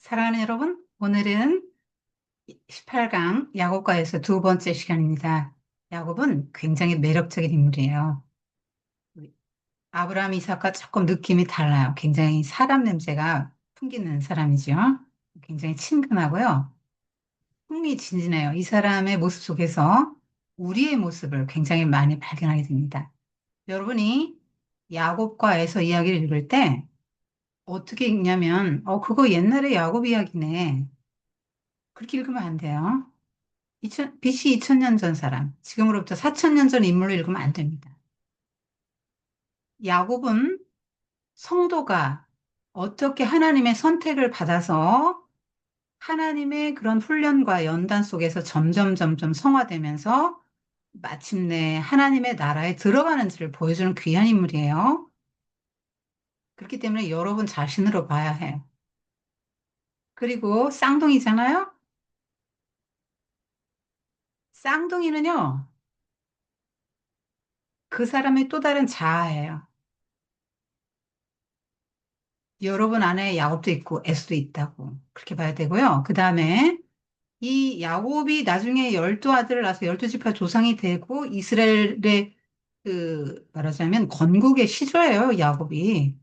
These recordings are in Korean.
사랑하는 여러분, 오늘은 18강 야곱과에서 두 번째 시간입니다. 야곱은 굉장히 매력적인 인물이에요. 아브라함, 이삭과 조금 느낌이 달라요. 굉장히 사람 냄새가 풍기는 사람이죠. 굉장히 친근하고요. 흥미진진해요. 이 사람의 모습 속에서 우리의 모습을 굉장히 많이 발견하게 됩니다. 여러분이 야곱과에서 이야기를 읽을 때 어떻게 읽냐면, 그거 옛날에 야곱 이야기네. 그렇게 읽으면 안 돼요. BC 2000년 전 사람, 지금으로부터 4000년 전 인물로 읽으면 안 됩니다. 야곱은 성도가 어떻게 하나님의 선택을 받아서 하나님의 그런 훈련과 연단 속에서 점점 성화되면서 마침내 하나님의 나라에 들어가는지를 보여주는 귀한 인물이에요. 그렇기 때문에 여러분 자신으로 봐야 해요. 그리고 쌍둥이잖아요? 쌍둥이는요, 그 사람의 또 다른 자아예요. 여러분 안에 야곱도 있고 에서도 있다고 그렇게 봐야 되고요. 그 다음에 이 야곱이 나중에 12아들을 낳아서 12지파 조상이 되고 이스라엘의 말하자면 건국의 시조예요, 야곱이.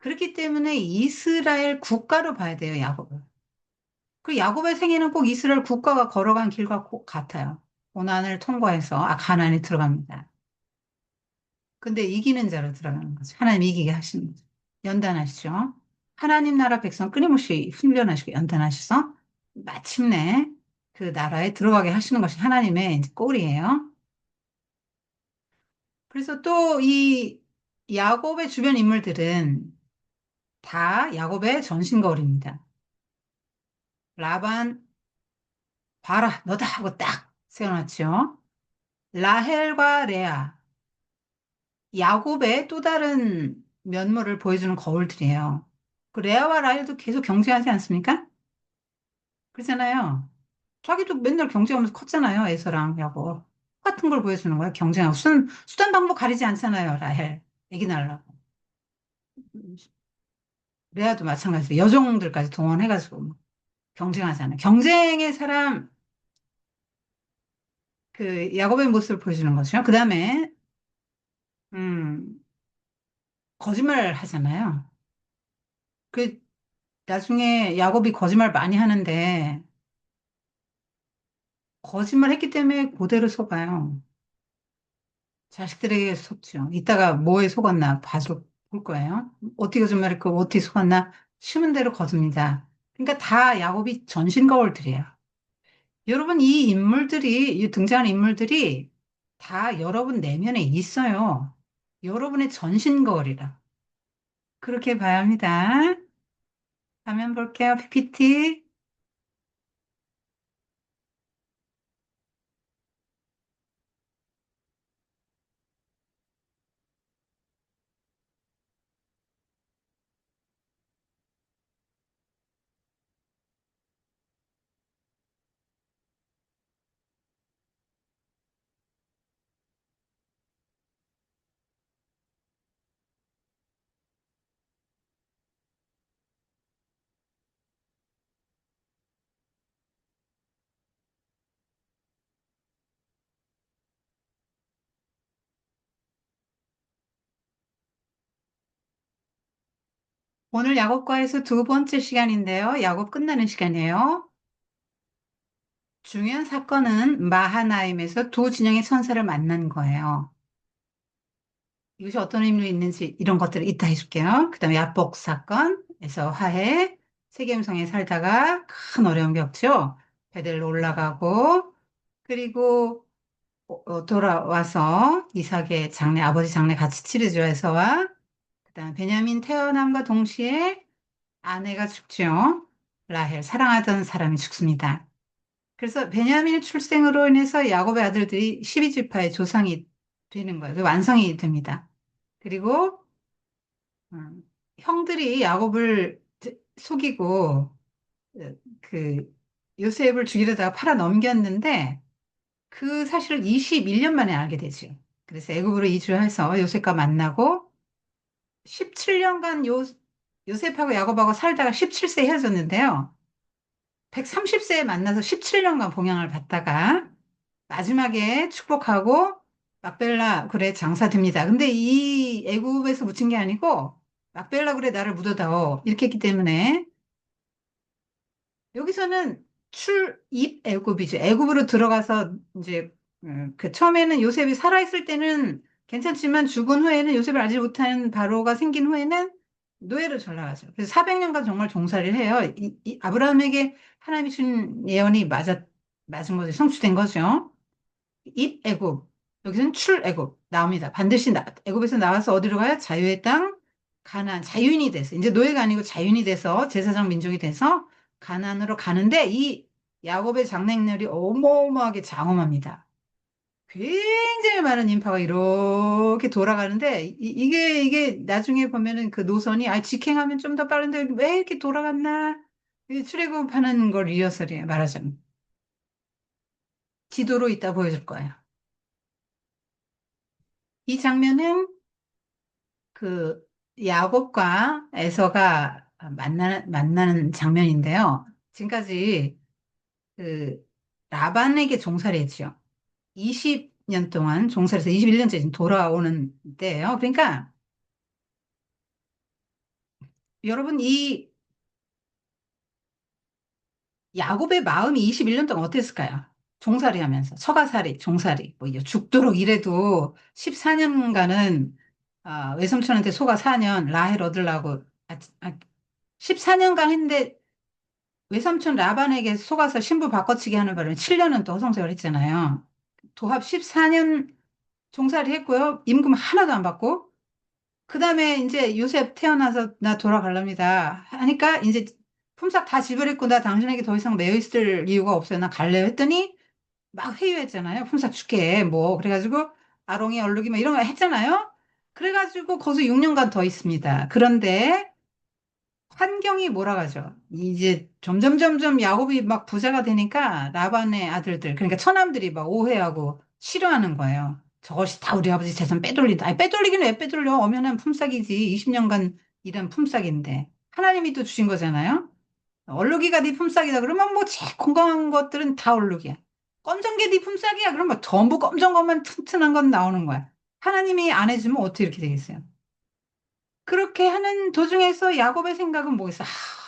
그렇기 때문에 이스라엘 국가로 봐야 돼요, 야곱을. 그 야곱의 생애는 꼭 이스라엘 국가가 걸어간 길과 꼭 같아요. 고난을 통과해서 가나안에 들어갑니다. 근데 이기는 자로 들어가는 거죠. 하나님 이기게 하시는 거죠. 연단하시죠. 하나님 나라 백성 끊임없이 훈련하시고 연단하셔서 마침내 그 나라에 들어가게 하시는 것이 하나님의 이제 꼴이에요. 그래서 또 이 야곱의 주변 인물들은 다 야곱의 전신거울입니다. 라반, 봐라, 너다 하고 딱 세워놨죠. 라헬과 레아, 야곱의 또 다른 면모를 보여주는 거울들이에요. 그 레아와 라헬도 계속 경쟁하지 않습니까? 그렇잖아요. 자기도 맨날 경쟁하면서 컸잖아요. 에서랑 야곱. 똑같은 걸 보여주는 거야. 경쟁하고. 수단 방법 가리지 않잖아요. 라헬. 애기 낳으려고. 레아도 마찬가지로 여종들까지 동원해가지고 막 경쟁하잖아요. 경쟁의 사람, 그 야곱의 모습을 보여주는 거죠. 그 다음에 음, 거짓말 하잖아요. 그 나중에 야곱이 거짓말 많이 하는데 거짓말 했기 때문에 그대로 속아요. 자식들에게 속죠. 이따가 뭐에 속았나 볼 거예요. 어떻게 거짓말했고 어떻게 속았나 쉬운 대로 거둡니다. 그러니까 다 야곱이 전신 거울들이에요. 여러분 이 인물들이 이 등장하는 인물들이 다 여러분 내면에 있어요. 여러분의 전신 거울이라 그렇게 봐야 합니다. 화면 볼게요. PPT. 오늘 야곱과에서 두 번째 시간인데요. 야곱 끝나는 시간이에요. 중요한 사건은 마하나임에서 두 진영의 천사를 만난 거예요. 이것이 어떤 의미로 있는지 이런 것들을 이따 해줄게요. 그다음에 야복 사건에서 화해, 세겜성에 살다가 큰 어려움 겪죠. 베델로 올라가고 그리고 돌아와서 이삭의 장례, 아버지 장례 같이 치르죠. 에서와 그다음 베냐민 태어남과 동시에 아내가 죽죠. 라헬 사랑하던 사람이 죽습니다. 그래서 베냐민 출생으로 인해서 야곱의 아들들이 12지파의 조상이 되는 거예요. 완성이 됩니다. 그리고 형들이 야곱을 속이고 그 요셉을 죽이려다가 팔아 넘겼는데 그 사실을 21년 만에 알게 되죠. 그래서 애굽으로 이주해서 요셉과 만나고 17년간 요셉하고 야곱하고 살다가 17세 헤어졌는데요. 130세에 만나서 17년간 봉양을 받다가 마지막에 축복하고 막벨라 그래 장사 됩니다. 근데 이 애굽에서 묻힌 게 아니고 막벨라 그래 나를 묻어다오 이렇게 했기 때문에 여기서는 출입 애굽이죠. 애굽으로 들어가서 이제 그 처음에는 요셉이 살아있을 때는 괜찮지만 죽은 후에는 요셉을 알지 못하는 바로가 생긴 후에는 노예로 전락하죠. 그래서 400년간 정말 종살이를 해요. 이 아브라함에게 하나님이 준 예언이 맞은 거죠. 성취된 거죠. 입 애굽 여기서는 출 애굽 나옵니다. 반드시 애굽에서 나와서 어디로 가요? 자유의 땅 가나안 자유인이 돼서 이제 노예가 아니고 자유인이 돼서 제사장 민족이 돼서 가나안으로 가는데 이 야곱의 장래행렬이 어마어마하게 장엄합니다. 굉장히 많은 인파가 이렇게 돌아가는데 이게 나중에 보면은 그 노선이 직행하면 좀 더 빠른데 왜 이렇게 돌아갔나? 이게 출애굽하는 걸 리허설이에요. 말하자면 지도로 이따 보여줄 거예요. 이 장면은 그 야곱과 에서가 만나는 장면인데요. 지금까지 그 라반에게 종살이 했죠. 20년 동안 종살이해서 21년째 지금 돌아오는 때예요. 그러니까 여러분 이 야곱의 마음이 21년 동안 어땠을까요? 종살이 하면서 처가살이, 종살이 뭐 이제 죽도록 일해도 14년간은 외삼촌한테 속아 4년 라헬 얻으려고 14년간 했는데 외삼촌 라반에게 속아서 신부 바꿔치기 하는 바람에 7년은 또 허송세월 했잖아요. 도합 14년 종살이 했고요. 임금 하나도 안 받고. 그 다음에 이제 요셉 태어나서 나 돌아갈랍니다. 하니까 이제 품삯 다 지불했고 나 당신에게 더 이상 매여 있을 이유가 없어요. 나 갈래요 했더니 막 회유했잖아요. 품삯 줄게. 뭐. 그래가지고 아롱이 얼룩이 막 이런 거 했잖아요. 그래가지고 거기서 6년간 더 있습니다. 그런데 환경이 몰아가죠. 이제 점점 야곱이 막 부자가 되니까 라반의 아들들, 그러니까 처남들이 막 오해하고 싫어하는 거예요. 저것이 다 우리 아버지 재산 빼돌린다. 아니, 빼돌리기는 왜 빼돌려? 엄연한 품삯이지. 20년간 일한 품삯인데. 하나님이 또 주신 거잖아요. 얼룩이가 네 품삯이다. 그러면 뭐 제일 건강한 것들은 다 얼룩이야. 검정 게 네 품삯이야. 그러면 전부 검정 것만 튼튼한 건 나오는 거야. 하나님이 안 해주면 어떻게 이렇게 되겠어요? 그렇게 하는 도중에서 야곱의 생각은 뭐겠어?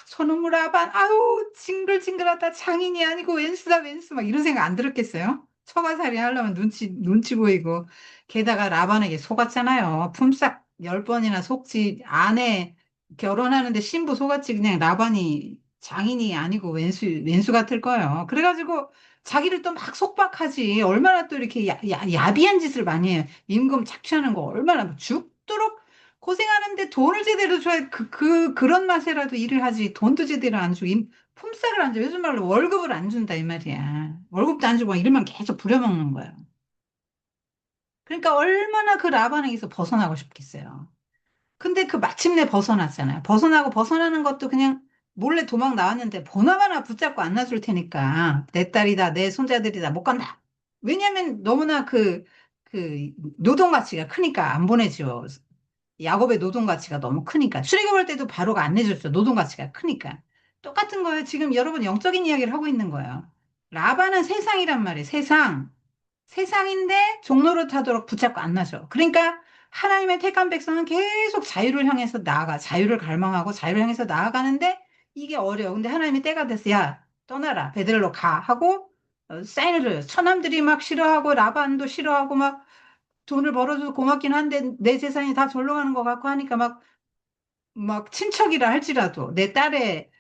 저놈의 라반, 아유, 징글징글하다. 장인이 아니고 웬수다, 웬수. 막 이런 생각 안 들었겠어요? 처가살이 하려면 눈치 보이고. 게다가 라반에게 속았잖아요. 품삯 10번이나 속지. 아내 결혼하는데 신부 속았지. 그냥 라반이 장인이 아니고 웬수 같을 거예요. 그래가지고 자기를 또 막 속박하지. 얼마나 또 이렇게 야비한 짓을 많이 해요. 임금 착취하는 거 얼마나 죽도록 고생하는데 돈을 제대로 줘야 그런 맛에라도 일을 하지. 돈도 제대로 안 주고, 품삯을 안 줘. 요즘 말로 월급을 안 준다, 이 말이야. 월급도 안 주고, 이러면 계속 부려먹는 거야. 그러니까 얼마나 그 라반에게서 벗어나고 싶겠어요. 근데 그 마침내 벗어났잖아요. 벗어나는 것도 그냥 몰래 도망 나왔는데, 보나마나 붙잡고 안 놔줄 테니까. 내 딸이다, 내 손자들이다, 못 간다. 왜냐면 너무나 노동 가치가 크니까 안 보내죠. 야곱의 노동 가치가 너무 크니까. 출애굽할 때도 바로가 안 내줬죠. 노동 가치가 크니까. 똑같은 거예요. 지금 여러분 영적인 이야기를 하고 있는 거예요. 라반은 세상이란 말이에요. 세상. 세상인데 종로를 타도록 붙잡고 안 나죠. 그러니까 하나님의 택한 백성은 계속 자유를 향해서 나아가. 자유를 갈망하고 자유를 향해서 나아가는데 이게 어려워. 근데 하나님이 때가 됐어. 야, 떠나라. 베들로 가. 하고 사인을 줘요. 처남들이 막 싫어하고 라반도 싫어하고 막 돈을 벌어줘서 고맙긴 한데 내 재산이 다 절로 가는 것 같고 하니까 막 친척이라 할지라도 내 딸의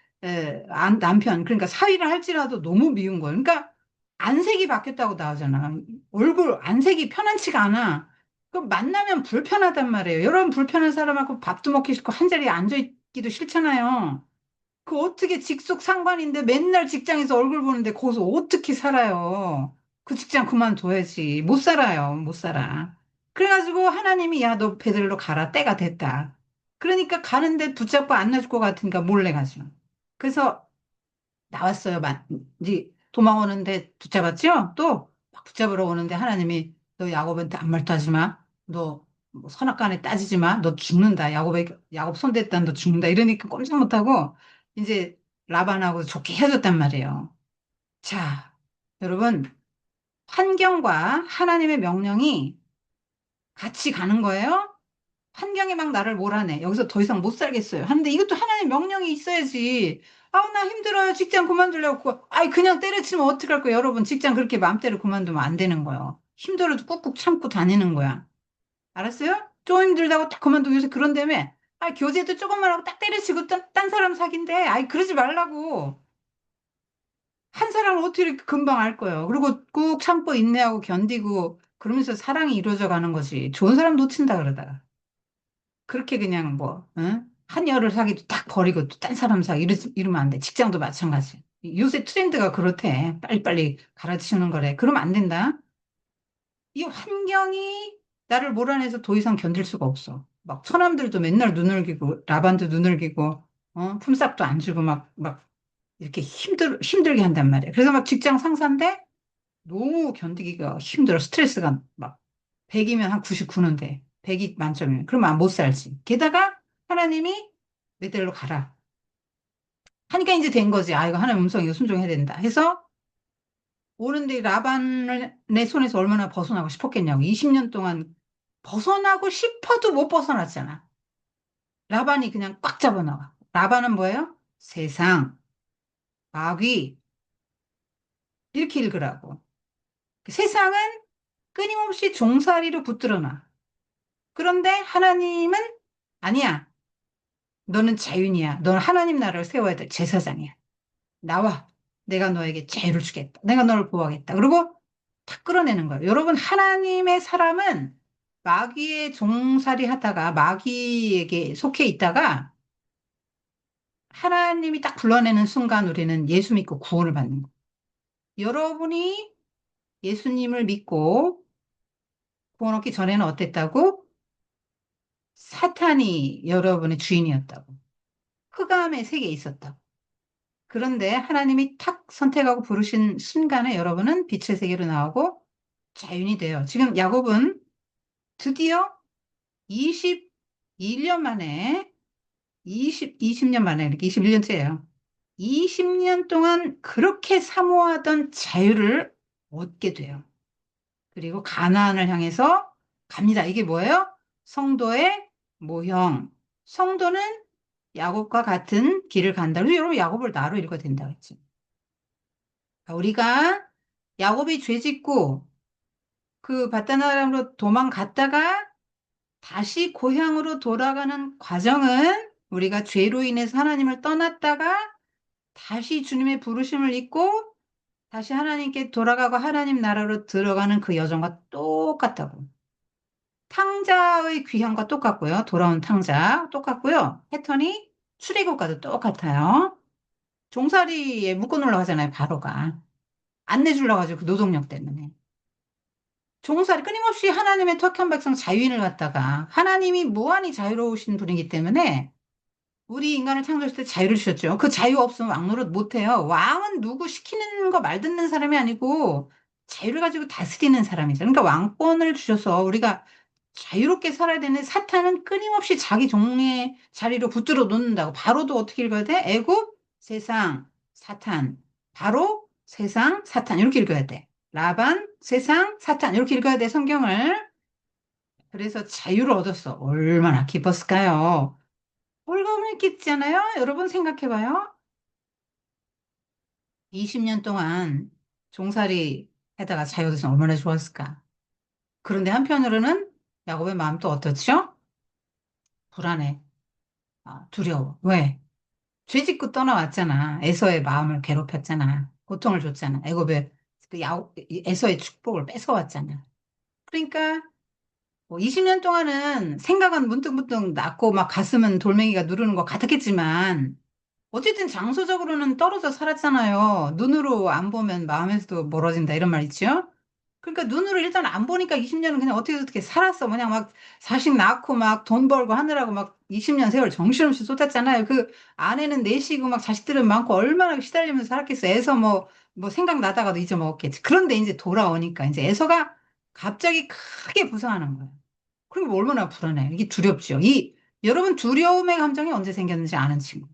남편 그러니까 사위라 할지라도 너무 미운 거예요. 그러니까 안색이 바뀌었다고 나오잖아. 얼굴 안색이 편안치가 않아. 그 만나면 불편하단 말이에요. 여러분 불편한 사람하고 밥도 먹기 싫고 한 자리에 앉아 있기도 싫잖아요. 그 어떻게 직속 상관인데 맨날 직장에서 얼굴 보는데 거기서 어떻게 살아요? 그 직장 그만둬야지. 못 살아요. 못 살아. 그래가지고 하나님이 야, 너 베들로 가라. 때가 됐다. 그러니까 가는데 붙잡고 안 놔줄 것 같으니까 몰래 가죠. 그래서 나왔어요. 이제 도망오는데 붙잡았죠? 또 막 붙잡으러 오는데 하나님이 너 야곱한테 아무 말도 하지 마. 너 뭐 선악간에 따지지 마. 너 죽는다. 야곱 손댔다. 너 죽는다. 이러니까 꼼짝 못하고 이제 라반하고 좋게 헤어졌단 말이에요. 자, 여러분, 환경과 하나님의 명령이 같이 가는 거예요? 환경이 막 나를 몰아내. 여기서 더 이상 못 살겠어요. 하는데 이것도 하나님 명령이 있어야지. 아우, 나 힘들어요. 직장 그만두려고. 아이, 그냥 때려치면 어떡할 거예요, 여러분. 직장 그렇게 마음대로 그만두면 안 되는 거예요. 힘들어도 꾹꾹 참고 다니는 거야. 알았어요? 좀 힘들다고 딱 그만두고 요새 그런다며. 아, 교제도 조금만 하고 딱 때려치고 딴 사람 사귄대. 아이, 그러지 말라고. 한 사람을 어떻게 이렇게 금방 알 거예요. 그리고 꾹 참고 인내하고 견디고 그러면서 사랑이 이루어져 가는 거지. 좋은 사람 놓친다 그러다가. 그렇게 그냥 뭐, 응? 한 열을 사기도 딱 버리고 또 딴 사람 사기 이러면 안 돼. 직장도 마찬가지. 요새 트렌드가 그렇대. 빨리빨리 갈아치우는 거래. 그러면 안 된다. 이 환경이 나를 몰아내서 더 이상 견딜 수가 없어. 막 처남들도 맨날 눈을기고 라반도 눈을기고 품삯도 안 주고 막 이렇게 힘들게 한단 말이야. 그래서 막 직장 상사인데 너무 견디기가 힘들어. 스트레스가 막 100이면 한 99는데 100이 만점이면 그러면 못 살지. 게다가 하나님이 내 대로 가라. 하니까 이제 된 거지. 아, 이거 하나님 음성 이거 순종해야 된다. 해서 오는데 라반을 내 손에서 얼마나 벗어나고 싶었겠냐고. 20년 동안 벗어나고 싶어도 못 벗어났잖아. 라반이 그냥 꽉 잡아놔가. 라반은 뭐예요? 세상, 마귀, 이렇게 읽으라고. 세상은 끊임없이 종살이로 붙들어놔. 그런데 하나님은 아니야. 너는 자윤이야. 너는 하나님 나라를 세워야 될 제사장이야. 나와. 내가 너에게 자유를 주겠다. 내가 너를 보호하겠다. 그리고 탁 끌어내는 거예요. 여러분, 하나님의 사람은 마귀의 종살이 하다가 마귀에게 속해 있다가 하나님이 딱 불러내는 순간 우리는 예수 믿고 구원을 받는 거예요. 여러분이 예수님을 믿고 구원 얻기 전에는 어땠다고? 사탄이 여러분의 주인이었다고. 흑암의 세계에 있었다고. 그런데 하나님이 탁 선택하고 부르신 순간에 여러분은 빛의 세계로 나오고 자연이 돼요. 지금 야곱은 드디어 21년 만에, 20년 만에, 이렇게 21년째예요. 20년 동안 그렇게 사모하던 자유를 얻게 돼요. 그리고 가나안을 향해서 갑니다. 이게 뭐예요? 성도의 모형. 성도는 야곱과 같은 길을 간다. 그래서 여러분 야곱을 나로 읽어야 된다 그랬지. 우리가 야곱이 죄 짓고 그 바다나람으로 도망갔다가 다시 고향으로 돌아가는 과정은 우리가 죄로 인해서 하나님을 떠났다가 다시 주님의 부르심을 잊고 다시 하나님께 돌아가고 하나님 나라로 들어가는 그 여정과 똑같다고. 탕자의 귀향과 똑같고요. 돌아온 탕자 똑같고요. 패턴이 출애굽과도 똑같아요. 종살이에 묶어 놓으려고 하잖아요, 바로가. 안 내주려고 하죠, 그 노동력 때문에. 종살이 끊임없이 하나님의 택한 백성 자유인을 갖다가 하나님이 무한히 자유로우신 분이기 때문에 우리 인간을 창조했을 때 자유를 주셨죠. 그 자유 없으면 왕노릇 못해요. 왕은 누구 시키는 거 말 듣는 사람이 아니고 자유를 가지고 다스리는 사람이죠. 그러니까 왕권을 주셔서 우리가 자유롭게 살아야 되는 사탄은 끊임없이 자기 종의 자리로 붙들어 놓는다고. 바로도 어떻게 읽어야 돼? 애굽, 세상, 사탄. 바로, 세상, 사탄. 이렇게 읽어야 돼. 라반, 세상, 사탄. 이렇게 읽어야 돼, 성경을. 그래서 자유를 얻었어. 얼마나 기뻤을까요? 홀가분이 있잖아요. 여러분 생각해봐요. 20년 동안 종살이 하다가 자유 얻었으면 얼마나 좋았을까. 그런데 한편으로는 야곱의 마음도 어떻죠? 불안해. 두려워. 왜? 죄짓고 떠나왔잖아. 에서의 마음을 괴롭혔잖아. 고통을 줬잖아. 애굽의 에서의 축복을 뺏어왔잖아. 그러니까 뭐 20년 동안은 생각은 문득문득 났고 막 가슴은 돌멩이가 누르는 것 같았겠지만 어쨌든 장소적으로는 떨어져 살았잖아요. 눈으로 안 보면 마음에서도 멀어진다 이런 말 있죠? 그러니까 눈으로 일단 안 보니까 20년은 그냥 어떻게 살았어. 그냥 막 자식 낳고 막 돈 벌고 하느라고 막 20년 세월 정신없이 쏟았잖아요. 그 아내는 내시고 막 자식들은 많고 얼마나 시달리면서 살았겠어. 애서 뭐 생각나다가도 잊어먹었겠지. 그런데 이제 돌아오니까 이제 애서가 갑자기 크게 부상하는 거예요. 그리고 얼마나 불안해. 이게 두렵죠. 여러분 두려움의 감정이 언제 생겼는지 아는 친구.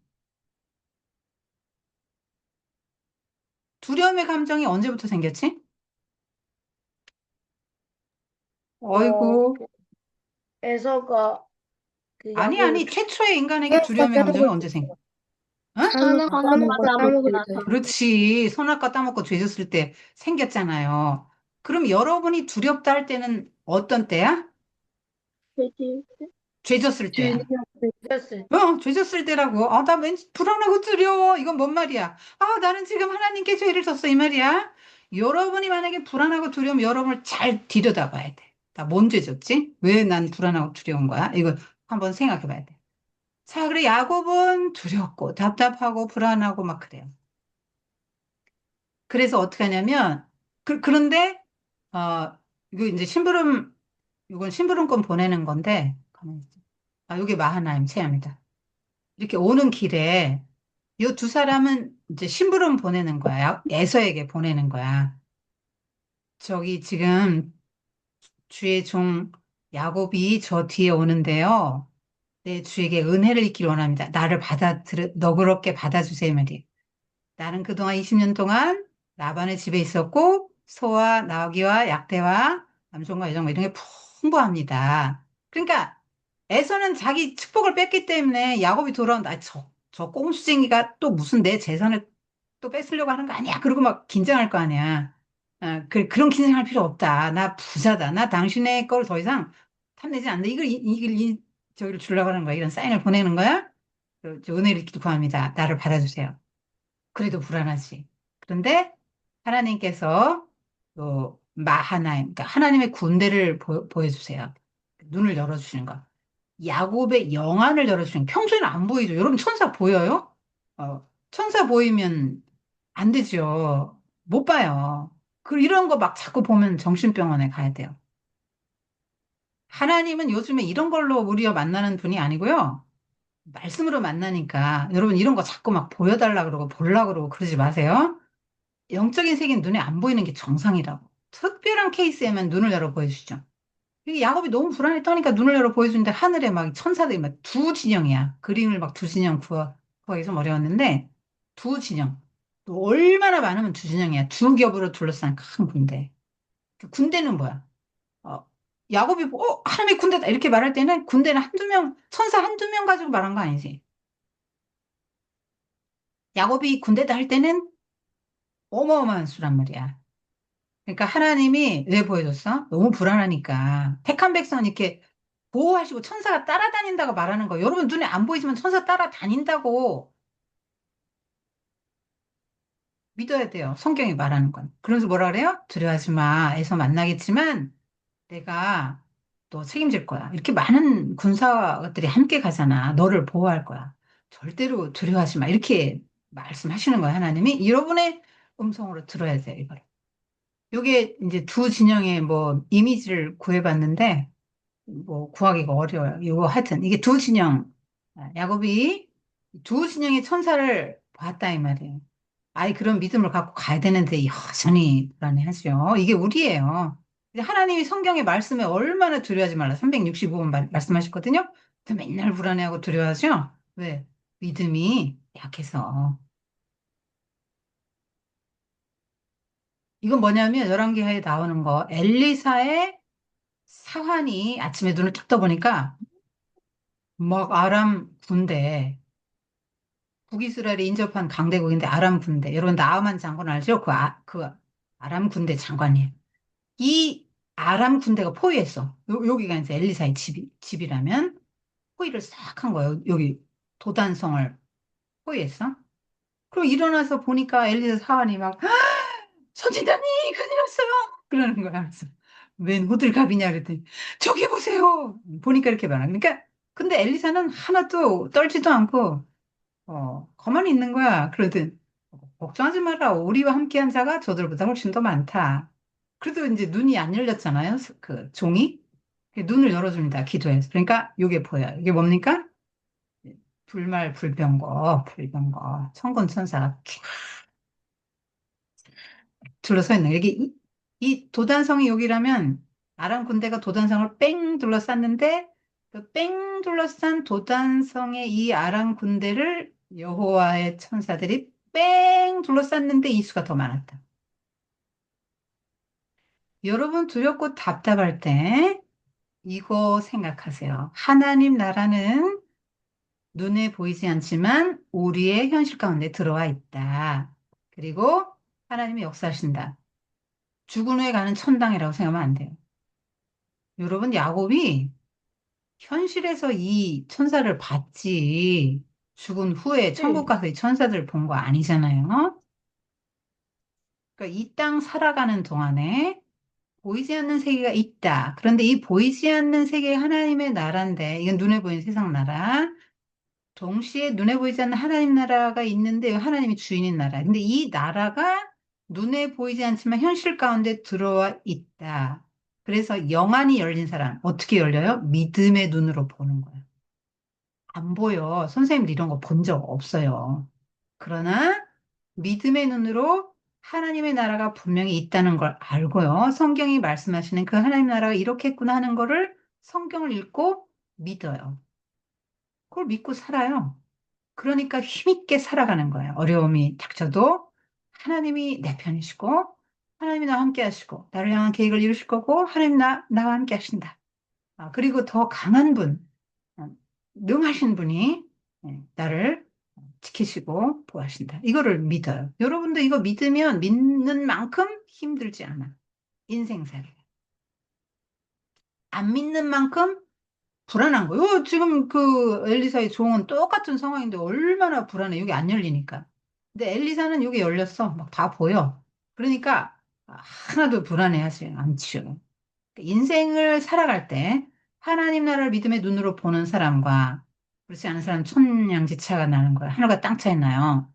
두려움의 감정이 언제부터 생겼지? 어, 어이구. 에서가 그 아니, 야곱을 아니. 최초의 인간에게 선악과 두려움의 감정이 따먹을 언제 때, 생겨? 어? 선악과 따먹을 때. 그렇지. 선악과 따먹고 죄졌을 때 생겼잖아요. 그럼 여러분이 두렵다 할 때는 어떤 때야? 돼지, 죄졌을 때야. 주인이랑 됐을 때. 죄졌을 때라고. 나 왠지 불안하고 두려워. 이건 뭔 말이야? 나는 지금 하나님께 죄를 졌어. 이 말이야. 여러분이 만약에 불안하고 두려우면 여러분을 잘 들여다봐야 돼. 나 뭔 죄 졌지? 왜 난 불안하고 두려운 거야? 이거 한번 생각해 봐야 돼. 자, 그래. 야곱은 두렵고 답답하고 불안하고 막 그래요. 그래서 어떻게 하냐면, 그런데, 이거 이제 이건 심부름권 보내는 건데, 가만히 있어. 이게 마하나임 체험이다. 이렇게 오는 길에, 이 두 사람은 이제 심부름 보내는 거야. 에서에게 보내는 거야. 저기 지금 주의 종 야곱이 저 뒤에 오는데요. 내 주에게 은혜를 입기를 원합니다. 너그럽게 받아주세요, 말이에요. 나는 그동안 20년 동안 라반의 집에 있었고, 소와 나귀와 약대와 남종과 여종과 이런 게 풍부합니다. 그러니까 에서는 자기 축복을 뺐기 때문에 야곱이 돌아온다. 저 꼼수쟁이가 또 무슨 내 재산을 또 뺏으려고 하는 거 아니야? 그러고 막 긴장할 거 아니야. 그런 긴장할 필요 없다. 나 부자다. 나 당신의 걸 더 이상 탐내지 않는다. 저기를 주려고 하는 거야. 이런 사인을 보내는 거야. 저 은혜를 구합니다. 나를 받아주세요. 그래도 불안하지. 그런데 하나님께서 또 마하나임, 그러니까 하나님의 군대를 보여주세요. 눈을 열어주시는 거. 야곱의 영안을 열어주시는 거. 평소에는 안 보이죠. 여러분 천사 보여요? 천사 보이면 안 되죠. 못 봐요. 이런 거 막 자꾸 보면 정신병원에 가야 돼요. 하나님은 요즘에 이런 걸로 우리와 만나는 분이 아니고요. 말씀으로 만나니까 여러분 이런 거 자꾸 막 보여달라 그러고 보려고 그러고 그러지 마세요. 영적인 세계는 눈에 안 보이는 게 정상이라고. 특별한 케이스에만 눈을 열어 보여주죠. 이게 야곱이 너무 불안했다니까 눈을 열어 보여주는데 하늘에 막 천사들이 막 두 진영이야. 그림을 막 두 진영 구하기 좀 어려웠는데 두 진영. 또 얼마나 많으면 두 진영이야. 두 겹으로 둘러싼 큰 군대. 그 군대는 뭐야? 어, 야곱이 하나님의 군대다 이렇게 말할 때는 군대는 한두 명, 천사 한두 명 가지고 말한 거 아니지. 야곱이 군대다 할 때는 어마어마한 수란 말이야. 그러니까 하나님이 왜 보여줬어? 너무 불안하니까. 택한 백성은 이렇게 보호하시고 천사가 따라다닌다고 말하는 거. 여러분 눈에 안 보이지만 천사 따라다닌다고 믿어야 돼요. 성경이 말하는 건. 그래서 뭐라 그래요? 두려워하지 마. 에서 만나겠지만 내가 너 책임질 거야. 이렇게 많은 군사들이 함께 가잖아. 너를 보호할 거야. 절대로 두려워하지 마. 이렇게 말씀하시는 거야, 하나님이. 여러분의 음성으로 들어야 돼요, 이걸. 요게 이제 두 진영의 뭐 이미지를 구해봤는데 뭐 구하기가 어려워요. 이거 하여튼 이게 두 진영 야곱이 두 진영의 천사를 봤다 이 말이에요. 그런 믿음을 갖고 가야 되는데 여전히 불안해하죠. 이게 우리예요. 이제 하나님이 성경의 말씀에 얼마나 두려워하지 말라 365번 말씀하셨거든요. 근데 맨날 불안해하고 두려워하죠. 왜? 믿음이 약해서. 이건 뭐냐면 열왕기하에 나오는 거 엘리사의 사환이 아침에 눈을 딱 떠보니까 막 아람 군대, 북이스라엘에 인접한 강대국인데 아람 군대. 여러분 나아만 장군 알죠? 그 아람 군대 장관이에요. 이 아람 군대가 포위했어. 여기가 이제 엘리사의 집이라면 포위를 싹 한 거예요. 여기 도단성을 포위했어. 그리고 일어나서 보니까 엘리사 사환이 막 선진다니 큰일 났어요. 그러는 거야. 그래서 웬 호들갑이냐 그랬더니 저기 보세요. 보니까 이렇게 말하. 그러니까 근데 엘리사는 하나도 떨지도 않고 가만히 있는 거야. 그러든 걱정하지 마라. 우리와 함께한 자가 저들보다 훨씬 더 많다. 그래도 이제 눈이 안 열렸잖아요. 그 종이 눈을 열어줍니다. 기도해서. 그러니까 이게 보여요. 이게 뭡니까? 불병거, 천군천사가 쫙 둘러서 있는 거. 이 도단성이 여기라면 아람 군대가 도단성을 뺑 둘러쌌는데 그 뺑 둘러싼 도단성의 이 아람 군대를 여호와의 천사들이 뺑 둘러쌌는데 이 수가 더 많았다. 여러분 두렵고 답답할 때 이거 생각하세요. 하나님 나라는 눈에 보이지 않지만 우리의 현실 가운데 들어와 있다. 그리고 하나님이 역사하신다. 죽은 후에 가는 천당이라고 생각하면 안 돼요. 여러분, 야곱이 현실에서 이 천사를 봤지. 죽은 후에 천국 네. 가서 이 천사들 본 거 아니잖아요. 그러니까 이 땅 살아가는 동안에 보이지 않는 세계가 있다. 그런데 이 보이지 않는 세계 하나님의 나라인데, 이건 눈에 보이는 세상 나라. 동시에 눈에 보이지 않는 하나님 나라가 있는데 하나님이 주인인 나라. 근데 이 나라가 눈에 보이지 않지만 현실 가운데 들어와 있다. 그래서 영안이 열린 사람 어떻게 열려요? 믿음의 눈으로 보는 거예요. 안 보여. 선생님도 이런 거 본 적 없어요. 그러나 믿음의 눈으로 하나님의 나라가 분명히 있다는 걸 알고요. 성경이 말씀하시는 그 하나님 나라가 이렇게 있구나 하는 거를 성경을 읽고 믿어요. 그걸 믿고 살아요. 그러니까 힘있게 살아가는 거예요. 어려움이 닥쳐도 하나님이 내 편이시고 하나님이 나와 함께 하시고 나를 향한 계획을 이루실 거고 하나님 나와 함께 하신다. 그리고 더 강한 분, 어, 능하신 분이 나를 지키시고 보호하신다. 이거를 믿어요. 여러분도 이거 믿으면 믿는 만큼 힘들지 않아. 인생살이. 안 믿는 만큼 불안한 거예요. 지금 그 엘리사의 종은 똑같은 상황인데 얼마나 불안해. 여기 안 열리니까. 근데 엘리사는 여기 열렸어. 막 다 보여. 그러니까 하나도 불안해하지 않지요. 인생을 살아갈 때 하나님 나라를 믿음의 눈으로 보는 사람과 그렇지 않은 사람 천냥지차가 나는 거야. 하늘과 땅 차이 나요.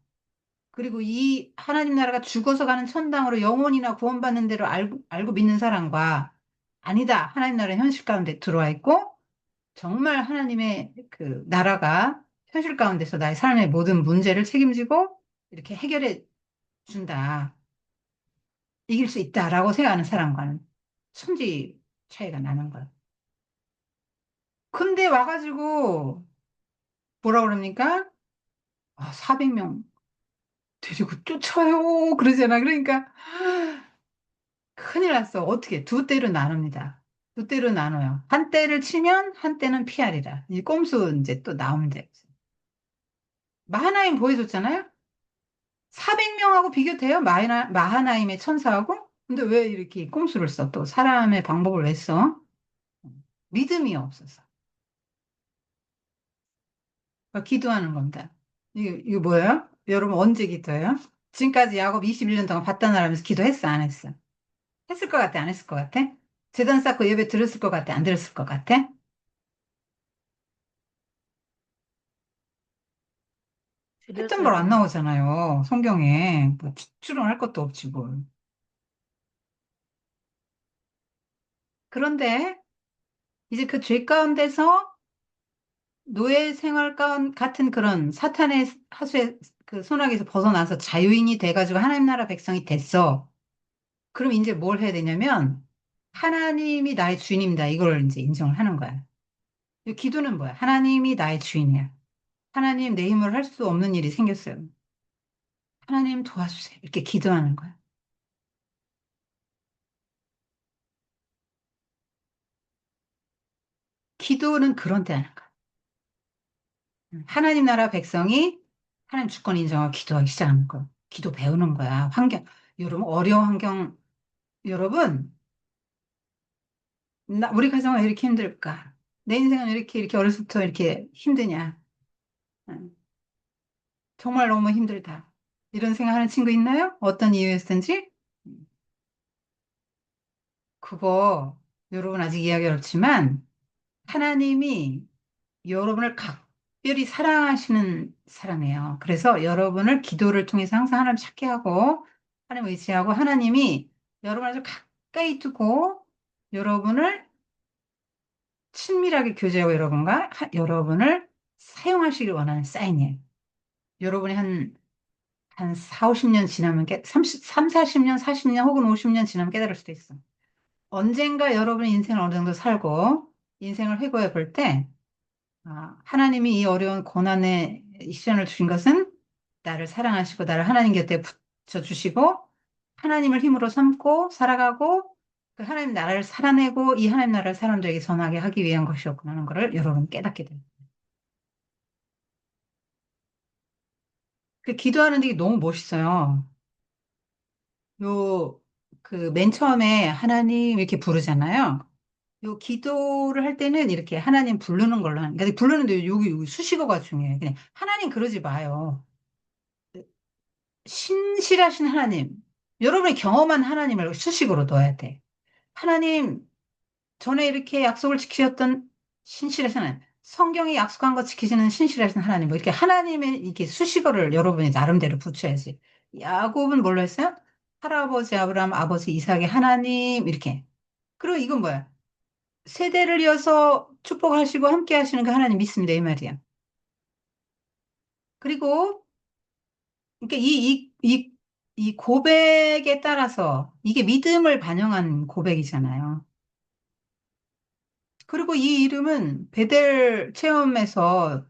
그리고 이 하나님 나라가 죽어서 가는 천당으로 영원이나 구원받는 대로 알고 믿는 사람과 아니다. 하나님 나라 현실 가운데 들어와 있고 정말 하나님의 그 나라가 현실 가운데서 나의 삶의 모든 문제를 책임지고 이렇게 해결해 준다. 이길 수 있다라고 생각하는 사람과는 천지 차이가 나는 거예요. 근데 와가지고 뭐라 그럽니까? 400명 데리고 쫓아요. 그러잖아. 그러니까 큰일 났어. 어떻게? 두 대로 나눕니다. 두 대로 나눠요. 한 대를 치면 한 대는 피하리라. 이 꼼수 이제 또 나오면 돼. 마하나임 보여줬잖아요. 400명하고 비교돼요? 마하나임의 천사하고? 근데 왜 이렇게 꼼수를 써? 또 사람의 방법을 왜 써? 믿음이 없어서. 그러니까 기도하는 겁니다. 이거 뭐예요? 여러분 언제 기도해요? 지금까지 야곱 21년 동안 봤다나라면서 기도했어? 안 했어? 했을 것 같아? 안 했을 것 같아? 제단 쌓고 예배 들었을 것 같아? 안 들었을 것 같아? 했던 걸 안 드렸어요. 나오잖아요. 성경에. 뭐 추론할 것도 없지 뭘. 그런데 이제 그 죄 가운데서 노예 생활 같은 그런 사탄의 하수의 그 손아귀에서 벗어나서 자유인이 돼가지고 하나님 나라 백성이 됐어. 그럼 이제 뭘 해야 되냐면 하나님이 나의 주인입니다. 이걸 이제 인정을 하는 거야. 이 기도는 뭐야? 하나님이 나의 주인이야. 하나님 내 힘으로 할 수 없는 일이 생겼어요. 하나님 도와주세요. 이렇게 기도하는 거야. 기도는 그런 데 하는 거야. 하나님 나라 백성이 하나님 주권 인정하고 기도하기 시작하는 거야. 기도 배우는 거야. 여러분, 어려운 환경, 여러분, 우리 가정은 왜 이렇게 힘들까? 내 인생은 왜 이렇게 어려서부터 이렇게 힘드냐? 응, 정말 너무 힘들다. 이런 생각하는 친구 있나요? 어떤 이유였든지? 그거, 여러분 아직 이야기 어렵지만, 하나님이 여러분을 각별히 사랑하시는 사람이에요. 그래서 여러분을 기도를 통해서 항상 하나님 찾게 하고, 하나님 의지하고, 하나님이 여러분을 아주 가까이 두고, 여러분을 친밀하게 교제하고 여러분을 사용하시길 원하는 사인이에요. 여러분이 한 4, 50년 지나면, 30, 40년, 40년 혹은 50년 지나면 깨달을 수도 있어. 언젠가 여러분 인생을 어느 정도 살고 인생을 회고해 볼 때, 하나님이 이 어려운 고난의 시련을 주신 것은 나를 사랑하시고 나를 하나님 곁에 붙여주시고 하나님을 힘으로 삼고 살아가고 그 하나님 나라를 살아내고 이 하나님 나라를 사람들에게 전하게 하기 위한 것이었구나 하는 것을 여러분 깨닫게 됩니다. 그 기도하는 게 너무 멋있어요. 요, 그 맨 처음에 하나님 이렇게 부르잖아요. 요 기도를 할 때는 이렇게 하나님 부르는 걸로 하는, 그러니까 부르는데 여기 수식어가 중요해요. 그냥 하나님 그러지 마요. 신실하신 하나님. 여러분이 경험한 하나님을 수식으로 넣어야 돼. 하나님, 전에 이렇게 약속을 지키셨던 신실하신 하나님. 성경이 약속한 거 지키시는 신실하신 하나님. 뭐 이렇게 하나님의 이렇게 수식어를 여러분이 나름대로 붙여야지. 야곱은 뭘로 했어요? 할아버지 아브라함, 아버지 이삭의 하나님, 이렇게. 그리고 이건 뭐야? 세대를 이어서 축복하시고 함께 하시는 그 하나님 믿습니다. 이 말이야. 그리고, 그러니까 이 고백에 따라서 이게 믿음을 반영한 고백이잖아요. 그리고 이 이름은 베델 체험에서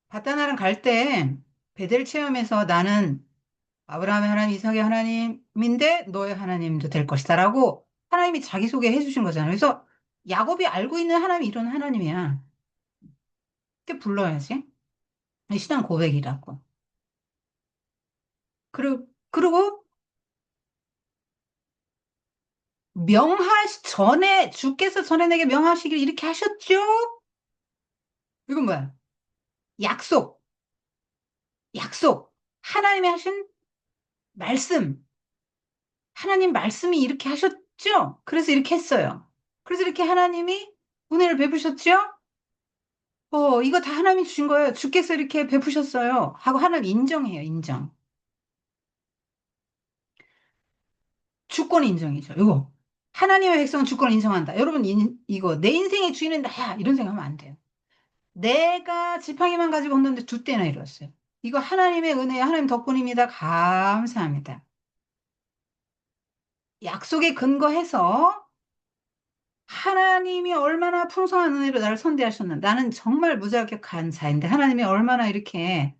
바다나랑 갈 때 베델 체험에서 나는 아브라함의 하나님, 이삭의 하나님인데 너의 하나님도 될 것이다라고 하나님이 자기소개해 주신 거잖아요. 그래서 야곱이 알고 있는 하나님이 이런 하나님이야. 이렇게 불러야지. 신앙 고백이라고. 그리고 주께서 전에 내게 명하시길 이렇게 하셨죠? 이건 뭐야? 약속, 약속. 하나님이 하신 말씀. 하나님 말씀이 이렇게 하셨죠? 그래서 이렇게 했어요. 그래서 이렇게 하나님이 은혜를 베푸셨죠? 이거 다 하나님이 주신 거예요. 주께서 이렇게 베푸셨어요. 하고 하나님 인정해요, 인정. 주권 인정이죠. 이거. 하나님의 백성은 주권 인정한다. 여러분, 이거, 내 인생의 주인은 나야. 이런 생각하면 안 돼요. 내가 지팡이만 가지고 혼났는데 두 때나 이뤘어요. 이거 하나님의 은혜, 하나님 덕분입니다. 감사합니다. 약속에 근거해서 하나님이 얼마나 풍성한 은혜로 나를 선대하셨나. 나는 정말 무자격한 자인데 하나님이 얼마나 이렇게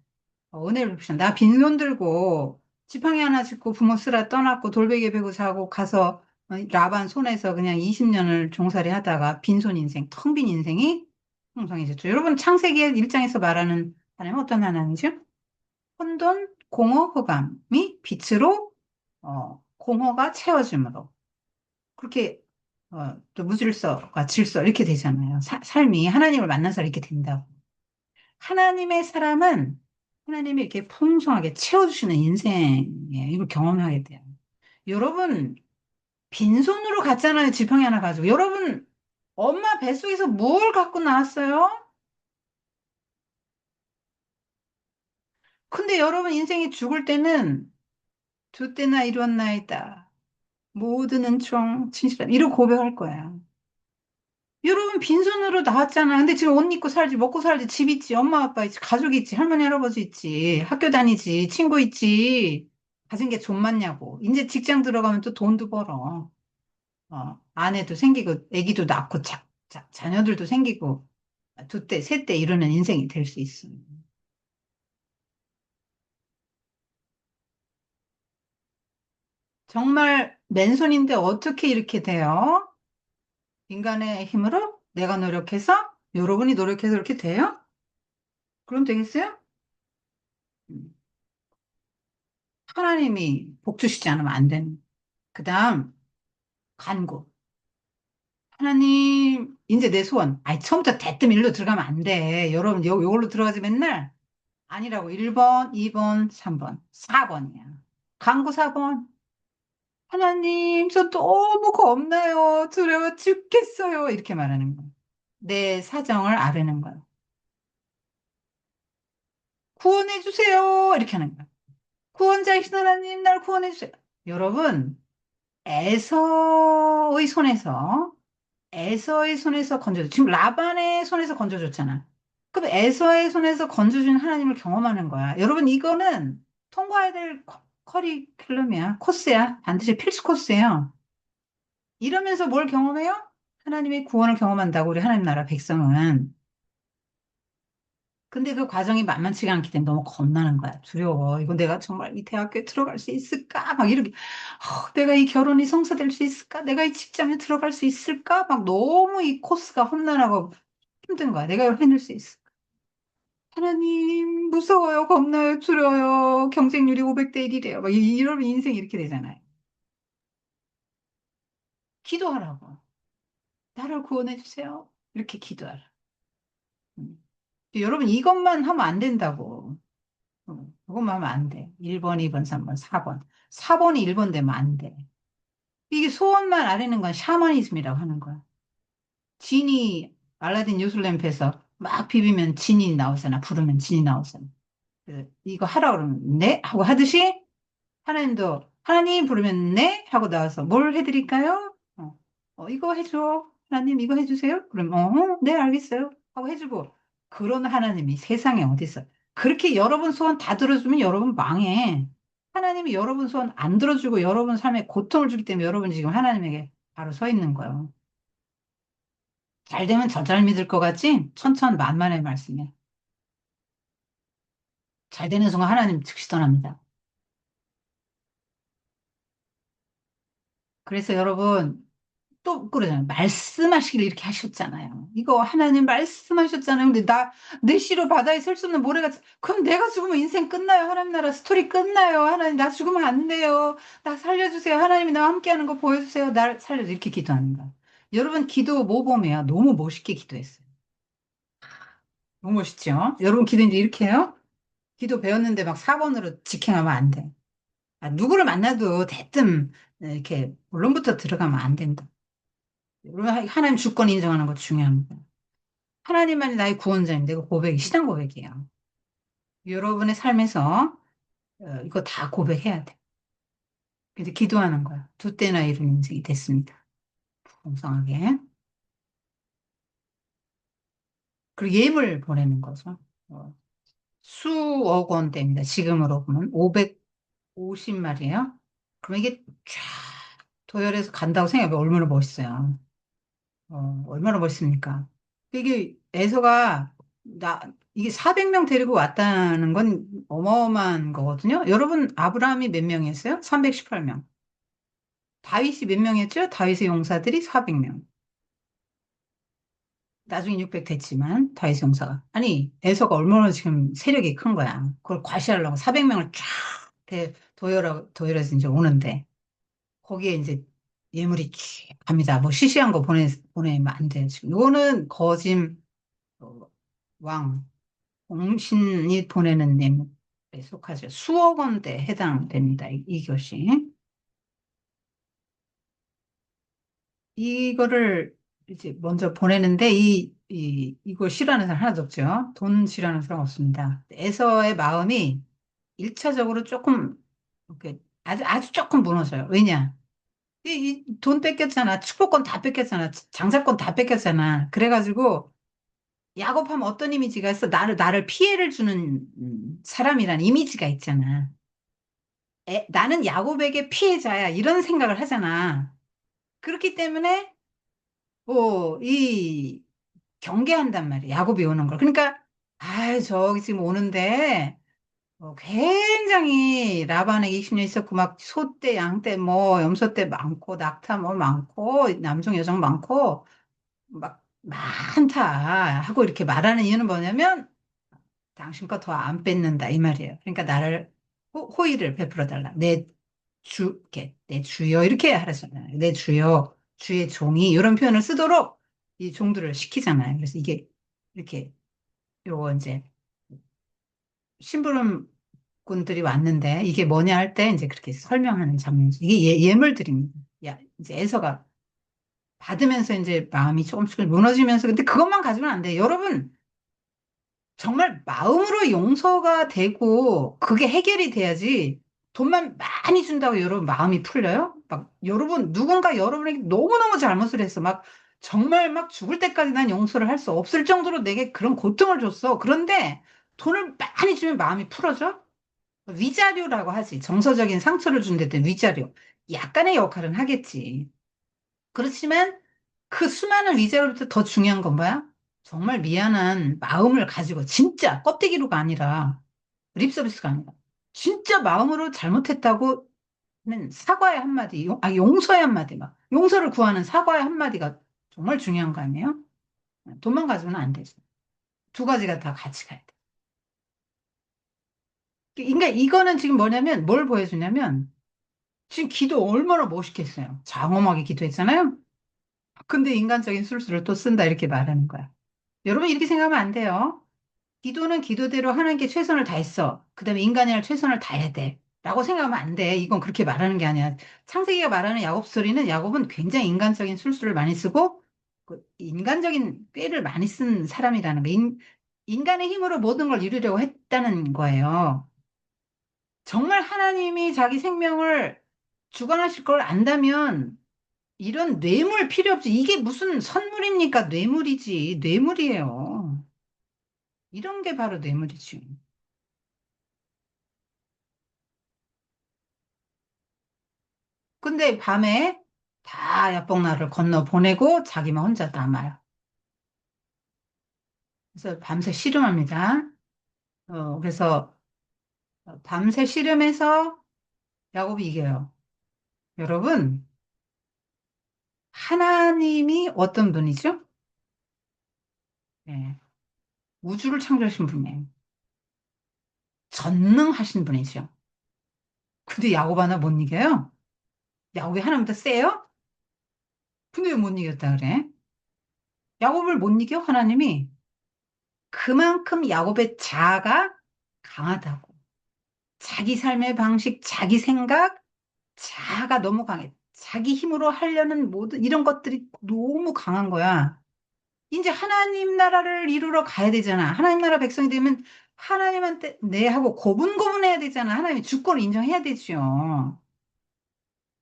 은혜를 베푸셨나. 나 빈손 들고 지팡이 하나 짚고 부모 쓰라 떠났고 돌베개 베고 자고 가서 라반 손에서 그냥 20년을 종살이 하다가 빈손 인생, 텅 빈 인생이 풍성해졌죠. 여러분 창세기 1장에서 말하는 하나님은 어떤 하나님이죠? 혼돈, 공허, 흑암이 빛으로 공허가 채워짐으로 그렇게 또 무질서가 질서 이렇게 되잖아요. 삶이 하나님을 만나서 이렇게 된다고. 하나님의 사람은 하나님이 이렇게 풍성하게 채워주시는 인생이에요. 이걸 경험하게 돼요. 여러분 빈손으로 갔잖아요. 지팡이 하나 가지고. 여러분 엄마 뱃속에서 뭘 갖고 나왔어요? 근데 여러분 인생이 죽을 때는 두 때나 이루었나이다. 모든 은총 진실한 이런 고백할 거야. 여러분 빈손으로 나왔잖아. 근데 지금 옷 입고 살지, 먹고 살지, 집 있지, 엄마 아빠 있지, 가족 있지, 할머니 할아버지 있지, 학교 다니지, 친구 있지. 가진 게 좀 많냐고. 이제 직장 들어가면 또 돈도 벌어. 아내도 생기고, 아기도 낳고, 자녀들도 생기고, 두 때, 세 때 이루는 인생이 될 수 있어. 정말 맨손인데 어떻게 이렇게 돼요? 인간의 힘으로 내가 노력해서, 여러분이 노력해서 이렇게 돼요? 그럼 되겠어요? 음. 하나님이 복 주시지 않으면 안 되는. 그 다음, 간구. 하나님, 이제 내 소원. 아니, 처음부터 대뜸 일로 들어가면 안 돼. 여러분, 요걸로 들어가지 맨날? 아니라고. 1번, 2번, 3번. 4번이야. 간구 4번. 하나님, 저 너무 겁나요. 두려워 죽겠어요. 이렇게 말하는 거야. 내 사정을 아뢰는 거야. 구원해주세요. 이렇게 하는 거야. 구원자이신 하나님, 날 구원해주세요. 여러분, 에서의 손에서 에서의 손에서 건져줘. 지금 라반의 손에서 건져줬잖아. 그럼 에서의 손에서 건져준 하나님을 경험하는 거야. 여러분, 이거는 통과해야 될 커리큘럼이야. 코스야. 반드시 필수 코스예요. 이러면서 뭘 경험해요? 하나님의 구원을 경험한다고 우리 하나님 나라 백성은. 근데 그 과정이 만만치가 않기 때문에 너무 겁나는 거야. 두려워. 이거 내가 정말 이 대학교에 들어갈 수 있을까? 막 이렇게, 내가 이 결혼이 성사될 수 있을까? 내가 이 직장에 들어갈 수 있을까? 막 너무 이 코스가 험난하고 힘든 거야. 내가 이걸 해낼 수 있을까? 하나님, 무서워요. 겁나요. 두려워요. 경쟁률이 500대 1이래요. 막 이러면 인생이 이렇게 되잖아요. 기도하라고. 나를 구원해 주세요. 이렇게 기도하라. 음. 여러분, 이것만 하면 안 된다고. 그것만 하면 안 돼. 1번, 2번, 3번, 4번. 4번이 1번 되면 안 돼. 이게 소원만 아뢰는 건 샤머니즘이라고 하는 거야. 진이 알라딘 요술램프에서 막 비비면 진이 나오잖아. 부르면 진이 나오잖아. 그래서 이거 하라 그러면 네? 하고 하듯이 하나님도 하나님 부르면 네? 하고 나와서 뭘 해드릴까요? 이거 해줘. 하나님 이거 해주세요. 그럼 네 알겠어요. 하고 해주고 그런 하나님이 세상에 어디 있어? 그렇게 여러분 소원 다 들어주면 여러분 망해. 하나님이 여러분 소원 안 들어주고 여러분 삶에 고통을 주기 때문에 여러분 지금 하나님에게 바로 서 있는 거예요. 잘 되면 저 잘 믿을 것 같지? 천천만만의 말씀이야. 잘 되는 순간 하나님 즉시 떠납니다. 그래서 여러분 또 그러잖아요. 말씀하시길 이렇게 하셨잖아요. 이거 하나님 말씀하셨잖아요. 근데 내 시로 바다에 설 수 없는 모래가, 그럼 내가 죽으면 인생 끝나요. 하나님 나라 스토리 끝나요. 하나님 나 죽으면 안 돼요. 나 살려주세요. 하나님이 나와 함께하는 거 보여주세요. 날 살려줘. 이렇게 기도하는 거야. 여러분 기도 모범이야. 너무 멋있게 기도했어요. 너무 멋있죠? 여러분 기도 이제 이렇게 해요? 기도 배웠는데 막 4번으로 직행하면 안 돼. 누구를 만나도 대뜸 이렇게 본론부터 들어가면 안 된다. 하나님 주권 인정하는 거 중요합니다. 하나님만이 나의 구원자인데 그 고백이 신앙 고백이에요. 여러분의 삶에서 이거 다 고백해야 돼. 그래서 기도하는 거야. 두 때나 이룬 인생이 됐습니다. 공성하게. 그리고 예물 보내는 거죠. 수억 원대입니다. 지금으로 보면 550마리예요. 그럼 이게 쫙 도열해서 간다고 생각해 얼마나 멋있어요. 얼마나 멋있습니까? 이게 에서가 이게 400명 데리고 왔다는 건 어마어마한 거거든요. 여러분 아브라함이 몇 명이었어요? 318명. 다윗이 몇 명이었죠? 다윗의 용사들이 400명. 나중에 600 됐지만 다윗의 용사가 아니 에서가 얼마나 지금 세력이 큰 거야. 그걸 과시하려고 400명을 쫙 도열해서 이제 오는데 거기에 이제 예물이 쭉 갑니다. 뭐 시시한 거 보내면 안 돼요. 지금 이거는 거짐 어, 왕 공신이 보내는 내용에 속하죠. 수억 원대에 해당됩니다. 이 것이. 이거를 이제 먼저 보내는데 이거 싫어하는 사람 하나도 없죠. 돈 싫어하는 사람 없습니다. 에서의 마음이 일차적으로 조금 이렇게 아주 조금 무너져요. 왜냐? 돈 뺏겼잖아. 축복권 다 뺏겼잖아. 장사권 다 뺏겼잖아. 그래가지고 야곱하면 어떤 이미지가 있어? 나를 피해를 주는 사람이란 이미지가 있잖아. 나는 야곱에게 피해자야. 이런 생각을 하잖아. 그렇기 때문에, 경계한단 말이야. 야곱이 오는 걸. 그러니까, 저기 지금 오는데, 굉장히 라반에게 20년 있었고, 막, 소떼, 양떼, 뭐, 염소떼 많고, 낙타 뭐 많고, 남성, 여성 많고, 막, 많다. 하고 이렇게 말하는 이유는 뭐냐면, 당신 거 더 안 뺏는다. 이 말이에요. 그러니까 나를, 호의를 베풀어 달라. 내 주여, 이렇게 하라잖아요. 내 주여, 주의 종이, 이런 표현을 쓰도록 이 종들을 시키잖아요. 그래서 이게, 이렇게, 요거 이제, 심부름꾼들이 왔는데, 이게 뭐냐 할 때, 이제 그렇게 설명하는 장면이죠. 이게 예물들입니다. 이제 에서가 받으면서 이제 마음이 조금씩 무너지면서, 근데 그것만 가지면 안 돼요. 여러분, 정말 마음으로 용서가 되고 그게 해결이 돼야지 돈만 많이 준다고 여러분 마음이 풀려요? 막 여러분 누군가 여러분에게 너무너무 잘못을 했어. 막 정말 막 죽을 때까지 난 용서를 할 수 없을 정도로 내게 그런 고통을 줬어. 그런데 돈을 많이 주면 마음이 풀어져? 위자료라고 하지. 정서적인 상처를 준 데 위자료. 약간의 역할은 하겠지. 그렇지만 그 수많은 위자료부터 더 중요한 건 뭐야? 정말 미안한 마음을 가지고 진짜 껍데기로가 아니라 립서비스가 아니라 진짜 마음으로 잘못했다고 는 사과의 한마디, 용서의 한마디, 막 용서를 구하는 사과의 한마디가 정말 중요한 거 아니에요? 돈만 가지고는 안 되죠. 두 가지가 다 같이 가야 돼. 그러니까 이거는 지금 뭐냐면 뭘 보여주냐면 지금 기도 얼마나 멋있겠어요. 장엄하게 기도했잖아요. 근데 인간적인 술수를 또 쓴다 이렇게 말하는 거야. 여러분 이렇게 생각하면 안 돼요. 기도는 기도대로 하나님께 최선을 다했어. 그다음에 인간이랑 최선을 다해야 돼. 라고 생각하면 안 돼. 이건 그렇게 말하는 게 아니야. 창세기가 말하는 야곱 스토리는 야곱은 굉장히 인간적인 술수를 많이 쓰고 그 인간적인 꾀를 많이 쓴 사람이라는 거. 인간의 힘으로 모든 걸 이루려고 했다는 거예요. 정말 하나님이 자기 생명을 주관하실 걸 안다면 이런 뇌물 필요 없지. 이게 무슨 선물입니까? 뇌물이지. 뇌물이에요. 이런 게 바로 뇌물이지. 근데 밤에 다 야복나루를 건너 보내고 자기만 혼자 남아요. 그래서 밤새 씨름합니다. 그래서 밤새 씨름해서 야곱이 이겨요. 여러분, 하나님이 어떤 분이죠? 예, 우주를 창조하신 분이에요. 전능하신 분이죠. 근데 야곱 하나 못 이겨요? 야곱이 하나보다 세요? 근데 왜 못 이겼다 그래? 야곱을 못 이겨? 하나님이 그만큼 야곱의 자아가 강하다고. 자기 삶의 방식, 자기 생각, 자아가 너무 강해. 자기 힘으로 하려는 모든 이런 것들이 너무 강한 거야. 이제 하나님 나라를 이루러 가야 되잖아. 하나님 나라 백성이 되면 하나님한테 내 하고 고분고분해야 되잖아. 하나님의 주권을 인정해야 되죠.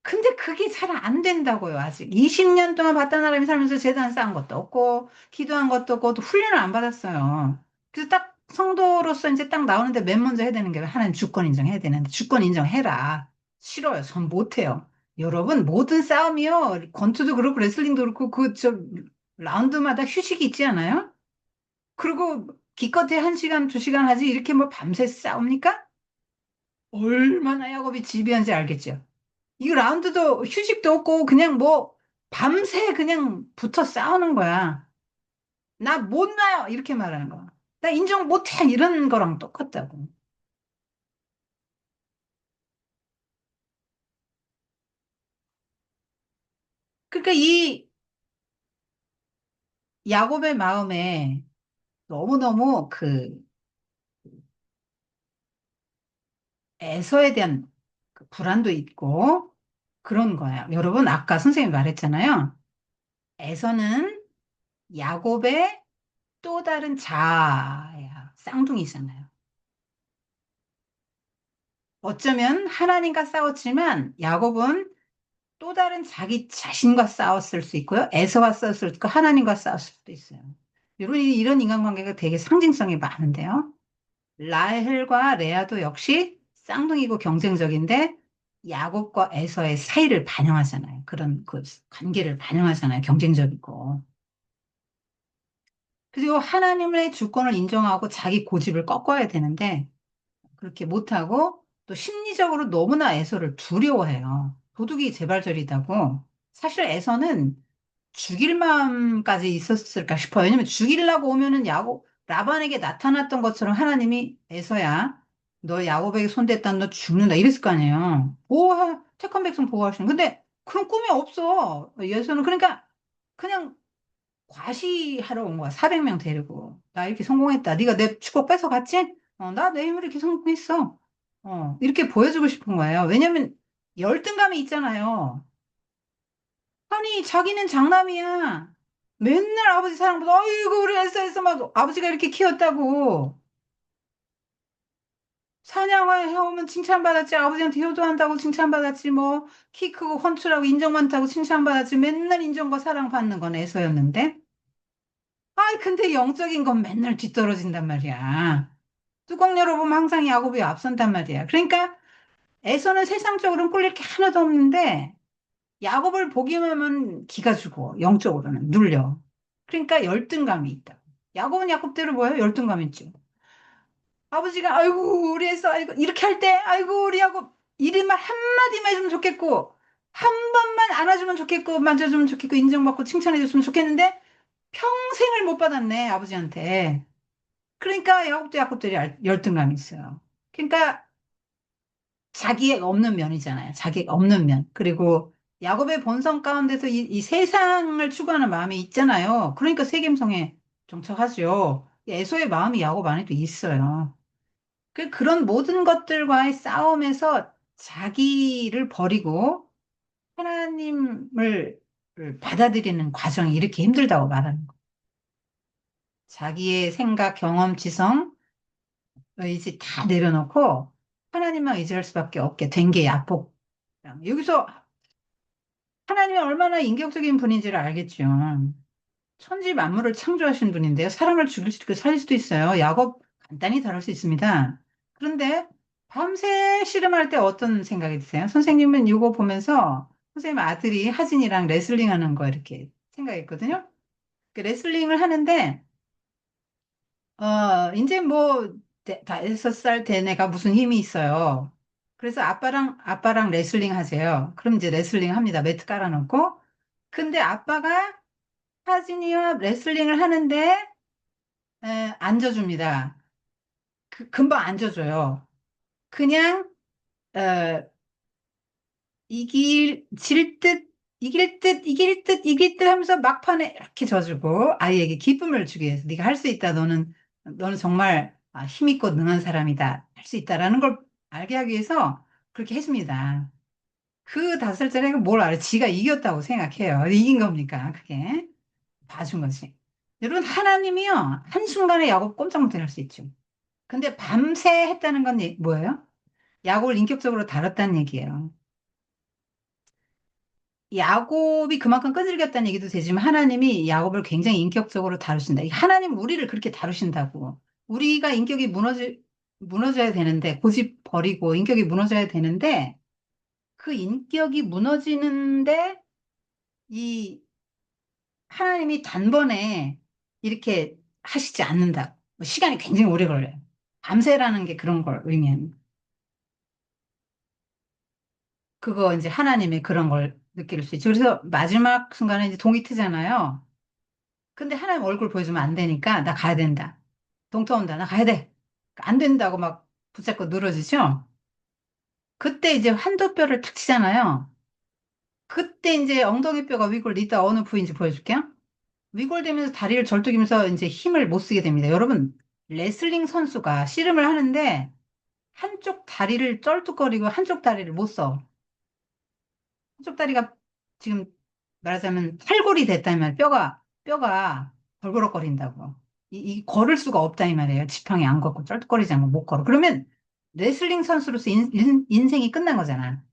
근데 그게 잘 안 된다고요, 아직. 20년 동안 봤다는 사람이 살면서 재단 쌓은 것도 없고, 기도한 것도 없고, 또 훈련을 안 받았어요. 그래서 딱 성도로서 이제 딱 나오는데 맨 먼저 해야 되는 게 하나님 주권 인정해야 되는데, 주권 인정해라. 싫어요. 전 못해요. 여러분, 모든 싸움이요. 권투도 그렇고, 레슬링도 그렇고, 라운드마다 휴식이 있지 않아요? 그리고 기껏해 1시간, 2시간 하지, 이렇게 뭐 밤새 싸웁니까? 얼마나 야곱이 지배한지 알겠죠? 이 라운드도 휴식도 없고 그냥 뭐 밤새 그냥 붙어 싸우는 거야. 나 못 나요. 이렇게 말하는 거야. 나 인정 못해. 이런 거랑 똑같다고. 그러니까 이 야곱의 마음에 너무너무 그 에서에 대한 그 불안도 있고 그런 거야. 여러분 아까 선생님이 말했잖아요. 에서는 야곱의 또 다른 자아야. 쌍둥이잖아요. 어쩌면 하나님과 싸웠지만 야곱은 또 다른 자기 자신과 싸웠을 수 있고요. 에서와 싸웠을 수도 있고 하나님과 싸웠을 수도 있어요. 이런 인간관계가 되게 상징성이 많은데요. 라헬과 레아도 역시 쌍둥이고 경쟁적인데 야곱과 에서의 사이를 반영하잖아요. 그런 그 관계를 반영하잖아요. 경쟁적이고. 그리고 하나님의 주권을 인정하고 자기 고집을 꺾어야 되는데 그렇게 못하고 또 심리적으로 너무나 에서를 두려워해요. 도둑이 재발절이다고. 사실 에서는 죽일 마음까지 있었을까 싶어요. 왜냐면 죽이려고 오면은 라반에게 나타났던 것처럼 하나님이 에서야, 너 야곱에게 손댔다, 너 죽는다. 이랬을 거 아니에요. 택한 백성 보호하시는. 근데 그런 꿈이 없어. 에서는 그러니까 그냥 과시하러 온 거야. 400명 데리고. 나 이렇게 성공했다. 네가 내 축복 뺏어갔지? 나 내 힘으로 이렇게 성공했어. 이렇게 보여주고 싶은 거예요. 왜냐면 열등감이 있잖아요. 아니, 자기는 장남이야. 맨날 아버지 사랑보다, 아이고, 우리 애써애써 막 아버지가 이렇게 키웠다고. 사냥을 해오면 칭찬받았지. 아버지한테 효도한다고 칭찬받았지. 뭐, 키 크고 훤칠하고 인정 많다고 칭찬받았지. 맨날 인정과 사랑받는 건 애서였는데. 아이, 근데 영적인 건 맨날 뒤떨어진단 말이야. 뚜껑 열어보면 항상 야곱이 앞선단 말이야. 그러니까 애서는 세상적으로는 꿀릴 게 하나도 없는데 야곱을 보기만 하면 기가 죽어. 영적으로는 눌려. 그러니까 열등감이 있다. 야곱은 야곱대로 뭐예요? 열등감 있죠. 아버지가 아이고 우리 애써 아이고 이렇게 할 때 아이고 우리 야곱 이름만 한마디만 해주면 좋겠고 한 번만 안아주면 좋겠고 만져주면 좋겠고 인정받고 칭찬해줬으면 좋겠는데 평생을 못 받았네 아버지한테. 그러니까 야곱도 야곱들이 열등감이 있어요. 그러니까 자기의 없는 면이잖아요. 자기가 없는 면. 그리고 야곱의 본성 가운데서 이 세상을 추구하는 마음이 있잖아요. 그러니까 세겜성에 정착하죠. 에서의 마음이 야곱 안에도 있어요. 그런 모든 것들과의 싸움에서 자기를 버리고 하나님을 받아들이는 과정이 이렇게 힘들다고 말하는 거예요. 자기의 생각, 경험, 지성, 의지 다 내려놓고 하나님만 의지할 수밖에 없게 된 게 야곱. 여기서 하나님이 얼마나 인격적인 분인지를 알겠죠. 천지 만물을 창조하신 분인데요. 사람을 죽일 수도 있고 살릴 수도 있어요. 야곱 간단히 다룰 수 있습니다. 그런데 밤새 씨름할 때 어떤 생각이 드세요? 선생님은 이거 보면서 선생님 아들이 하진이랑 레슬링 하는 거 이렇게 생각했거든요. 그 레슬링을 하는데 이제 뭐 5살 된 애가 무슨 힘이 있어요. 그래서 아빠랑 레슬링 하세요. 그럼 이제 레슬링 합니다. 매트 깔아놓고. 근데 아빠가 하진이와 레슬링을 하는데 앉아줍니다. 금방 앉아줘요. 그냥 어, 질 듯, 이길 듯, 이길 듯, 이길 듯 하면서 막판에 이렇게 져주고 아이에게 기쁨을 주기 위해서 네가 할 수 있다. 너는 정말 힘있고 능한 사람이다. 할 수 있다라는 걸 알게 하기 위해서 그렇게 해줍니다. 그 5살짜리 애가 뭘 알아? 지가 이겼다고 생각해요. 이긴 겁니까? 그게. 봐준 거지. 여러분, 하나님이요. 한순간에 야곱 꼼짝 못할 수 있죠. 근데 밤새 했다는 건 뭐예요? 야곱을 인격적으로 다뤘다는 얘기예요. 야곱이 그만큼 끈질겼다는 얘기도 되지만 하나님이 야곱을 굉장히 인격적으로 다루신다. 하나님 우리를 그렇게 다루신다고. 우리가 인격이 무너져야 되는데, 고집 버리고 인격이 무너져야 되는데, 그 인격이 무너지는데, 이 하나님이 단번에 이렇게 하시지 않는다. 시간이 굉장히 오래 걸려요. 밤새라는 게 그런 걸 의미합니다. 그거 이제 하나님의 그런 걸 느낄 수 있죠. 그래서 마지막 순간에 이제 동이 트잖아요. 근데 하나님 얼굴 보여주면 안 되니까 나 가야 된다. 동터 온다. 나 가야 돼. 안 된다고 막 붙잡고 늘어지죠. 그때 이제 환도뼈를 탁 치잖아요. 그때 이제 엉덩이 뼈가 위골 이따 어느 부위인지 보여줄게요. 위골되면서 다리를 절뚝이면서 이제 힘을 못 쓰게 됩니다. 여러분, 레슬링 선수가 씨름을 하는데 한쪽 다리를 쩔뚝거리고 한쪽 다리를 못 써. 한쪽 다리가 지금 말하자면 탈골이 됐다면 뼈가 벌거럭거린다고. 이 걸을 수가 없다 이 말이에요. 지팡이 안 걷고 쩔뚝거리지 않고 못 걸어. 그러면 레슬링 선수로서 인생이 끝난 거잖아.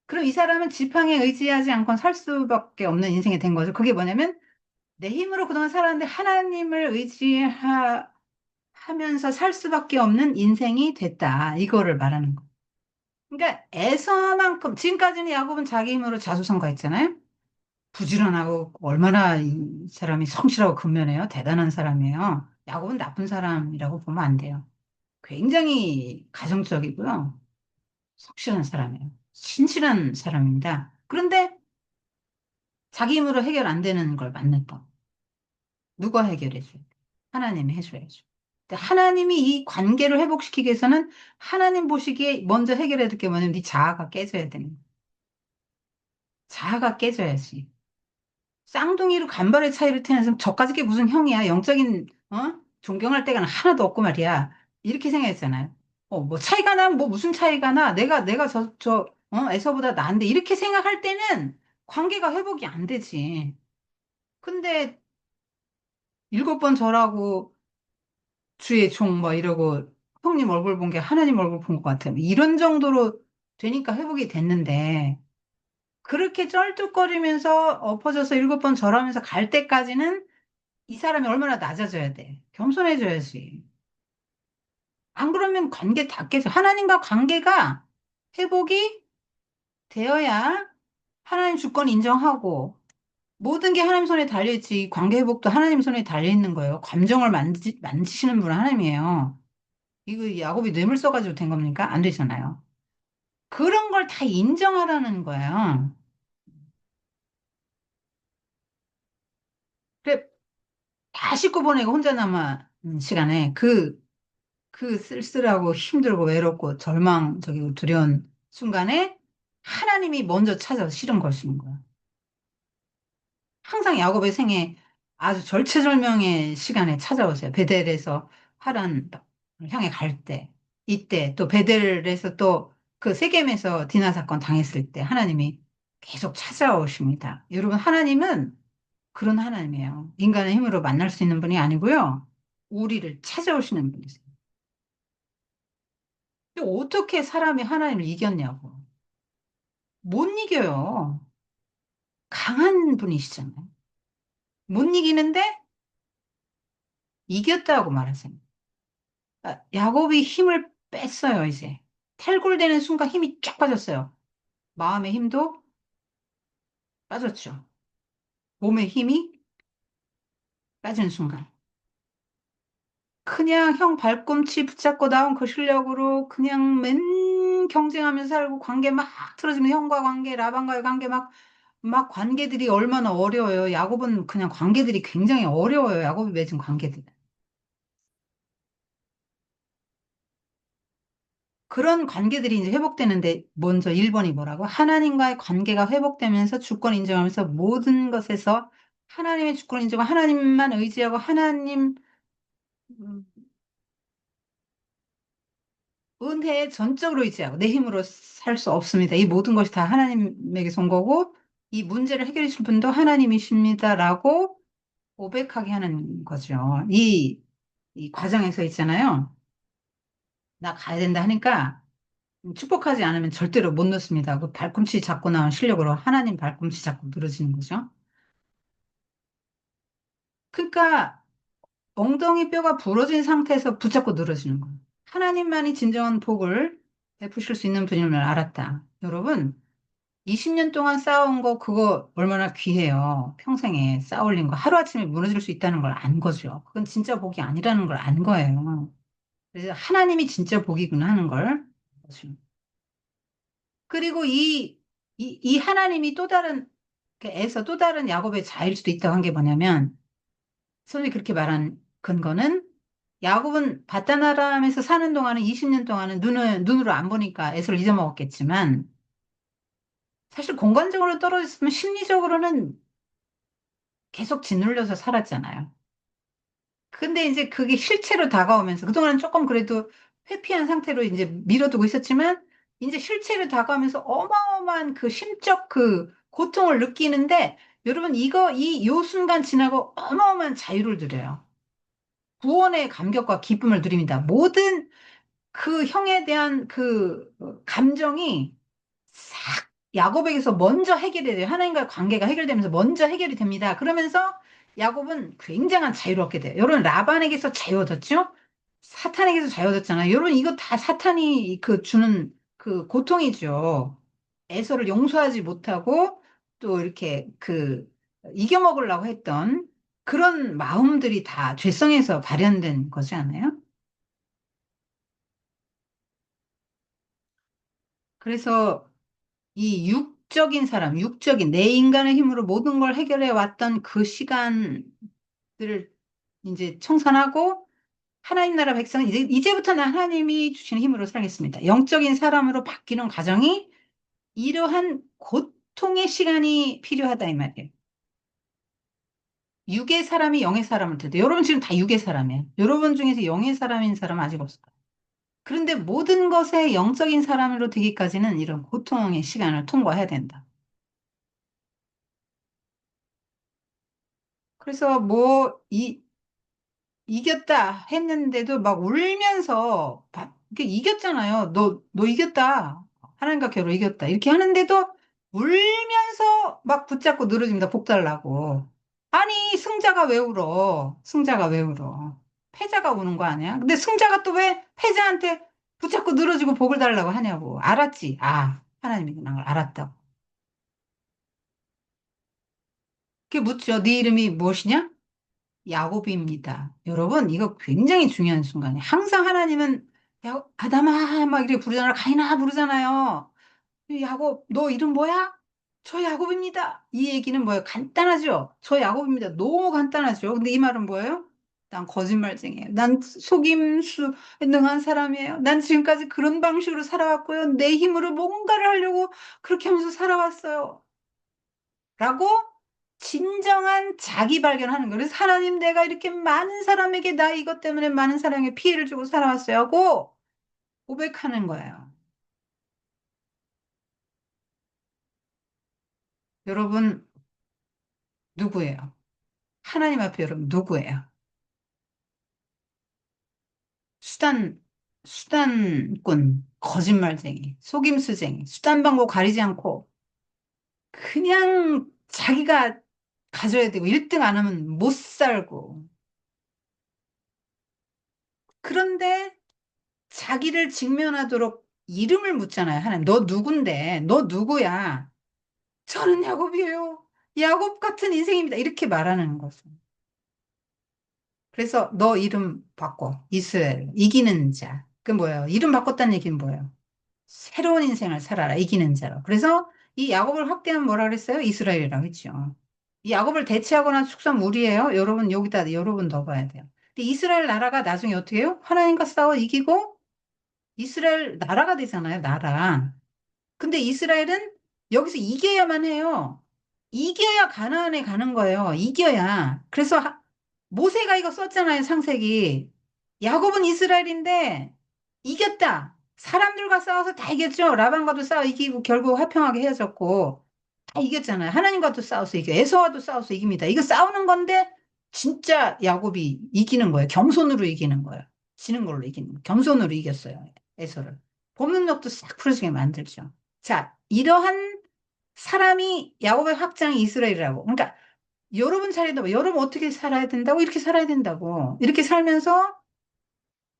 그럼 이 사람은 지팡이에 의지하지 않고 살 수밖에 없는 인생이 된 거죠. 그게 뭐냐면 내 힘으로 그동안 살았는데 하나님을 의지하면서 살 수밖에 없는 인생이 됐다. 이거를 말하는 거. 그러니까 에서만큼 지금까지는 야곱은 자기 힘으로 자수성가했잖아요. 부지런하고 얼마나 이 사람이 성실하고 근면해요. 대단한 사람이에요. 야곱은 나쁜 사람이라고 보면 안 돼요. 굉장히 가정적이고요. 성실한 사람이에요. 신실한 사람입니다. 그런데 자기 힘으로 해결 안 되는 걸 만났다. 누가 해결해줘요? 하나님이 해줘야죠. 근데 하나님이 이 관계를 회복시키기 위해서는 하나님 보시기에 먼저 해결해야 될 게 뭐냐면 네 자아가 깨져야 되는 거예요. 자아가 깨져야지. 쌍둥이로 간발의 차이를 태어나서 저까지 게 무슨 형이야? 영적인 존경할 데가 하나도 없고 말이야. 이렇게 생각했잖아요. 뭐 차이가 나? 뭐 무슨 차이가 나? 내가 에서보다 나은데 이렇게 생각할 때는 관계가 회복이 안 되지. 근데 7번 절하고 주의 종 뭐 이러고 형님 얼굴 본 게 하나님 얼굴 본 것 같아요. 이런 정도로 되니까 회복이 됐는데 그렇게 쩔뚝거리면서 엎어져서 7번 절하면서 갈 때까지는 이 사람이 얼마나 낮아져야 돼. 겸손해져야지. 안 그러면 관계 다 깨져. 하나님과 관계가 회복이 되어야 하나님 주권 인정하고 모든 게 하나님 손에 달려있지. 관계 회복도 하나님 손에 달려있는 거예요. 감정을 만지시는 분은 하나님이에요. 이거 야곱이 뇌물 써가지고 된 겁니까? 안 되잖아요. 그런 걸 다 인정하라는 거예요. 그래, 다 씻고 보내고 혼자 남은 시간에 그 쓸쓸하고 힘들고 외롭고 절망적이고 두려운 순간에 하나님이 먼저 찾아서 실은 것인 거예요. 항상 야곱의 생에 아주 절체절명의 시간에 찾아오세요. 베델에서 하란을 향해 갈 때, 이때 또 베델에서 또 그 세겜에서 디나 사건 당했을 때 하나님이 계속 찾아오십니다. 여러분, 하나님은 그런 하나님이에요. 인간의 힘으로 만날 수 있는 분이 아니고요. 우리를 찾아오시는 분이세요. 근데 어떻게 사람이 하나님을 이겼냐고. 못 이겨요. 강한 분이시잖아요. 못 이기는데 이겼다고 말하세요. 야곱이 힘을 뺐어요, 이제. 탈골되는 순간 힘이 쫙 빠졌어요. 마음의 힘도 빠졌죠. 몸의 힘이 빠진 순간. 그냥 형 발꿈치 붙잡고 나온 그 실력으로 그냥 맨 경쟁하면서 살고 관계 막 틀어지면 형과 관계, 라반과의 관계 막 관계들이 얼마나 어려워요. 야곱은 그냥 관계들이 굉장히 어려워요. 야곱이 맺은 관계들. 그런 관계들이 이제 회복되는데 먼저 1번이 뭐라고? 하나님과의 관계가 회복되면서 주권 인정하면서 모든 것에서 하나님의 주권 인정하고 하나님만 의지하고 하나님 음, 은혜에 전적으로 의지하고 내 힘으로 살 수 없습니다. 이 모든 것이 다 하나님에게서 온 거고 이 문제를 해결해 줄 분도 하나님이십니다라고 고백하게 하는 거죠. 이 과정에서 있잖아요. 나 가야 된다 하니까 축복하지 않으면 절대로 못 넣습니다. 그 발꿈치 잡고 나온 실력으로 하나님 발꿈치 잡고 늘어지는 거죠. 그러니까 엉덩이 뼈가 부러진 상태에서 붙잡고 늘어지는 거예요. 하나님만이 진정한 복을 베푸실 수 있는 분임을 알았다. 여러분, 20년 동안 쌓아온 거 그거 얼마나 귀해요. 평생에 쌓아올린 거 하루아침에 무너질 수 있다는 걸 안 거죠. 그건 진짜 복이 아니라는 걸 안 거예요. 그래서 하나님이 진짜 복이구나 하는 걸. 그리고 이 하나님이 또 다른, 에서 또 다른 야곱의 자일 수도 있다고 한 게 뭐냐면, 선생님이 그렇게 말한 근거는, 야곱은 바다나람에서 사는 동안은 20년 동안은 눈으로 안 보니까 에서를 잊어먹었겠지만, 사실 공간적으로 떨어졌으면 심리적으로는 계속 짓눌려서 살았잖아요. 근데 이제 그게 실체로 다가오면서, 그동안은 조금 그래도 회피한 상태로 이제 밀어두고 있었지만, 이제 실체로 다가오면서 어마어마한 그 심적 그 고통을 느끼는데, 여러분, 요 순간 지나고 어마어마한 자유를 누려요. 구원의 감격과 기쁨을 누립니다. 모든 그 형에 대한 그 감정이 싹 야곱에게서 먼저 해결이 돼요. 하나님과의 관계가 해결되면서 먼저 해결이 됩니다. 그러면서 야곱은 굉장한 자유를 얻게 돼요. 여러분 라반에게서 자유 얻었죠? 사탄에게서 자유 얻었잖아요. 여러분 이거 다 사탄이 그 주는 그 고통이죠. 에서를 용서하지 못하고 또 이렇게 그 이겨먹으려고 했던 그런 마음들이 다 죄성에서 발현된 거지 않아요? 그래서 이 육적인 내 인간의 힘으로 모든 걸 해결해 왔던 그 시간들을 이제 청산하고 하나님 나라 백성은 이제부터는 하나님이 주시는 힘으로 살겠습니다. 영적인 사람으로 바뀌는 과정이 이러한 고통의 시간이 필요하다 이 말이에요. 육의 사람이 영의 사람을 되도 여러분 지금 다 육의 사람이에요. 여러분 중에서 영의 사람인 사람은 아직 없어요. 그런데 모든 것의 영적인 사람으로 되기까지는 이런 고통의 시간을 통과해야 된다. 그래서 이겼다 했는데도 막 울면서 이게 이겼잖아요. 너 이겼다. 하나님과 겨루 이겼다. 이렇게 하는데도 울면서 막 붙잡고 늘어집니다. 복 달라고. 아니, 승자가 왜 울어? 승자가 왜 울어? 패자가 우는 거 아니야? 근데 승자가 또 왜 패자한테 붙잡고 늘어지고 복을 달라고 하냐고. 알았지? 아, 하나님이 그런 걸 알았다고. 그게 묻죠. 네 이름이 무엇이냐? 야곱입니다. 여러분, 이거 굉장히 중요한 순간이에요. 항상 하나님은 아담아 막 이렇게 부르잖아요. 가인아 부르잖아요. 야곱, 너 이름 뭐야? 저 야곱입니다. 이 얘기는 뭐예요? 간단하죠? 저 야곱입니다. 너무 간단하죠? 근데 이 말은 뭐예요? 난 거짓말쟁이에요. 난 속임수 능한 사람이에요. 난 지금까지 그런 방식으로 살아왔고요. 내 힘으로 뭔가를 하려고 그렇게 하면서 살아왔어요. 라고 진정한 자기 발견하는 거예요. 그래서 하나님 내가 이렇게 많은 사람에게 나 이것 때문에 많은 사람에게 피해를 주고 살아왔어요 하고 고백하는 거예요. 여러분 누구예요? 하나님 앞에 여러분 누구예요? 수단, 수단꾼, 거짓말쟁이, 속임수쟁이, 수단 방법 가리지 않고 그냥 자기가 가져야 되고 1등 안 하면 못 살고 그런데 자기를 직면하도록 이름을 묻잖아요. 하나님, 너 누군데? 너 누구야? 저는 야곱이에요. 야곱 같은 인생입니다. 이렇게 말하는 거죠. 그래서 너 이름 바꿔. 이스라엘. 이기는 자. 그 뭐예요? 이름 바꿨다는 얘기는 뭐예요? 새로운 인생을 살아라. 이기는 자로. 그래서 이 야곱을 확대하면 뭐라 그랬어요? 이스라엘이라고 했죠. 이 야곱을 대체하거나 축소하면 우리예요. 여러분 여기다 여러분 넣어봐야 돼요. 근데 이스라엘 나라가 나중에 어떻게 해요? 하나님과 싸워 이기고 이스라엘 나라가 되잖아요. 나라. 근데 이스라엘은 여기서 이겨야만 해요. 이겨야 가나안에 가는 거예요. 이겨야. 그래서 모세가 이거 썼잖아요. 창세기. 야곱은 이스라엘인데 이겼다. 사람들과 싸워서 다 이겼죠. 라반과도 싸워 이기고 결국 화평하게 헤어졌고 다 이겼잖아요. 하나님과도 싸워서 이겨. 에서와도 싸워서 이깁니다. 이거 싸우는 건데 진짜 야곱이 이기는 거예요. 겸손으로 이기는 거예요. 지는 걸로 이기는 거예요. 겸손으로 이겼어요. 에서를. 법능력도 싹 풀어지게 만들죠. 자, 이러한 사람이 야곱의 확장이 이스라엘이라고. 그러니까 여러분 차례도 봐. 여러분 어떻게 살아야 된다고? 이렇게 살아야 된다고. 이렇게 살면서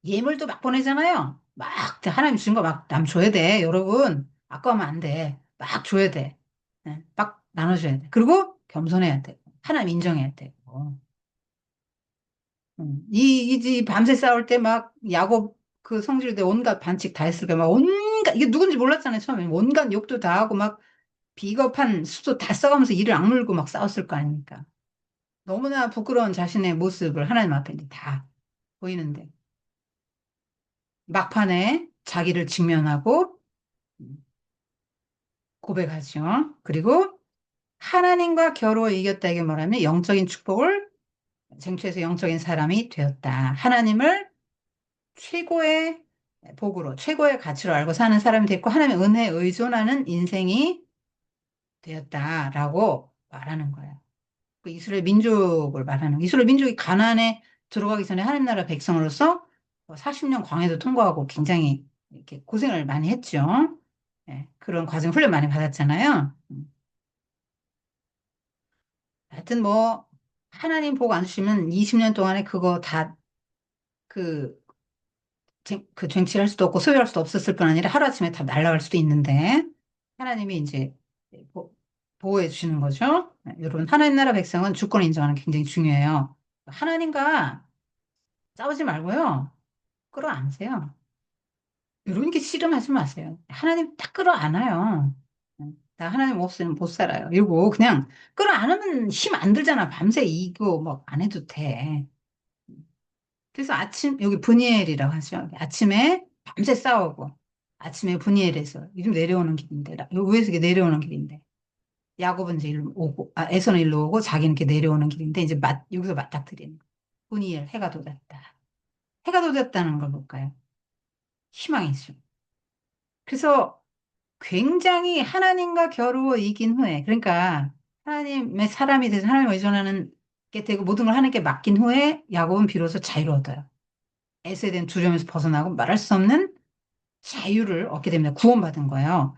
예물도 막 보내잖아요. 막 하나님 주신 거 막 남 줘야 돼. 여러분 아까우면 안 돼. 막 줘야 돼. 네, 막 나눠줘야 돼. 그리고 겸손해야 돼. 하나님 인정해야 되고. 이 밤새 싸울 때 막 야곱 그 성질대 온갖 반칙 다 했을 거야. 막 온갖 이게 누군지 몰랐잖아요. 처음에 온갖 욕도 다 하고 막 비겁한 수도 다 써가면서 이를 악물고 막 싸웠을 거 아닙니까? 너무나 부끄러운 자신의 모습을 하나님 앞에 이제 다 보이는데 막판에 자기를 직면하고 고백하죠. 그리고 하나님과 겨루어 이겼다 이게 뭐라면 영적인 축복을 쟁취해서 영적인 사람이 되었다. 하나님을 최고의 복으로 최고의 가치로 알고 사는 사람이 됐고 하나님의 은혜에 의존하는 인생이 되었다라고 말하는 거예요. 그 이스라엘 민족을 말하는 이스라엘 민족이 가나안에 들어가기 전에 하나님 나라 백성으로서 40년 광야도 통과하고 굉장히 이렇게 고생을 많이 했죠. 예, 그런 과정 훈련 많이 받았잖아요. 하여튼 뭐 하나님 복 안 주시면 20년 동안에 그거 다 그 그 쟁취할 수도 없고 소유할 수도 없었을 뿐 아니라 하루아침에 다 날아갈 수도 있는데 하나님이 이제 보호해 주시는 거죠. 네, 여러분 하나님 나라 백성은 주권을 인정하는 게 굉장히 중요해요. 하나님과 싸우지 말고요. 끌어안으세요. 이런 게 씨름하지 마세요. 하나님 딱 끌어안아요. 나 하나님 없으면 못 살아요. 이러고 그냥 끌어안으면 힘 안 들잖아. 밤새 이거 뭐 안 해도 돼. 그래서 아침 여기 브니엘이라고 하죠. 아침에 밤새 싸우고 아침에 브니엘에서 이름 내려오는 길인데 위에서 이게 내려오는 길인데 야곱은 이제 일로 오고 에서는 일로 오고 자기는 이렇게 내려오는 길인데 이제 여기서 맞닥뜨리는 거. 브니엘 해가 돋았다. 해가 돋았다는 걸 볼까요? 희망이죠. 그래서 굉장히 하나님과 겨루어 이긴 후에, 그러니까 하나님의 사람이 돼서 하나님을 의존하는 게 되고 모든 걸 하나님께 맡긴 후에 야곱은 비로소 자유를 얻어요. 에서에 대한 두려움에서 벗어나고 말할 수 없는 자유를 얻게 됩니다. 구원받은 거예요.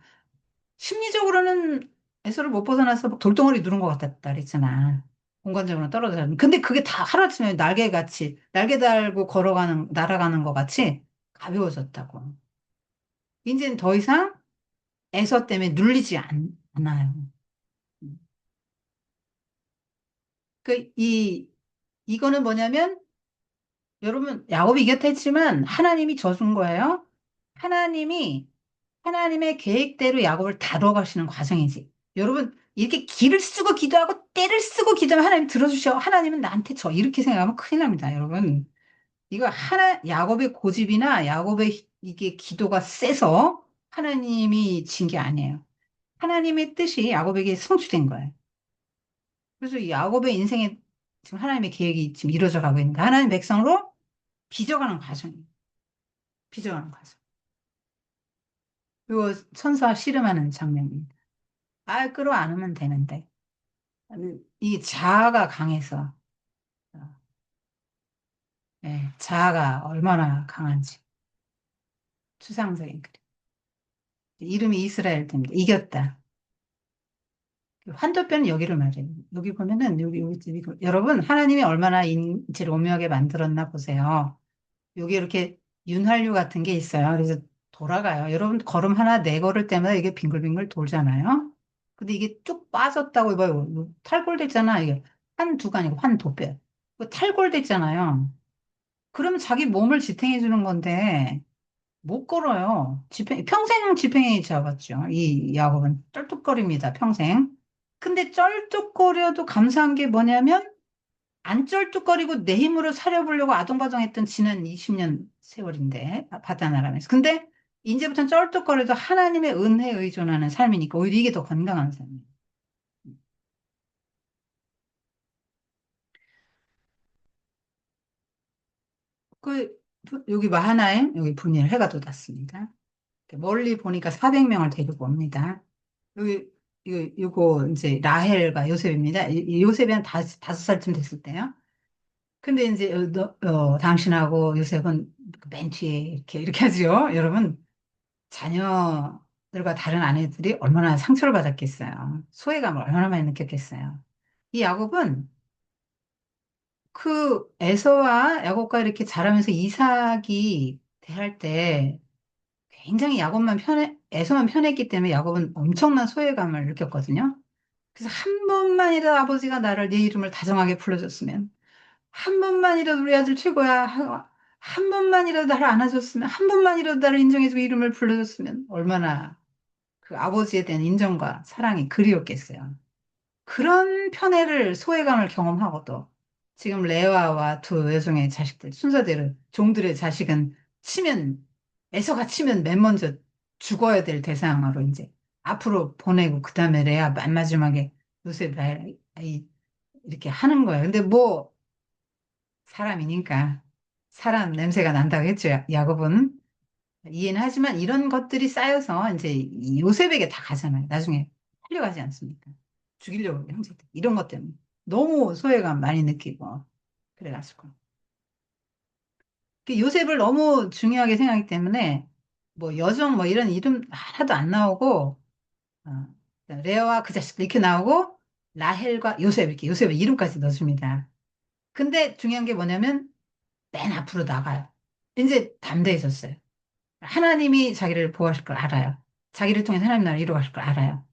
심리적으로는 에서를 못 벗어나서 막 돌덩어리 누른 것 같았다 그랬잖아. 공간적으로 떨어져. 근데 그게 다 하루아침에 날개같이, 날개 달고 걸어가는, 날아가는 것 같이 가벼워졌다고. 이제는 더 이상 에서 때문에 눌리지 않아요. 이거는 뭐냐면, 여러분, 야곱이 이겼다 했지만, 하나님이 져준 거예요. 하나님이, 하나님의 계획대로 야곱을 다뤄가시는 과정이지. 여러분, 이렇게 기를 쓰고 기도하고 때를 쓰고 기도하면 하나님 들어주셔. 하나님은 나한테 져. 이렇게 생각하면 큰일 납니다, 여러분. 이거 야곱의 고집이나 야곱의 이게 기도가 세서 하나님이 진 게 아니에요. 하나님의 뜻이 야곱에게 성취된 거예요. 그래서 이 야곱의 인생에 지금 하나님의 계획이 지금 이루어져 가고 있는데 하나님 백성으로 빚어가는 과정이에요. 빚어가는 과정. 그리고 천사와 씨름하는 장면입니다. 끌어안으면 되는데 이 자아가 강해서 자아가 얼마나 강한지 추상적인 그림. 이름이 이스라엘 됩니다. 이겼다. 환도뼈는 여기를 말해요. 여기 보면은 여러분 하나님이 얼마나 인체를 오묘하게 만들었나 보세요. 여기 이렇게 윤활유 같은 게 있어요. 그래서 돌아가요. 여러분 걸음 하나 네 걸을 때마다 이게 빙글빙글 돌잖아요. 근데 이게 쭉 빠졌다고 봐요. 탈골됐잖아. 이게 한두가 아니고 환도뼈. 탈골됐잖아요. 그럼 자기 몸을 지탱해 주는 건데 못 걸어요. 평생 지팽이 잡았죠. 이 야곱은 쩔뚝거립니다. 평생. 근데 쩔뚝거려도 감사한 게 뭐냐면 안 쩔뚝거리고 내 힘으로 살려보려고 아동바동했던 지난 20년 세월인데 바다나라면서. 근데 이제부터는 쩔뚝거려도 하나님의 은혜에 의존하는 삶이니까 오히려 이게 더 건강한 삶이에요. 그 여기 마하나임 여기 분일 해가 돋았습니다. 멀리 보니까 400명을 데리고 옵니다. 여기 이거 이제 라헬과 요셉입니다. 요셉이 한 다섯 살쯤 됐을 때요. 근데 이제 당신하고 요셉은 맨 뒤에 이렇게 하죠. 여러분 자녀들과 다른 아내들이 얼마나 상처를 받았겠어요. 소외감을 얼마나 많이 느꼈겠어요. 이 야곱은 그 에서와 야곱과 이렇게 자라면서 이삭이 대할 때 굉장히 에서만 편했기 때문에 야곱은 엄청난 소외감을 느꼈거든요. 그래서 한 번만이라도 아버지가 나를 네 이름을 다정하게 불러줬으면, 한 번만이라도 우리 아들 최고야. 한 번만이라도 나를 안아줬으면, 한 번만이라도 나를 인정해주고 이름을 불러줬으면, 얼마나 그 아버지에 대한 인정과 사랑이 그리웠겠어요. 그런 편애를, 소외감을 경험하고도 지금 레아와 두 여종의 자식들, 순서대로 종들의 자식은 에서가 치면 맨 먼저 죽어야 될 대상으로 이제 앞으로 보내고, 그 다음에 레아 맨 마지막에 요셉 이렇게 하는 거예요. 근데 뭐, 사람이니까 사람 냄새가 난다고 했죠. 야곱은. 이해는 하지만 이런 것들이 쌓여서 이제 이 요셉에게 다 가잖아요. 나중에 살려가지 않습니까? 죽이려고 형제들. 이런 것 때문에. 너무 소외감 많이 느끼고. 그래가지고. 요셉을 너무 중요하게 생각하기 때문에 뭐 여종 뭐 이런 이름 하나도 안 나오고, 어, 레아와 그 자식들 이렇게 나오고, 라헬과 요셉 이렇게 요셉의 이름까지 넣어줍니다. 근데 중요한 게 뭐냐면 맨 앞으로 나가요. 이제 담대해졌어요. 하나님이 자기를 보호하실 걸 알아요. 자기를 통해 하나님 나라를 이루어가실 걸 알아요.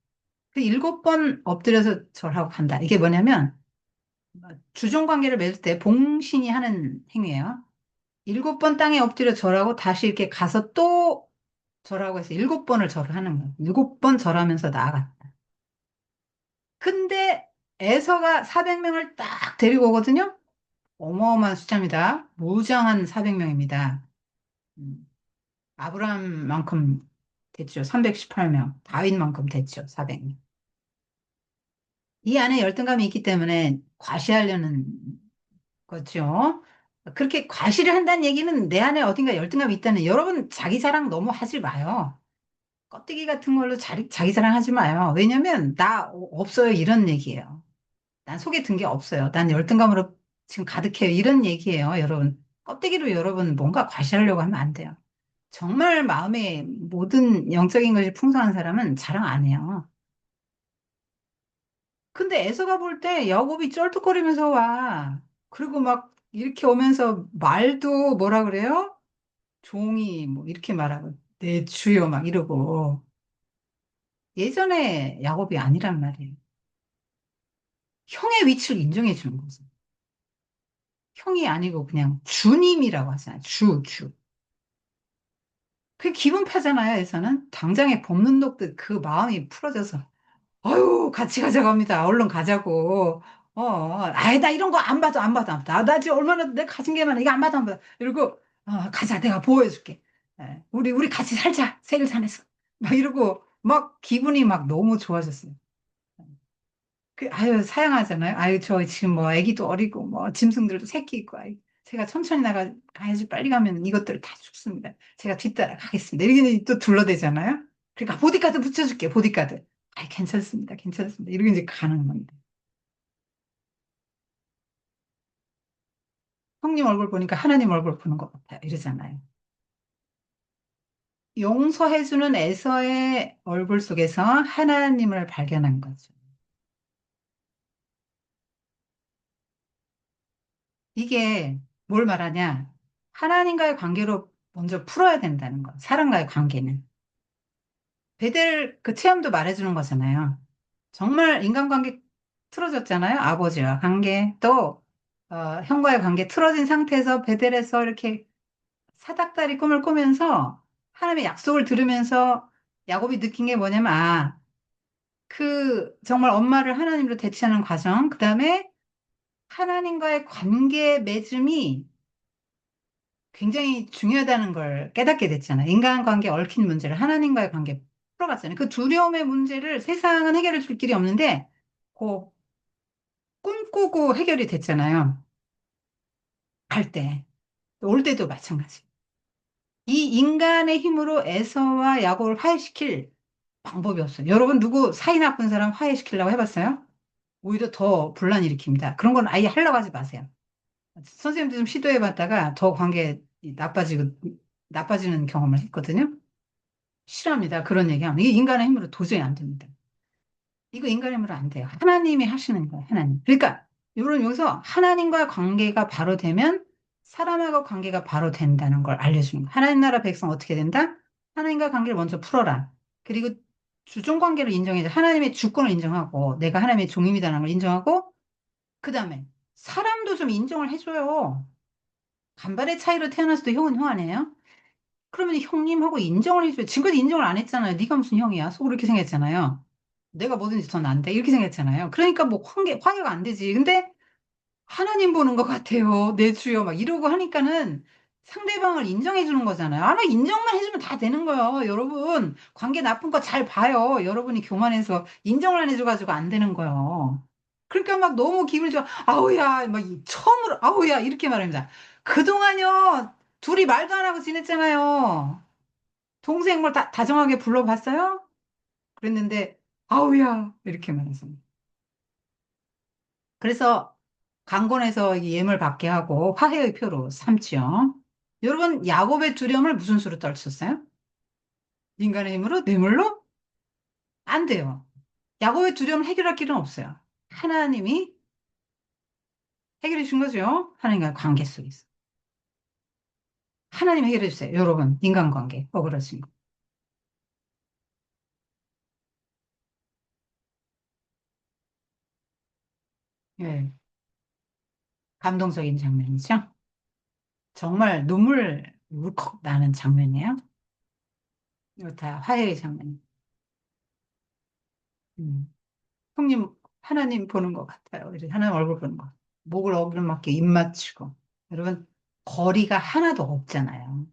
그 7번 엎드려서 절하고 간다. 이게 뭐냐면 주종 관계를 맺을 때 봉신이 하는 행위예요. 7번 땅에 엎드려 절하고 다시 이렇게 가서 또 절하고 해서 7번을 절을 하는 거예요. 7번 절하면서 나아갔다. 근데 에서가 400명을 딱 데리고 오거든요. 어마어마한 숫자입니다. 무장한 400명입니다. 아브라함만큼 됐죠. 318명. 다윗만큼 됐죠. 400명. 이 안에 열등감이 있기 때문에 과시하려는 거죠. 그렇게 과시를 한다는 얘기는 내 안에 어딘가 열등감이 있다는, 여러분 자기 자랑 너무 하지 마요. 껍데기 같은 걸로 자기 자랑 하지 마요. 왜냐면 나 없어요. 이런 얘기예요. 난 속에 든 게 없어요. 난 열등감으로 지금 가득해요. 이런 얘기예요. 여러분. 껍데기로 여러분 뭔가 과시하려고 하면 안 돼요. 정말 마음에 모든 영적인 것이 풍성한 사람은 자랑 안 해요. 근데 에서가 볼 때 야곱이 쩔뚝거리면서 와. 그리고 막 이렇게 오면서 말도 뭐라 그래요? 종이 뭐 이렇게 말하고 내 주여 막 이러고 예전에 야곱이 아니란 말이에요. 형의 위치를 인정해 주는 거죠. 형이 아니고 그냥 주님이라고 하잖아요. 주. 그게 기분 파잖아요, 에서는. 당장에 볶는 독듯 그 마음이 풀어져서, 아유, 같이 가자고 합니다. 얼른 가자고. 아이, 나 이런 거 안 받아, 안 받아, 안 받아. 나 지금 얼마나 내가 가진 게 많아. 이거 안 받아, 안 받아. 이러고, 가자, 내가 보호해줄게. 예, 우리 같이 살자. 세일산에서. 막 이러고, 막 기분이 막 너무 좋아졌어요. 아유, 사양하잖아요. 아유, 저 지금 뭐 애기도 어리고, 뭐 짐승들도 새끼 있고, 아유, 제가 천천히 가야지 빨리 가면 이것들 다 죽습니다. 제가 뒤따라 가겠습니다. 이렇게 또 둘러대잖아요. 그러니까 보디가드 붙여줄게, 보디가드. 아이, 괜찮습니다. 괜찮습니다. 이렇게 이제 가는 겁니다. 형님 얼굴 보니까 하나님 얼굴 보는 것 같아요. 이러잖아요. 용서해주는 에서의 얼굴 속에서 하나님을 발견한 거죠. 이게 뭘 말하냐? 하나님과의 관계로 먼저 풀어야 된다는 거. 사람과의 관계는. 베델 그 체험도 말해주는 거잖아요. 정말 인간관계 틀어졌잖아요. 아버지와 관계, 또, 형과의 관계 틀어진 상태에서 베델에서 이렇게 사닥다리 꿈을 꾸면서 하나님의 약속을 들으면서 야곱이 느낀 게 뭐냐면, 정말 엄마를 하나님으로 대체하는 과정, 그 다음에 하나님과의 관계 맺음이 굉장히 중요하다는 걸 깨닫게 됐잖아요. 인간관계 얽힌 문제를 하나님과의 관계 풀어갔잖아요. 그 두려움의 문제를 세상은 해결해 줄 길이 없는데, 그 꿈꾸고 해결이 됐잖아요. 갈 때. 올 때도 마찬가지. 이 인간의 힘으로 에서와 야곱을 화해시킬 방법이 없어요. 여러분 누구 사이 나쁜 사람 화해시키려고 해봤어요? 오히려 더 분란 일으킵니다. 그런 건 아예 하려고 하지 마세요. 선생님도 좀 시도해봤다가 더 관계 나빠지는 경험을 했거든요. 싫어합니다. 그런 얘기하면. 이게 인간의 힘으로 도저히 안 됩니다. 이거 인간의 힘으로 안 돼요. 하나님이 하시는 거예요, 하나님. 그러니까, 여기서 하나님과 관계가 바로 되면 사람하고 관계가 바로 된다는 걸 알려주는 거예요. 하나님 나라 백성 어떻게 된다? 하나님과 관계를 먼저 풀어라. 그리고 주종 관계를 인정해줘. 하나님의 주권을 인정하고, 내가 하나님의 종입니다라는 걸 인정하고, 그 다음에 사람도 좀 인정을 해줘요. 간발의 차이로 태어났을 때 형은 형 아니에요? 그러면 형님하고 인정을 해줘요. 지금까지 인정을 안 했잖아요. 네가 무슨 형이야? 속으로 이렇게 생각했잖아요. 내가 뭐든지 더 난데 이렇게 생각했잖아요. 그러니까 뭐 화해가 안 되지. 근데 하나님 보는 것 같아요. 내 주여 막 이러고 하니까는 상대방을 인정해 주는 거잖아요. 나 인정만 해주면 다 되는 거예요. 여러분 관계 나쁜 거 잘 봐요. 여러분이 교만해서 인정을 안 해줘가지고 안 되는 거예요. 그러니까 막 너무 기분이 좋아. 아우야 막 처음으로 아우야 이렇게 말합니다. 그동안요 둘이 말도 안 하고 지냈잖아요. 동생 뭘 다정하게 불러봤어요? 그랬는데 아우야 이렇게 말해서. 그래서 강권에서 이 예물 받게 하고 화해의 표로 삼지요. 여러분 야곱의 두려움을 무슨 수로 떨쳤어요? 인간의 힘으로? 뇌물로? 안 돼요. 야곱의 두려움을 해결할 길은 없어요. 하나님이 해결해 준 거죠. 하나님과의 관계 속에서. 하나님 해결해 주세요. 여러분 인간관계 억울하신 거. 예, 감동적인 장면이죠. 정말 눈물 울컥 나는 장면이에요. 이거 다 화해의 장면. 음. 형님, 하나님 보는 것 같아요. 이렇게 하나님 얼굴 보는 거. 목을 어루만게 입 맞추고. 여러분, 거리가 하나도 없잖아요.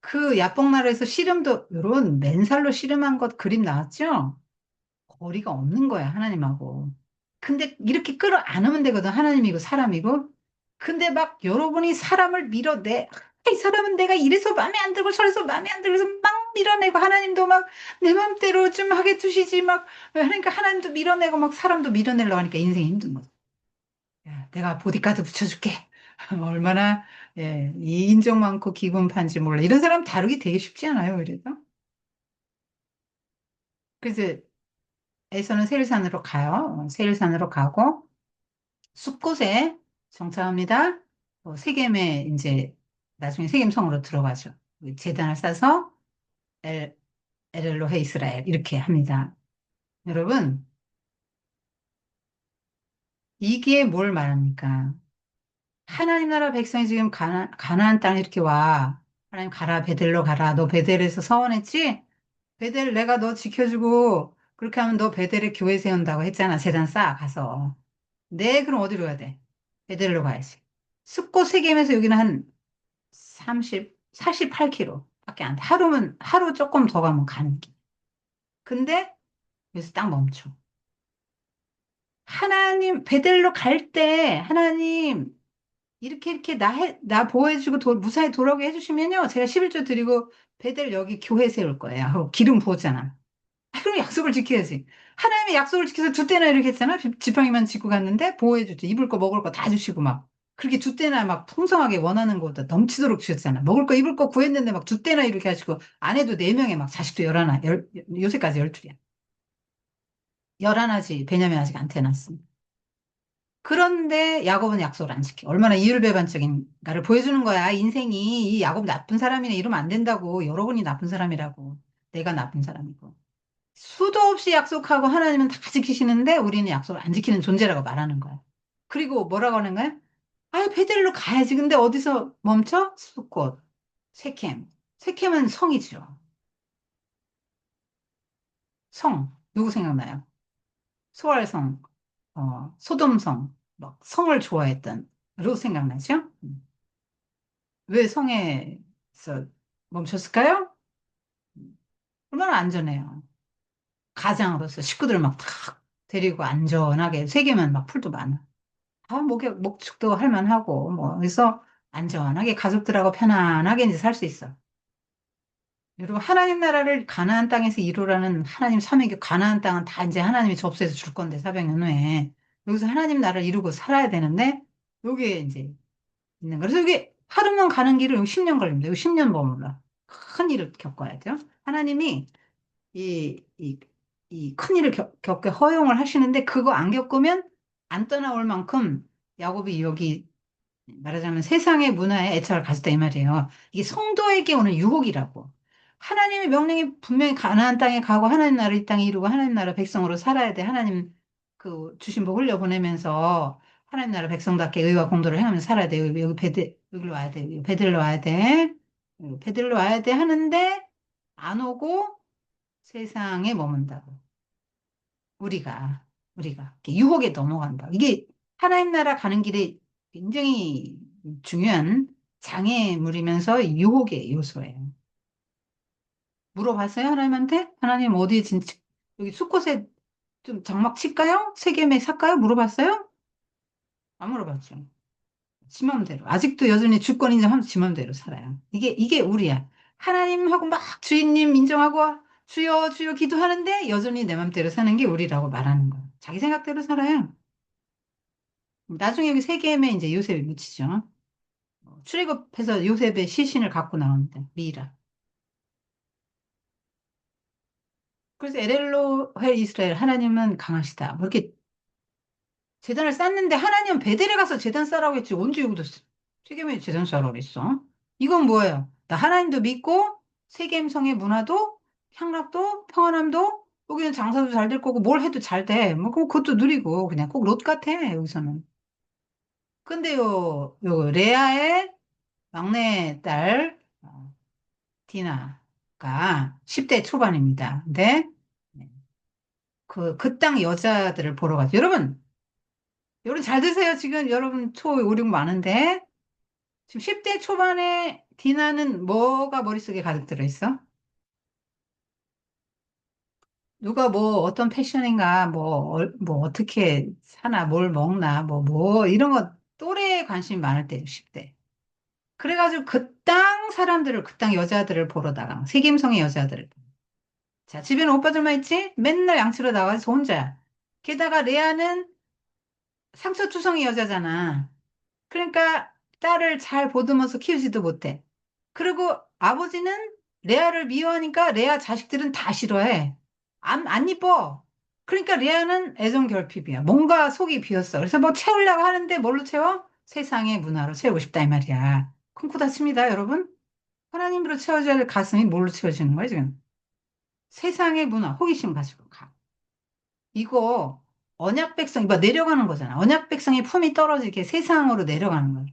그 야뽕나루에서 씨름도, 여러분, 맨살로 씨름한 것 그림 나왔죠? 거리가 없는 거야, 하나님하고. 근데 이렇게 끌어 안으면 되거든, 하나님이고 사람이고. 근데 막 여러분이 사람을 밀어내. 이 사람은 내가 이래서 마음에 안 들고 저래서 마음에 안 들고 그래서 막 밀어내고 하나님도 막 내 맘대로 좀 하게 두시지 막 그러니까 하나님도 밀어내고 막 사람도 밀어내려고 하니까 인생이 힘든 거죠. 야, 내가 보디가드 붙여줄게. 얼마나 이 인정 많고 기분 판지 몰라. 이런 사람 다루기 되게 쉽지 않아요, 그래서. 그래서 에서는 세일산으로 가요. 세일산으로 가고 숲곳에 정착합니다. 세겜에 이제 나중에 세겜성으로 들어가죠. 제단을 싸서 엘, 엘로헤 이스라엘 이렇게 합니다. 여러분 이게 뭘 말합니까? 하나님 나라 백성이 지금 가나안 땅에 이렇게 와. 하나님 가라, 베델로 가라. 너 베델에서 서원했지? 베델 내가 너 지켜주고, 그렇게 하면 너 베델에 교회 세운다고 했잖아. 재단 쌓아, 가서. 네, 그럼 어디로 가야 돼? 베델로 가야지. 숫꽃 세겜에서 여기는 한 30, 48km 밖에 안 돼. 하루 조금 더 가면 가는 길. 근데 여기서 딱 멈춰. 하나님, 베델로 갈 때, 하나님, 이렇게 나 보호해주고 무사히 돌아오게 해주시면요. 제가 11조 드리고 베델 여기 교회 세울 거예요. 하고 기름 부었잖아. 그럼 약속을 지켜야지. 하나님의 약속을 지켜서 두 때나 이렇게 했잖아. 지팡이만 짚고 갔는데 보호해주죠. 입을 거 먹을 거 다 주시고 막. 그렇게 두 때나 막 풍성하게 원하는 거보다 넘치도록 주셨잖아. 먹을 거 입을 거 구했는데 막 두 때나 이렇게 하시고 아내도 네 명에 막 자식도 열하나, 요새까지 12이야. 열하나지. 베냐민 아직 안 태어났어. 그런데 야곱은 약속을 안 지켜. 얼마나 이율배반적인가를 보여주는 거야. 인생이 이 야곱 나쁜 사람이네 이러면 안 된다고. 여러분이 나쁜 사람이라고. 내가 나쁜 사람이고. 수도 없이 약속하고 하나님은 다 지키시는데 우리는 약속을 안 지키는 존재라고 말하는 거야. 그리고 뭐라고 하는 거야? 아, 베델로 가야지. 근데 어디서 멈춰? 숫꽃, 세켐. 세켐은 성이죠. 성. 누구 생각나요? 소알성, 소돔성, 막 성을 좋아했던 로 생각나죠? 왜 성에서 멈췄을까요? 얼마나 안전해요. 가장으로서 식구들 막 탁 데리고 안전하게 세계면 막 풀도 많아. 목축도 할 만하고 뭐 그래서 안전하게 가족들하고 편안하게 이제 살 수 있어. 여러분 하나님 나라를 가나안 땅에서 이루라는 하나님 사명이 가나안 땅은 다 이제 하나님이 접수해서 줄 건데 400년 후에 여기서 하나님 나라를 이루고 살아야 되는데 여기에 이제 있는 거예요. 그래서 이게 하루만 가는 길을 여기 10년 걸립니다. 여기 10년 머물러. 큰 일을 겪어야 돼요. 하나님이 이, 이, 이 큰 일을 겪게 허용을 하시는데 그거 안 겪으면 안 떠나올 만큼 야곱이 여기 말하자면 세상의 문화에 애착을 가졌다 이 말이에요. 이게 성도에게 오는 유혹이라고. 하나님의 명령이 분명히 가나안 땅에 가고 하나님 나라 이 땅에 이루고 하나님 나라 백성으로 살아야 돼. 하나님 그 주신 복 흘려보내면서 하나님 나라 백성답게 의와 공도를 행하면서 살아야 돼. 여기 여기로 와야 돼. 여기 베들로 와야 돼. 베들로 와야 돼 하는데 안 오고 세상에 머문다고. 우리가 이렇게 유혹에 넘어간다. 이게 하나님 나라 가는 길에 굉장히 중요한 장애물이면서 유혹의 요소예요. 물어봤어요, 하나님한테? 하나님 어디에 여기 숲곳에 좀 장막 칠까요? 세겜에 살까요? 물어봤어요? 안 물어봤죠. 지 맘대로. 아직도 여전히 주권 인정하면서 지 맘대로 살아요. 이게 우리야. 하나님하고 막 주인님 인정하고 주여, 주여 기도하는데 여전히 내 맘대로 사는 게 우리라고 말하는 거예요. 자기 생각대로 살아요. 나중에 여기 세겜에 이제 요셉이 묻히죠. 출애굽해서 요셉의 시신을 갖고 나오는데 미이라. 그래서 에렐로헬 이스라엘 하나님은 강하시다. 뭐 이렇게 제단을 쌓는데 하나님은 베델에 가서 제단 쌓으라고 했지. 언제 여기도 세겜에 제단 쌓으라고 그랬어? 이건 뭐예요? 나 하나님도 믿고 세겜 성의 문화도 향락도 평안함도 여기는 장사도 잘 될 거고 뭘 해도 잘 돼. 뭐 그것도 누리고 그냥 꼭 롯 같아 여기서는. 근데 요 레아의 막내 딸 디나가 10대 초반입니다. 근데 그 땅 여자들을 보러 가죠. 여러분 잘 드세요. 지금 여러분 초 5, 6 많은데 지금 10대 초반에 디나는 뭐가 머릿속에 가득 들어있어? 누가 뭐 어떤 패션인가 뭐 어떻게 사나 뭘 먹나 뭐 이런 거 또래에 관심이 많을 때요. 10대. 그래가지고 그 땅 사람들을 그 땅 여자들을 보러 나가. 세겜성의 여자들을. 자, 집에는 오빠들만 있지? 맨날 양치러 나가서 혼자야. 게다가 레아는 상처투성이 여자잖아. 그러니까 딸을 잘 보듬어서 키우지도 못해. 그리고 아버지는 레아를 미워하니까 레아 자식들은 다 싫어해. 안 이뻐. 그러니까 레아는 애정결핍이야. 뭔가 속이 비었어. 그래서 뭐 채우려고 하는데 뭘로 채워? 세상의 문화로 채우고 싶다 이 말이야. 쿵쿠 닫습니다, 여러분. 하나님으로 채워줘야 될 가슴이 뭘로 채워지는 거야, 지금? 세상의 문화, 호기심 가지고 가. 이거 언약 백성이 뭐 내려가는 거잖아. 언약 백성의 품이 떨어지게 세상으로 내려가는 거예요.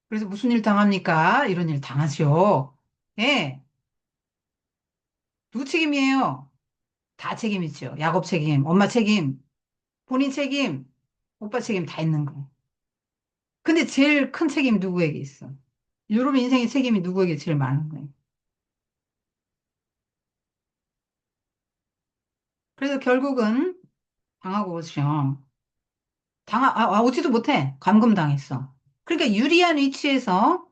그래서 무슨 일 당합니까? 이런 일 당하죠. 예, 누구 책임이에요? 다 책임이죠. 야곱 책임, 엄마 책임, 본인 책임, 오빠 책임 다 있는 거예요. 근데 제일 큰 책임 누구에게 있어? 여러분 인생의 책임이 누구에게 제일 많은 거예요? 그래서 결국은 당하고 오죠. 오지도 못해. 감금당했어. 그러니까 유리한 위치에서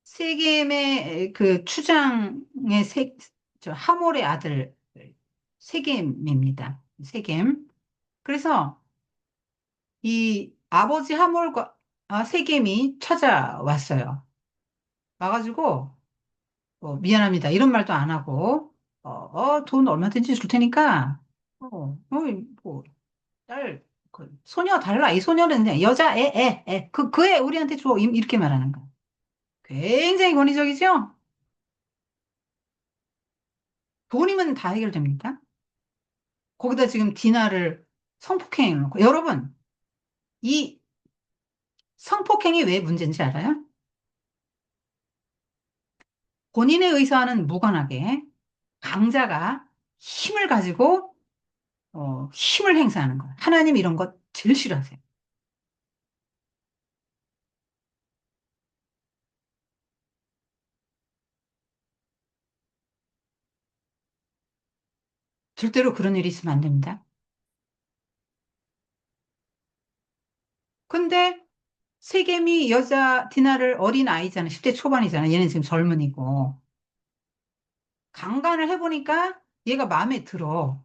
세겜의 그 추장의 하몰의 아들 세겜입니다. 세겜. 그래서 이 아버지 하몰과 세겜이 찾아왔어요. 와가지고 미안합니다. 이런 말도 안 하고 돈 얼마든지 줄 테니까 뭐 딸, 소녀 달라. 이 소녀는 그냥 여자 애. 그 애 우리한테 줘. 이렇게 말하는 거야. 굉장히 권위적이죠? 돈이면 다 해결됩니까? 거기다 지금 디나를 성폭행해 놓고. 여러분, 이 성폭행이 왜 문제인지 알아요? 본인의 의사와는 무관하게 강자가 힘을 가지고 힘을 행사하는 거예요. 하나님 이런 거 제일 싫어하세요. 절대로 그런 일이 있으면 안 됩니다. 근데 세겜이 여자 디나를 어린 아이잖아. 10대 초반이잖아. 얘는 지금 젊은이고. 강간을 해보니까 얘가 마음에 들어.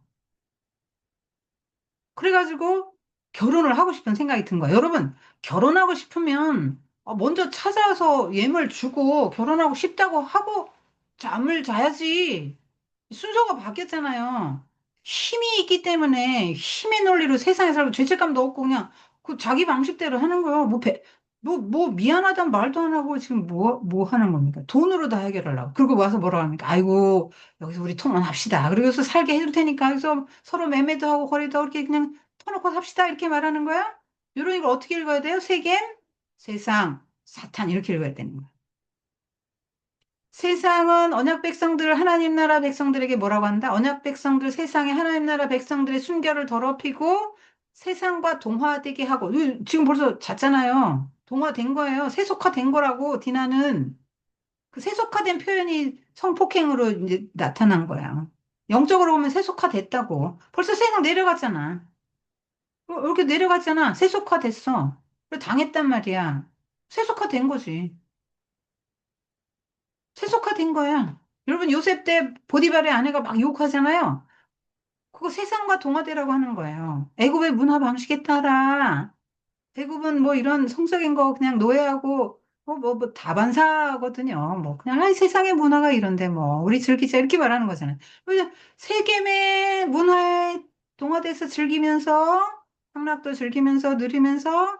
그래가지고 결혼을 하고 싶은 생각이 든 거야. 여러분, 결혼하고 싶으면 먼저 찾아서 예물 주고 결혼하고 싶다고 하고 잠을 자야지. 순서가 바뀌었잖아요. 힘이 있기 때문에 힘의 논리로 세상에 살고 죄책감도 없고 그냥 그 자기 방식대로 하는 거예요. 뭐 미안하단 말도 안 하고 지금 뭐 하는 겁니까? 돈으로 다 해결하려고. 그리고 와서 뭐라고 합니까? 아이고, 여기서 우리 통화합시다. 그러고서 살게 해줄 테니까 여기서 서로 매매도 하고 거래도 하고 이렇게 그냥 터놓고 삽시다. 이렇게 말하는 거야? 이런 걸 어떻게 읽어야 돼요? 세겜, 세상, 사탄 이렇게 읽어야 되는 거야. 세상은 언약 백성들, 하나님 나라 백성들에게 뭐라고 한다? 언약 백성들, 세상에 하나님 나라 백성들의 순결을 더럽히고 세상과 동화되게 하고, 지금 벌써 잤잖아요. 동화된 거예요. 세속화된 거라고, 디나는. 그 세속화된 표현이 성폭행으로 이제 나타난 거야. 영적으로 보면 세속화됐다고. 벌써 세상 내려갔잖아. 이렇게 내려갔잖아. 세속화됐어. 그리고 당했단 말이야. 세속화된 거지. 세속화된 거야. 여러분, 요셉 때 보디발의 아내가 막 욕하잖아요. 그거 세상과 동화되라고 하는 거예요. 애굽의 문화 방식에 따라 대부분 뭐 이런 성적인 거 그냥 노예하고 뭐 다반사거든요. 뭐 그냥 세상의 문화가 이런데 뭐 우리 즐기자 이렇게 말하는 거잖아요. 그래서 세겜의 문화에 동화돼서 즐기면서 향락도 즐기면서 누리면서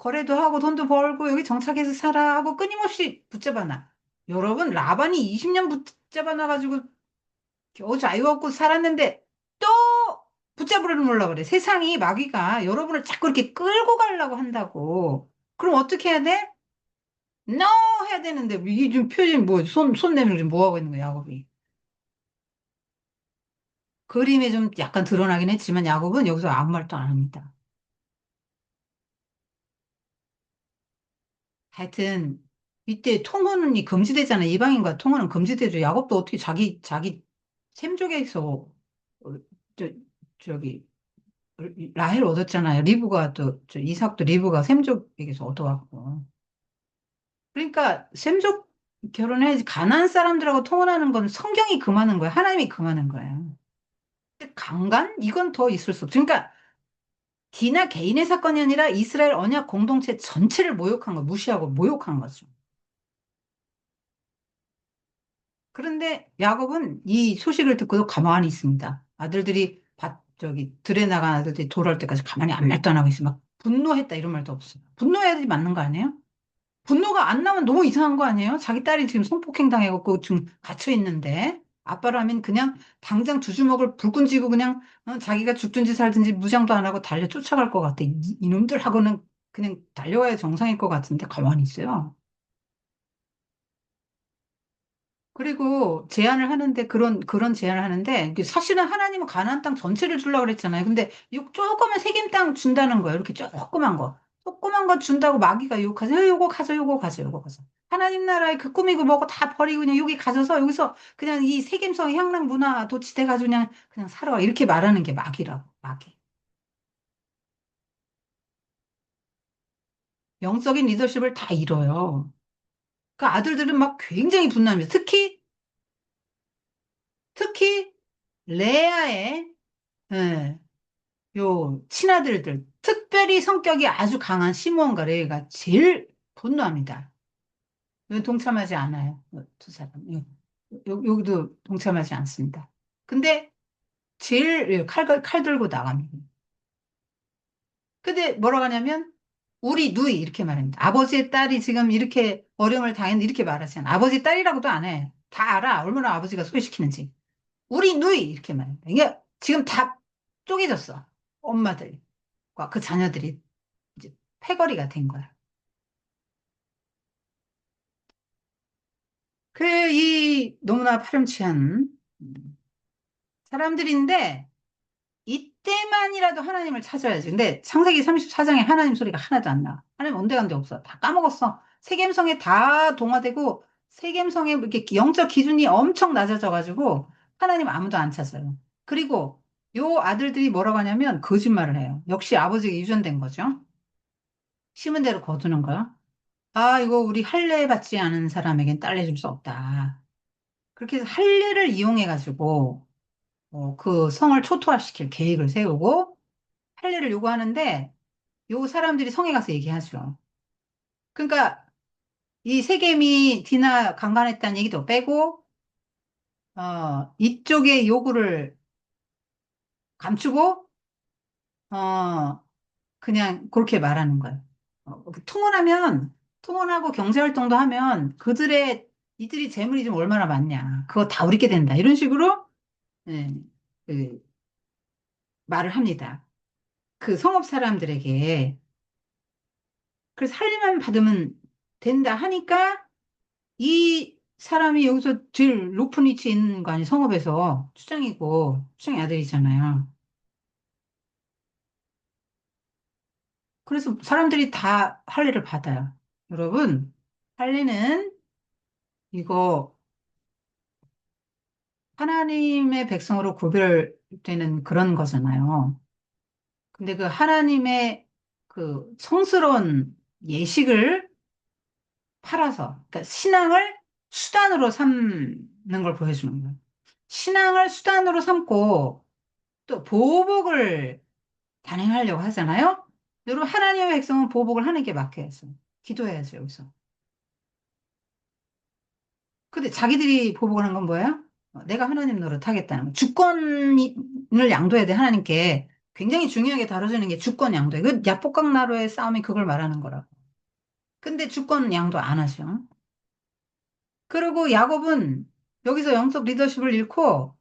거래도 하고 돈도 벌고 여기 정착해서 살아 하고 끊임없이 붙잡아 놔. 여러분 라반이 20년 붙잡아 놔가지고 겨우 자유 얻고 살았는데 또 붙잡으려고 그래. 세상이 마귀가 여러분을 자꾸 이렇게 끌고 가려고 한다고. 그럼 어떻게 해야 돼? No 해야 되는데 이게 좀 표정이 뭐 손 내밀고 지금 뭐 하고 있는 거야, 야곱이. 그림에 좀 약간 드러나긴 했지만 야곱은 여기서 아무 말도 안 합니다. 하여튼 이때 통혼이 금지되잖아. 이방인과 통혼은 금지되죠. 야곱도 어떻게 자기 셈족에서 어, 저, 저기 라헬 얻었잖아요. 리브가 또 이삭도 리브가 셈족에게서 얻어왔고. 그러니까 셈족 결혼해야지 가나안 사람들하고 통혼하는 건 성경이 금하는 거야. 하나님이 금하는 거야. 근데 강간? 이건 더 있을 수 없어. 그러니까 디나 개인의 사건이 아니라 이스라엘 언약 공동체 전체를 모욕한 거, 무시하고 모욕한 거죠. 그런데 야곱은 이 소식을 듣고도 가만히 있습니다. 아들들이 들에 나간 아들들이 돌아올 때까지 가만히 아무 말도 안 하고 있어. 막 분노했다 이런 말도 없어요. 분노해야지 맞는 거 아니에요? 분노가 안 나면 너무 이상한 거 아니에요? 자기 딸이 지금 성폭행 당해갖고 지금 갇혀 있는데. 아빠라면 그냥 당장 두 주먹을 불끈 쥐고 그냥 자기가 죽든지 살든지 무장도 안 하고 달려 쫓아갈 것 같아. 이놈들하고는 그냥 달려와야 정상일 것 같은데 가만히 있어요. 그리고 제안을 하는데 그런 제안을 하는데 이게 사실은 하나님은 가나안 땅 전체를 주려고 그랬잖아요. 근데 이 조그만 세겜 땅 준다는 거예요. 이렇게 조그만 거. 조그만 거 준다고 마귀가 유혹하세요. 요거 가져, 요거 가져, 요거 가져. 하나님 나라에 그 꾸미고 뭐고 다 버리고 그냥 여기 가져서 여기서 그냥 이 세겜성 향락 문화 도취돼가지고 그냥 살아. 이렇게 말하는 게 마귀라고. 마귀. 영적인 리더십을 다 잃어요. 그 아들들은 막 굉장히 분노합니다. 특히 레아의 예, 요 친아들들, 특별히 성격이 아주 강한 시므온과 레위가 제일 분노합니다. 여기 동참하지 않아요. 두 사람. 여기도 동참하지 않습니다. 근데 제일 칼 들고 나갑니다. 근데 뭐라고 하냐면 우리 누이 이렇게 말합니다. 아버지의 딸이 지금 이렇게 어려움을 당했는데 이렇게 말하지 않아. 아버지 딸이라고도 안 해. 다 알아. 얼마나 아버지가 소외시키는지. 우리 누이 이렇게 말합니다. 이게 지금 다 쪼개졌어. 엄마들과 그 자녀들이 이제 패거리가 된 거야. 그, 이 너무나 파렴치한 사람들인데, 이때만이라도 하나님을 찾아야지. 근데 창세기 34장에 하나님 소리가 하나도 안 나. 하나님 온데간데 없어. 다 까먹었어. 세겜성에 다 동화되고, 세겜성에 이렇게 영적 기준이 엄청 낮아져가지고, 하나님 아무도 안 찾아요. 그리고 요 아들들이 뭐라고 하냐면, 거짓말을 해요. 역시 아버지가 유전된 거죠. 심은 대로 거두는 거야. 아, 이거 우리 할례 받지 않은 사람에겐 딸 내줄 수 없다. 그렇게 해서 할례를 이용해가지고 그 성을 초토화시킬 계획을 세우고 할례를 요구하는데 요 사람들이 성에 가서 얘기하죠. 그러니까 이 세겜이 디나 강간했다는 얘기도 빼고 이쪽의 요구를 감추고 그냥 그렇게 말하는 거예요. 통혼하고 경제활동도 하면 이들이 재물이 좀 얼마나 많냐. 그거 다 우리게 된다. 이런 식으로 예, 그 말을 합니다. 그 성업 사람들에게. 그래서 살림만 받으면 된다 하니까 이 사람이 여기서 제일 높은 위치에 있는 거 아니에요. 성업에서 추장의 아들이잖아요. 그래서 사람들이 다 할례를 받아요. 여러분, 할례는 이거 하나님의 백성으로 구별되는 그런 거잖아요. 근데 그 하나님의 그 성스러운 예식을 팔아서, 그러니까 신앙을 수단으로 삼는 걸 보여주는 거예요. 신앙을 수단으로 삼고 또 보복을 단행하려고 하잖아요. 여러분, 하나님의 백성은 보복을 하는 게 막혀야죠. 기도해야죠, 여기서. 근데 자기들이 보복을 한 건 뭐예요? 내가 하나님 노릇하겠다는 거. 주권을 양도해야 돼, 하나님께. 굉장히 중요하게 다뤄지는 게 주권 양도예요. 그 야복강 나루의 싸움이 그걸 말하는 거라고. 근데 주권 양도 안 하죠. 그리고 야곱은 여기서 영적 리더십을 잃고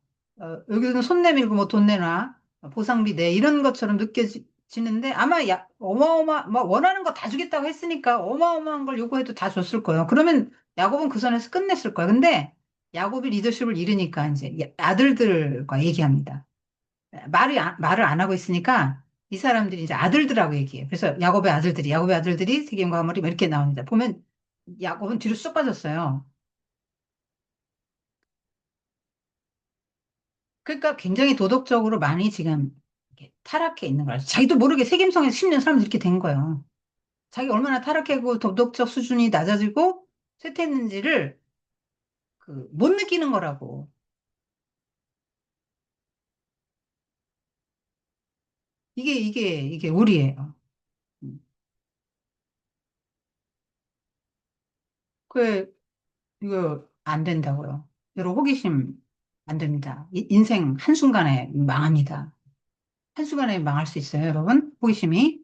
여기서는 손 내밀고 뭐 돈 내놔 보상비 내 이런 것처럼 느껴지는데 아마 뭐 원하는 거 다 주겠다고 했으니까 어마어마한 걸 요구해도 다 줬을 거예요. 그러면 야곱은 그 선에서 끝냈을 거예요. 근데 야곱이 리더십을 잃으니까 이제 아들들과 얘기합니다. 말을 안 하고 있으니까 이 사람들이 이제 아들들하고 얘기해요. 그래서 야곱의 아들들이 세겜과 하모리 이렇게 나옵니다. 보면 야곱은 뒤로 쏙 빠졌어요. 그러니까 굉장히 도덕적으로 많이 지금 이렇게 타락해 있는 거야. 자기도 모르게 색임성에 10년 살면서 이렇게 된 거예요. 자기 얼마나 타락하고 도덕적 수준이 낮아지고 쇠퇴했는지를 못 느끼는 거라고. 이게 우리예요. 음. 그, 이거 안 된다고요. 여러분, 호기심 안 됩니다. 인생 한순간에 망합니다. 한순간에 망할 수 있어요, 여러분. 호기심이.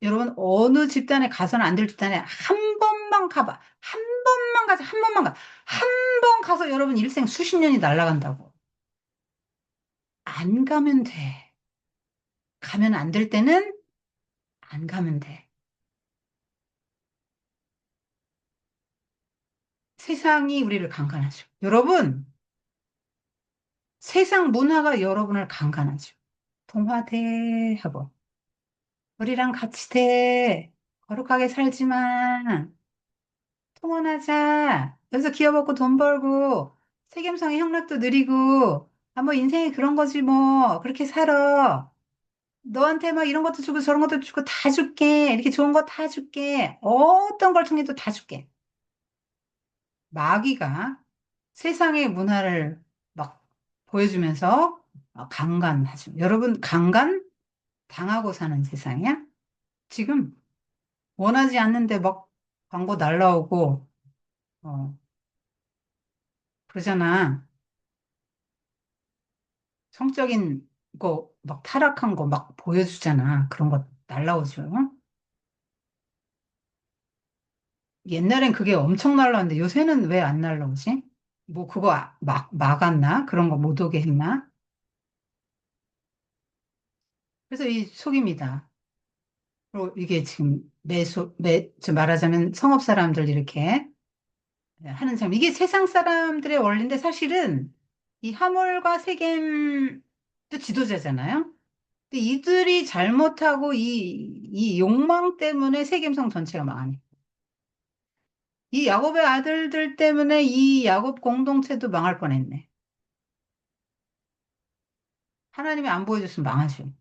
여러분, 어느 집단에 가서는 안 될 집단에 한 번만 가봐. 한 번만 가자, 한 번만 가. 한 번 가서 여러분 일생 수십 년이 날아간다고. 안 가면 돼. 가면 안 될 때는 안 가면 돼. 세상이 우리를 강간하죠. 여러분, 세상 문화가 여러분을 강간하죠. 동화돼 하고 우리랑 같이 돼. 거룩하게 살지만 통원하자. 여기서 기업 얻고 돈 벌고 세겜성의 형락도 느리고 뭐 인생이 그런 거지 뭐. 그렇게 살아. 너한테 막 이런 것도 주고 저런 것도 주고 다 줄게. 이렇게 좋은 거 다 줄게. 어떤 걸 통해도 다 줄게. 마귀가 세상의 문화를 막 보여주면서 강간하죠. 여러분, 강간 당하고 사는 세상이야? 지금 원하지 않는데 막 광고 날라오고, 어, 그러잖아. 성적인 거 막 타락한 거 막 보여주잖아. 그런 거 날라오죠. 옛날엔 그게 엄청 날라왔는데 요새는 왜 안 날라오지? 뭐 그거 막았나? 그런 거 못 오게 했나? 그래서 이 속입니다. 그리고 이게 지금 저 말하자면 성업 사람들 이렇게 하는 참 이게 세상 사람들의 원리인데 사실은 이 하몰과 세겜도 지도자잖아요. 근데 이들이 잘못하고 이 욕망 때문에 세겜성 전체가 망하네. 이 야곱의 아들들 때문에 이 야곱 공동체도 망할 뻔했네. 하나님이 안 보여줬으면 망하죠.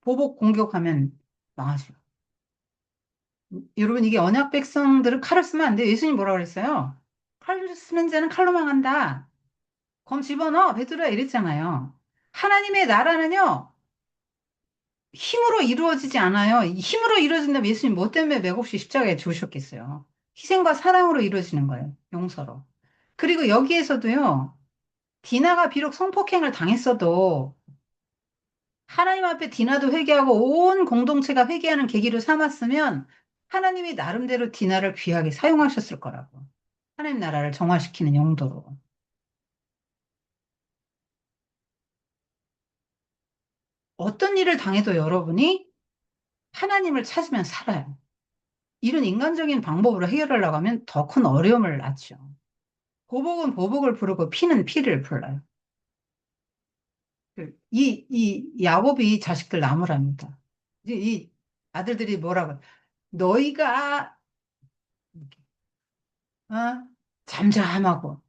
보복 공격하면 망하죠. 여러분 이게 언약 백성들은 칼을 쓰면 안 돼요. 예수님 뭐라 그랬어요? 칼을 쓰는 자는 칼로 망한다. 검 집어넣어 베드로야 이랬잖아요. 하나님의 나라는요 힘으로 이루어지지 않아요. 이 힘으로 이루어진다면 예수님 뭐 때문에 맥없이 십자가에 죽으셨겠어요. 희생과 사랑으로 이루어지는 거예요. 용서로. 그리고 여기에서도요 디나가 비록 성폭행을 당했어도 하나님 앞에 디나도 회개하고 온 공동체가 회개하는 계기로 삼았으면 하나님이 나름대로 디나를 귀하게 사용하셨을 거라고. 하나님 나라를 정화시키는 용도로. 어떤 일을 당해도 여러분이 하나님을 찾으면 살아요. 이런 인간적인 방법으로 해결하려고 하면 더 큰 어려움을 낳죠. 보복은 보복을 부르고 피는 피를 불러요. 이 야곱이 자식들 나무랍니다. 이 아들들이 뭐라고, 너희가, 어? 잠잠하고,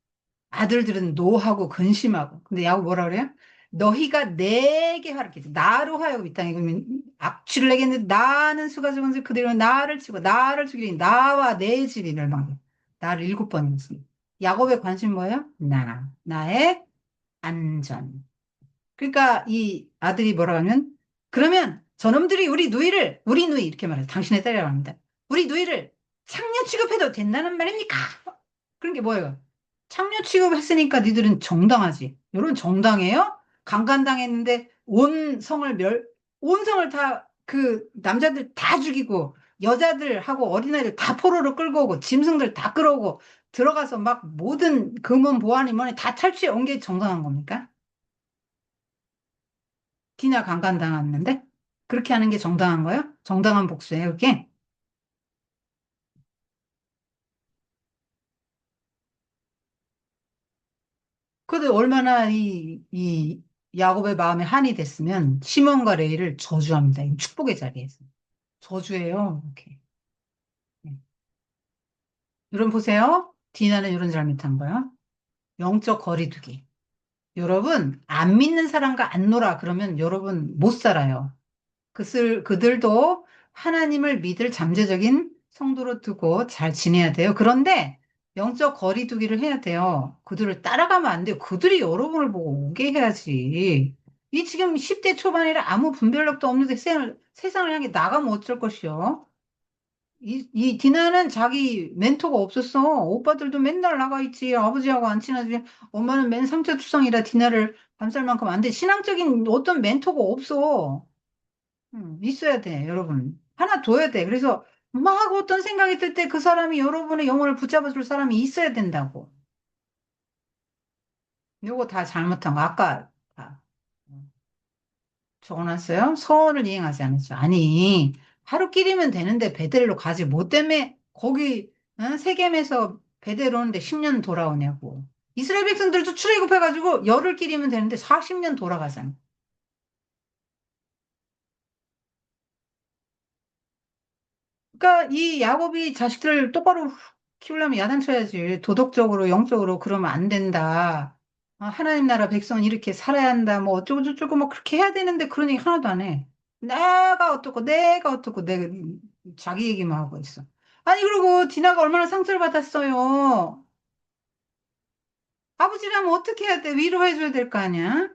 아들들은 노하고 근심하고. 근데 야곱 뭐라 그래요? 너희가 내게 하라겠지. 나로 하여금 이 땅에 그러면 악취를 내겠는데 나는 수가 적은지 그들은 나를 치고 나를 죽이니 나와 내 집이 멸망해. 나를 7번 했습니다. 야곱의 관심 뭐예요? 나의 안전. 그러니까 이 아들이 뭐라 하면 그러면 저놈들이 우리 누이 이렇게 말해요. 당신의 딸이라고 합니다. 우리 누이를 상녀 취급해도 된다는 말입니까? 그런 게 뭐예요? 창녀 취급했으니까 니들은 정당하지. 여러분 정당해요? 강간당했는데 온 성을 다 그 남자들 다 죽이고 여자들하고 어린아이들 다 포로로 끌고 오고 짐승들 다 끌어오고 들어가서 막 모든 금은 보안이 뭐니 다 탈취해 온 게 정당한 겁니까? 티나 강간당했는데 그렇게 하는 게 정당한 거예요? 정당한 복수예요, 그게? 그래도 얼마나 이 야곱의 마음에 한이 됐으면 시몬과 레이를 저주합니다. 이 축복의 자리에서. 저주예요. 이렇게. 네. 여러분 보세요. 디나는 이런 잘못한 거야. 영적 거리두기. 여러분, 안 믿는 사람과 안 놀아. 그러면 여러분 못 살아요. 그들도 하나님을 믿을 잠재적인 성도로 두고 잘 지내야 돼요. 그런데 영적 거리두기를 해야 돼요. 그들을 따라가면 안 돼요. 그들이 여러분을 보고 오게 해야지. 이 지금 10대 초반이라 아무 분별력도 없는데 세상을 향해 나가면 어쩔 것이요. 이 디나는 자기 멘토가 없었어. 오빠들도 맨날 나가 있지. 아버지하고 안 친하지. 엄마는 맨 상처투성이라 디나를 감쌀 만큼 안 돼. 신앙적인 어떤 멘토가 없어. 있어야 돼, 여러분. 하나 둬야 돼. 그래서 막 어떤 생각이 들 때 그 사람이 여러분의 영혼을 붙잡아 줄 사람이 있어야 된다고. 요거 다 잘못한 거. 아까 아, 적어놨어요? 서원을 이행하지 않았죠. 아니, 하루끼리면 되는데 베델로 가지. 뭐 때문에 거기 세겜에서 베델 오는데 10년 돌아오냐고. 이스라엘 백성들도 출애굽해가지고 열흘끼리면 되는데 40년 돌아가잖아. 그러니까 이 야곱이 자식들을 똑바로 키우려면 야단쳐야지. 도덕적으로, 영적으로 그러면 안 된다. 하나님 나라 백성은 이렇게 살아야 한다. 뭐 어쩌고 저쩌고 뭐 그렇게 해야 되는데 그런 얘기 하나도 안 해. 내가 어떻고, 내가 자기 얘기만 하고 있어. 아니, 그리고 디나가 얼마나 상처를 받았어요. 아버지라면 어떻게 해야 돼? 위로해줘야 될 거 아니야?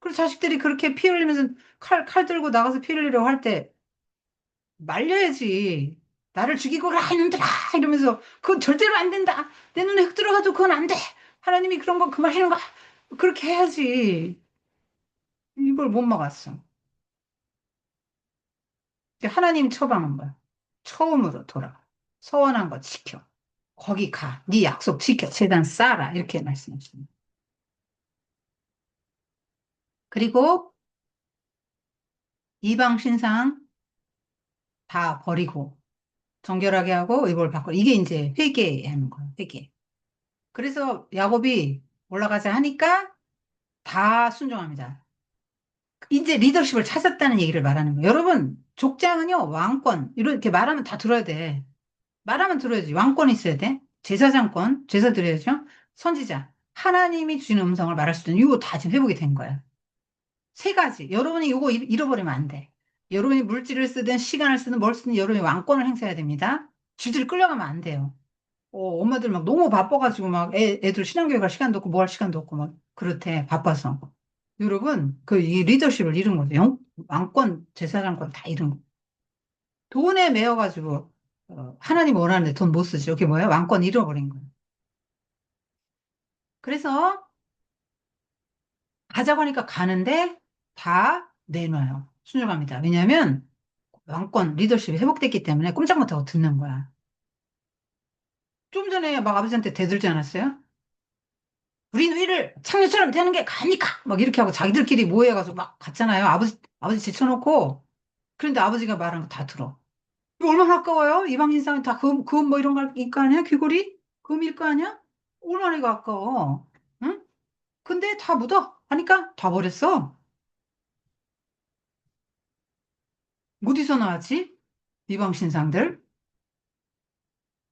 그리고 자식들이 그렇게 피 흘리면서 칼 들고 나가서 피 흘리려고 할 때, 말려야지. 나를 죽이고 라 이놈들아 이러면서 그건 절대로 안 된다. 내 눈에 흙 들어가도 그건 안 돼. 하나님이 그런 거 그만하는 거 그렇게 해야지. 이걸 못 막았어. 하나님 처방한 거야. 처음으로 돌아가. 서원한 거 지켜. 거기 가. 네 약속 지켜. 재단 쌓아라. 이렇게 말씀하십니다. 그리고 이방 신상 다 버리고 정결하게 하고 의복을 바꿔. 이게 이제 회개하는 거야. 회개. 그래서 야곱이 올라가자 하니까 다 순종합니다. 이제 리더십을 찾았다는 얘기를 말하는 거예요. 여러분, 족장은요, 왕권, 이렇게 말하면 다 들어야 돼. 말하면 들어야지. 왕권 있어야 돼. 제사장권, 제사 드려야죠. 선지자, 하나님이 주신 음성을 말할 수 있는 이거 다 지금 회복이 된 거야. 세 가지. 여러분이 이거 잃어버리면 안 돼. 여러분이 물질을 쓰든 시간을 쓰든 뭘 쓰든 여러분이 왕권을 행사해야 됩니다. 질질 끌려가면 안 돼요. 엄마들 막 너무 바빠가지고 막 애들 신앙교육 할 시간도 없고 뭐 할 시간도 없고 막 그렇대. 바빠서. 여러분, 이 리더십을 잃은 거죠. 왕권, 제사장권 다 잃은 거. 돈에 매여가지고, 하나님 원하는데 돈 못 쓰죠. 그게 뭐야? 왕권 잃어버린 거예요. 그래서 가자고 하니까 가는데 다 내놔요. 순종합니다. 왜냐하면 왕권, 리더십이 회복됐기 때문에 꼼짝 못하고 듣는 거야. 좀 전에 막 아버지한테 대들지 않았어요? 우린 위를 창녀처럼 되는 게 가니까! 막 이렇게 하고 자기들끼리 모여가지고 막 갔잖아요. 아버지 제쳐놓고. 그런데 아버지가 말한 거 다 들어. 이거 얼마나 아까워요? 이방 인상이 다 금 뭐 이런 거일 거 아니야? 귀걸이? 금일 거 아니야? 얼마나 이거 아까워. 응? 근데 다 묻어. 하니까 다 버렸어. 어디서 나왔지? 이방 신상들.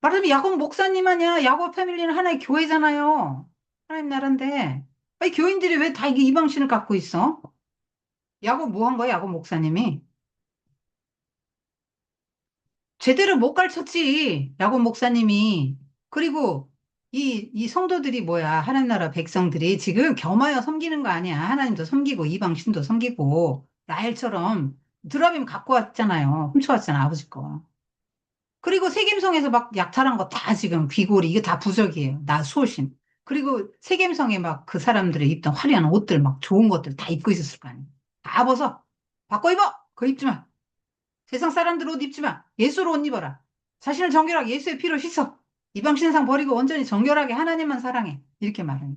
말하자면 야곱 목사님 아니야. 야곱 패밀리는 하나의 교회잖아요. 하나님 나라인데. 아니, 교인들이 왜 다 이게 이방 신을 갖고 있어? 야곱 뭐 한 거야, 야곱 목사님이? 제대로 못 가르쳤지, 야곱 목사님이. 그리고 이 성도들이 뭐야, 하나님 나라 백성들이 지금 겸하여 섬기는 거 아니야. 하나님도 섬기고, 이방신도 섬기고, 라헬처럼 드라빔 갖고 왔잖아요. 훔쳐왔잖아, 아버지 거. 그리고 세겜성에서 막 약탈한 거 다 지금 귀고리, 이게 다 부적이에요. 나 수호신. 그리고 세겜성에 막 그 사람들이 입던 화려한 옷들, 막 좋은 것들 다 입고 있었을 거 아니야. 다 벗어. 바꿔 입어! 그거 입지 마. 세상 사람들 옷 입지 마. 예수로 옷 입어라. 자신을 정결하게 예수의 피로 씻어. 이방 신상 버리고 온전히 정결하게 하나님만 사랑해. 이렇게 말해요.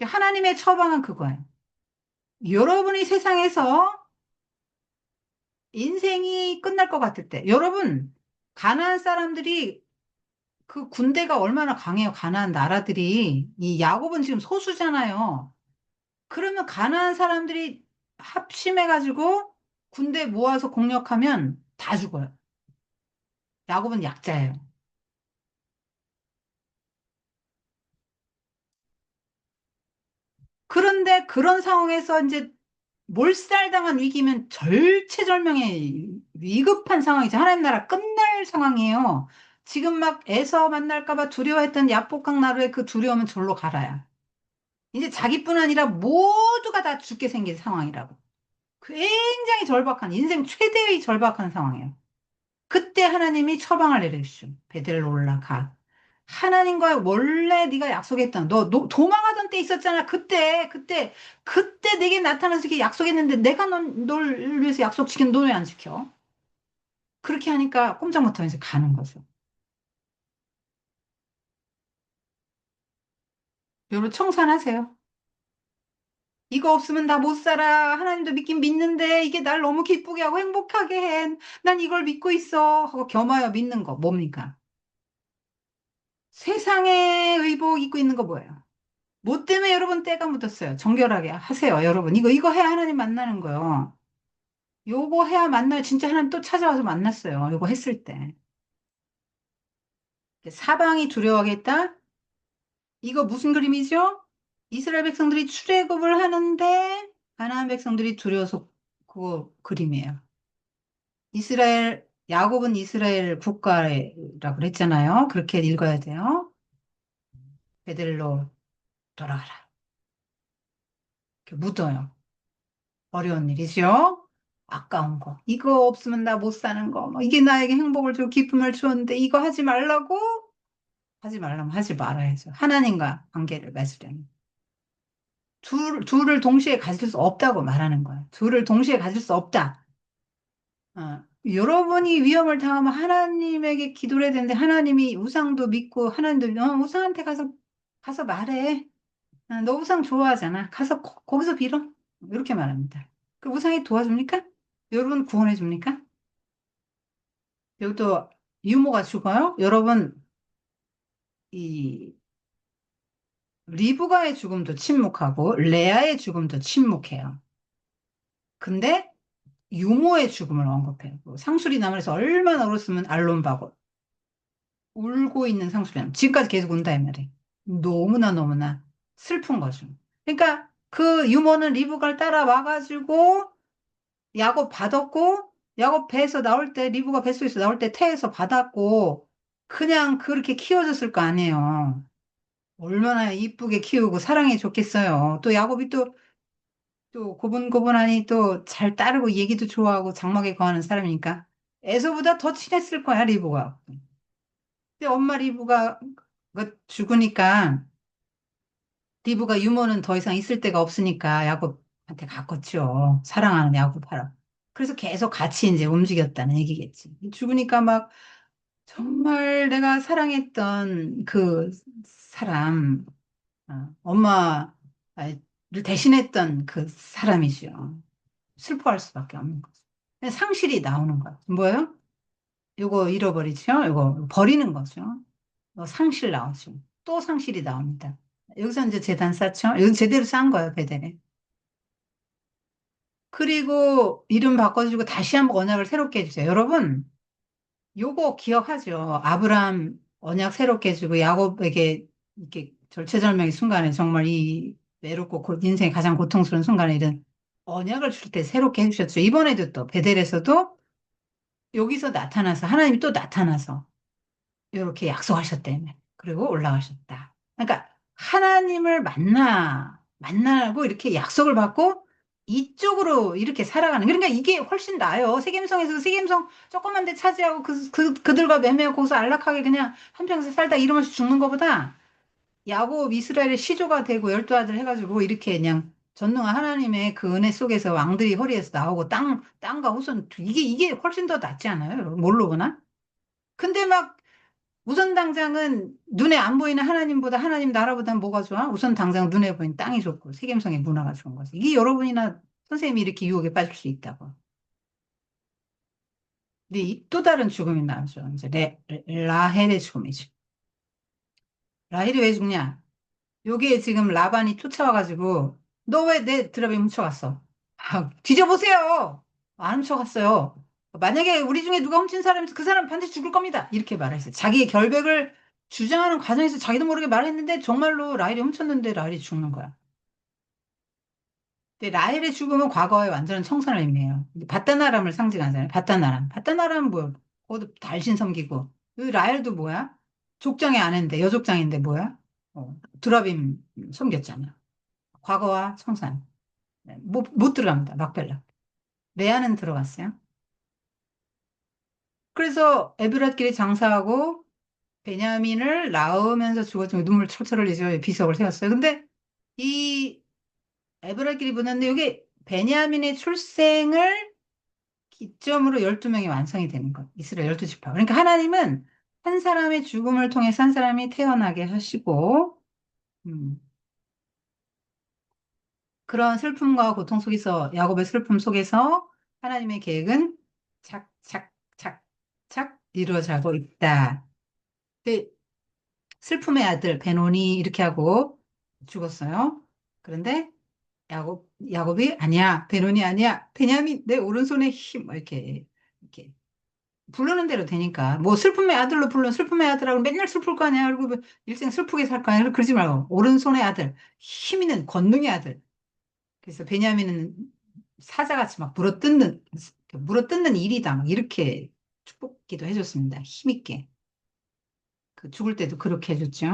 하나님의 처방은 그거예요. 여러분이 세상에서 인생이 끝날 것 같을 때, 여러분, 가나안 사람들이 그 군대가 얼마나 강해요. 가나안 나라들이. 이 야곱은 지금 소수잖아요. 그러면 가나안 사람들이 합심해가지고 군대 모아서 공격하면 다 죽어요. 야곱은 약자예요. 그런데 그런 상황에서 이제 몰살당한 위기면 절체절명의 위급한 상황이죠. 하나님 나라 끝날 상황이에요. 지금 막 에서 만날까봐 두려워했던 야복강 나루의 그 두려움은 절로 가라야. 이제 자기뿐 아니라 모두가 다 죽게 생긴 상황이라고. 굉장히 절박한, 인생 최대의 절박한 상황이에요. 그때 하나님이 처방을 내려주시죠. 베델로 올라가. 하나님과 원래 네가 약속했던 너 도망하던 때 있었잖아. 그때 내게 나타나서 이렇게 약속했는데 내가 널 위해서 약속 지킨 너 왜 안 지켜? 그렇게 하니까 꼼짝 못하면서 가는 거죠. 여러분 청산하세요. 이거 없으면 나 못 살아. 하나님도 믿긴 믿는데 이게 날 너무 기쁘게 하고 행복하게 해. 난 이걸 믿고 있어. 하고 겸하여 믿는 거 뭡니까? 세상의 의복 입고 있는 거 뭐예요? 뭐 때문에 여러분 때가 묻었어요? 정결하게 하세요, 여러분. 이거 해야 하나님 만나는 거요. 요거 해야 만나요. 진짜 하나님 또 찾아와서 만났어요. 요거 했을 때. 사방이 두려워하겠다? 이거 무슨 그림이죠? 이스라엘 백성들이 출애굽을 하는데 가나안 백성들이 두려워서 그거 그림이에요. 야곱은 이스라엘 국가라고 그랬잖아요. 그렇게 읽어야 돼요. 베들로 돌아가라. 이렇게 묻어요. 어려운 일이죠. 아까운 거. 이거 없으면 나 못 사는 거. 뭐 이게 나에게 행복을 주고 기쁨을 주었는데 이거 하지 말라고? 하지 말라면 하지 말아야죠. 하나님과 관계를 맺으려면. 둘을 동시에 가질 수 없다고 말하는 거예요. 둘을 동시에 가질 수 없다. 여러분이 위험을 당하면 하나님에게 기도를 해야 되는데 하나님이 우상도 믿고 하나님도 우상한테 가서 말해. 너 우상 좋아하잖아. 가서 거기서 빌어. 이렇게 말합니다. 그 우상이 도와줍니까? 여러분 구원해 줍니까? 여기도 유모가 죽어요? 여러분 이 리브가의 죽음도 침묵하고 레아의 죽음도 침묵해요. 근데 유모의 죽음을 언급해요. 상술이 나무에서 얼마나 울었으면 알론바고 울고 있는 상수리남. 지금까지 계속 운다 이 말이에요. 너무나 너무나 슬픈 거죠. 그러니까 그 유모는 리브가를 따라와가지고 야곱 받았고 야곱 배에서 나올 때 리브가 뱃속에서 나올 때 태에서 받았고 그냥 그렇게 키워줬을 거 아니에요. 얼마나 이쁘게 키우고 사랑해 줬겠어요. 또 야곱이 또 고분고분하니 또 잘 따르고 얘기도 좋아하고 장막에 거하는 사람이니까 에서보다 더 친했을 거야 리브가. 근데 엄마 리브가 죽으니까 리브가 유모는 더 이상 있을 데가 없으니까 야곱한테 갔겠죠. 사랑하는 야곱하러. 그래서 계속 같이 이제 움직였다는 얘기겠지. 죽으니까 막 정말 내가 사랑했던 그 사람, 엄마를 대신했던 그 사람이죠. 슬퍼할 수밖에 없는 거죠. 상실이 나오는 거예요. 뭐예요? 요거 잃어버리죠? 요거 버리는 거죠. 상실 나오죠. 또 상실이 나옵니다. 여기서 이제 재단 쌓죠? 여기 제대로 쌓은 거예요, 베델에. 그리고 이름 바꿔주고 다시 한번 언약을 새롭게 해주세요. 여러분, 요거 기억하죠? 아브라함 언약 새롭게 해주고 야곱에게 이렇게 절체절명의 순간에 정말 이 외롭고 인생의 가장 고통스러운 순간에 이런 언약을 줄 때 새롭게 해주셨죠. 이번에도 또 베델에서도 여기서 나타나서 하나님이 또 나타나서 이렇게 약속하셨다며. 그리고 올라가셨다. 그러니까 하나님을 만나고 이렇게 약속을 받고 이쪽으로 이렇게 살아가는. 그러니까 이게 훨씬 나아요. 세겜성에서 세겜성 조그만 데 차지하고 그들과 매매하고 거기서 안락하게 그냥 한평생 살다 이러면서 죽는 것보다 야곱 이스라엘의 시조가 되고 열두 아들 해가지고 이렇게 그냥 전능한 하나님의 그 은혜 속에서 왕들이 허리에서 나오고 땅과 후손 이게 훨씬 더 낫지 않아요? 뭘로 보나? 근데 막 우선 당장은 눈에 안 보이는 하나님보다 하나님 나라보다 뭐가 좋아? 우선 당장 눈에 보이는 땅이 좋고 세겜성의 문화가 좋은 거지. 이게 여러분이나 선생님이 이렇게 유혹에 빠질 수 있다고. 근데 또 다른 죽음이 나오죠. 이제 라헬의 죽음이죠. 라헬이 왜 죽냐? 요게 지금 라반이 쫓아와가지고 너 왜 내 드랍에 훔쳐갔어? 뒤져보세요. 안 훔쳐갔어요. 만약에 우리 중에 누가 훔친 사람이 그 사람 반드시 죽을 겁니다. 이렇게 말했어요. 자기의 결백을 주장하는 과정에서 자기도 모르게 말했는데 정말로 라헬이 훔쳤는데 라헬이 죽는 거야. 근데 라헬의 죽음은 과거의 완전한 청산을 의미해요. 바다나람을 상징하잖아요. 바다나람. 바다나람은 뭐야? 그것도 달신 섬기고. 이 라헬도 뭐야? 족장의 아내인데 여족장인데 뭐야? 드라빔 섬겼잖아. 과거와 청산. 네, 못 들어갑니다. 막벨라. 레아는 들어갔어요. 그래서 에브랏길에 장사하고 베냐민을 낳으면서 죽었지만 눈물 철철 흘리죠. 비석을 세웠어요. 근데 이 에브랏길이 보는데 여기 베냐민의 출생을 기점으로 12명이 완성이 되는 것. 이스라엘 12지파. 그러니까 하나님은 한 사람의 죽음을 통해서 한 사람이 태어나게 하시고, 음, 그런 슬픔과 고통 속에서, 야곱의 슬픔 속에서 하나님의 계획은 착, 착, 착, 착 이루어지고 있다. 근데 슬픔의 아들 베논이 이렇게 하고 죽었어요. 그런데 야곱이 아니야, 베논이 아니야, 베냐민 내 오른손에 힘, 뭐 이렇게 부르는 대로 되니까 뭐 슬픔의 아들로 불러 슬픔의 아들하고 맨날 슬플 거 아니야. 그리고 뭐 일생 슬프게 살 거 아니야. 그러지 말고 오른손의 아들, 힘 있는 권능의 아들. 그래서 베냐민은 사자같이 막 물어뜯는 일이다. 막 이렇게 축복기도 해줬습니다. 힘있게. 그 죽을 때도 그렇게 해줬죠.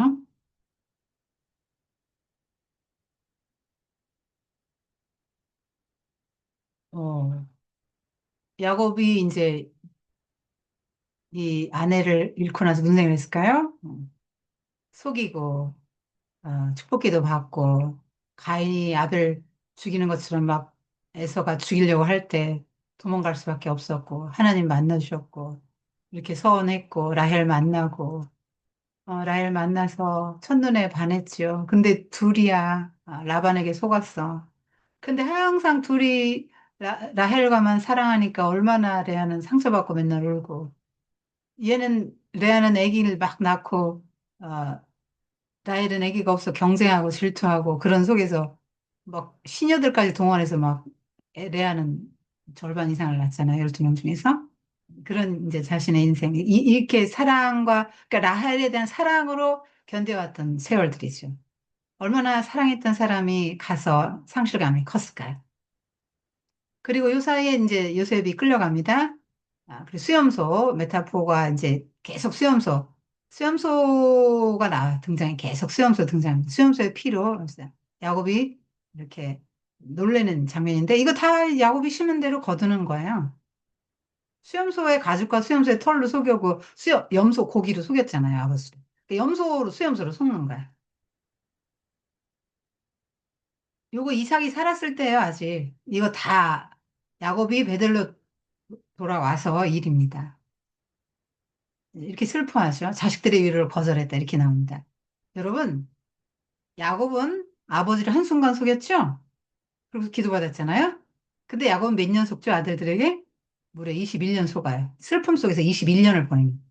어, 야곱이 이제 이 아내를 잃고 나서 무슨 생각을 했을까요? 속이고, 축복기도 받고, 가인이 아들 죽이는 것처럼 막 에서가 죽이려고 할 때 도망갈 수밖에 없었고, 하나님 만나주셨고, 이렇게 서원했고, 라헬 만나고, 라헬 만나서 첫눈에 반했지요. 근데 둘이야, 라반에게 속았어. 근데 항상 둘이 라헬과만 사랑하니까 얼마나 레아는 상처받고 맨날 울고, 얘는 레아는 아기를 막 낳고 라헬은 아기가 없어 경쟁하고 질투하고 그런 속에서 막 시녀들까지 동원해서 막 레아는 절반 이상을 낳잖아요. 12명 중에서. 그런 이제 자신의 인생 이렇게 사랑과 그러니까 라헬에 대한 사랑으로 견뎌왔던 세월들이죠. 얼마나 사랑했던 사람이 가서 상실감이 컸을까요? 그리고 요 사이에 이제 요셉이 끌려갑니다. 그리고 수염소, 메타포가 이제 계속 수염소가 등장해. 계속 수염소 등장합니다. 수염소의 피로, 그래서 야곱이 이렇게 놀래는 장면인데, 이거 다 야곱이 심은 대로 거두는 거예요. 수염소의 가죽과 수염소의 털로 속여고, 염소 고기로 속였잖아요, 아버지. 수염소로 속는 거야. 요거 이삭이 살았을 때예요, 아직. 이거 다 야곱이 베들로 돌아와서 일입니다. 이렇게 슬퍼하죠. 자식들의 위로를 거절했다. 이렇게 나옵니다. 여러분, 야곱은 아버지를 한순간 속였죠? 그래서 기도받았잖아요? 근데 야곱은 몇 년 속죠? 아들들에게? 무려 21년 속아요. 슬픔 속에서 21년을 보냅니다.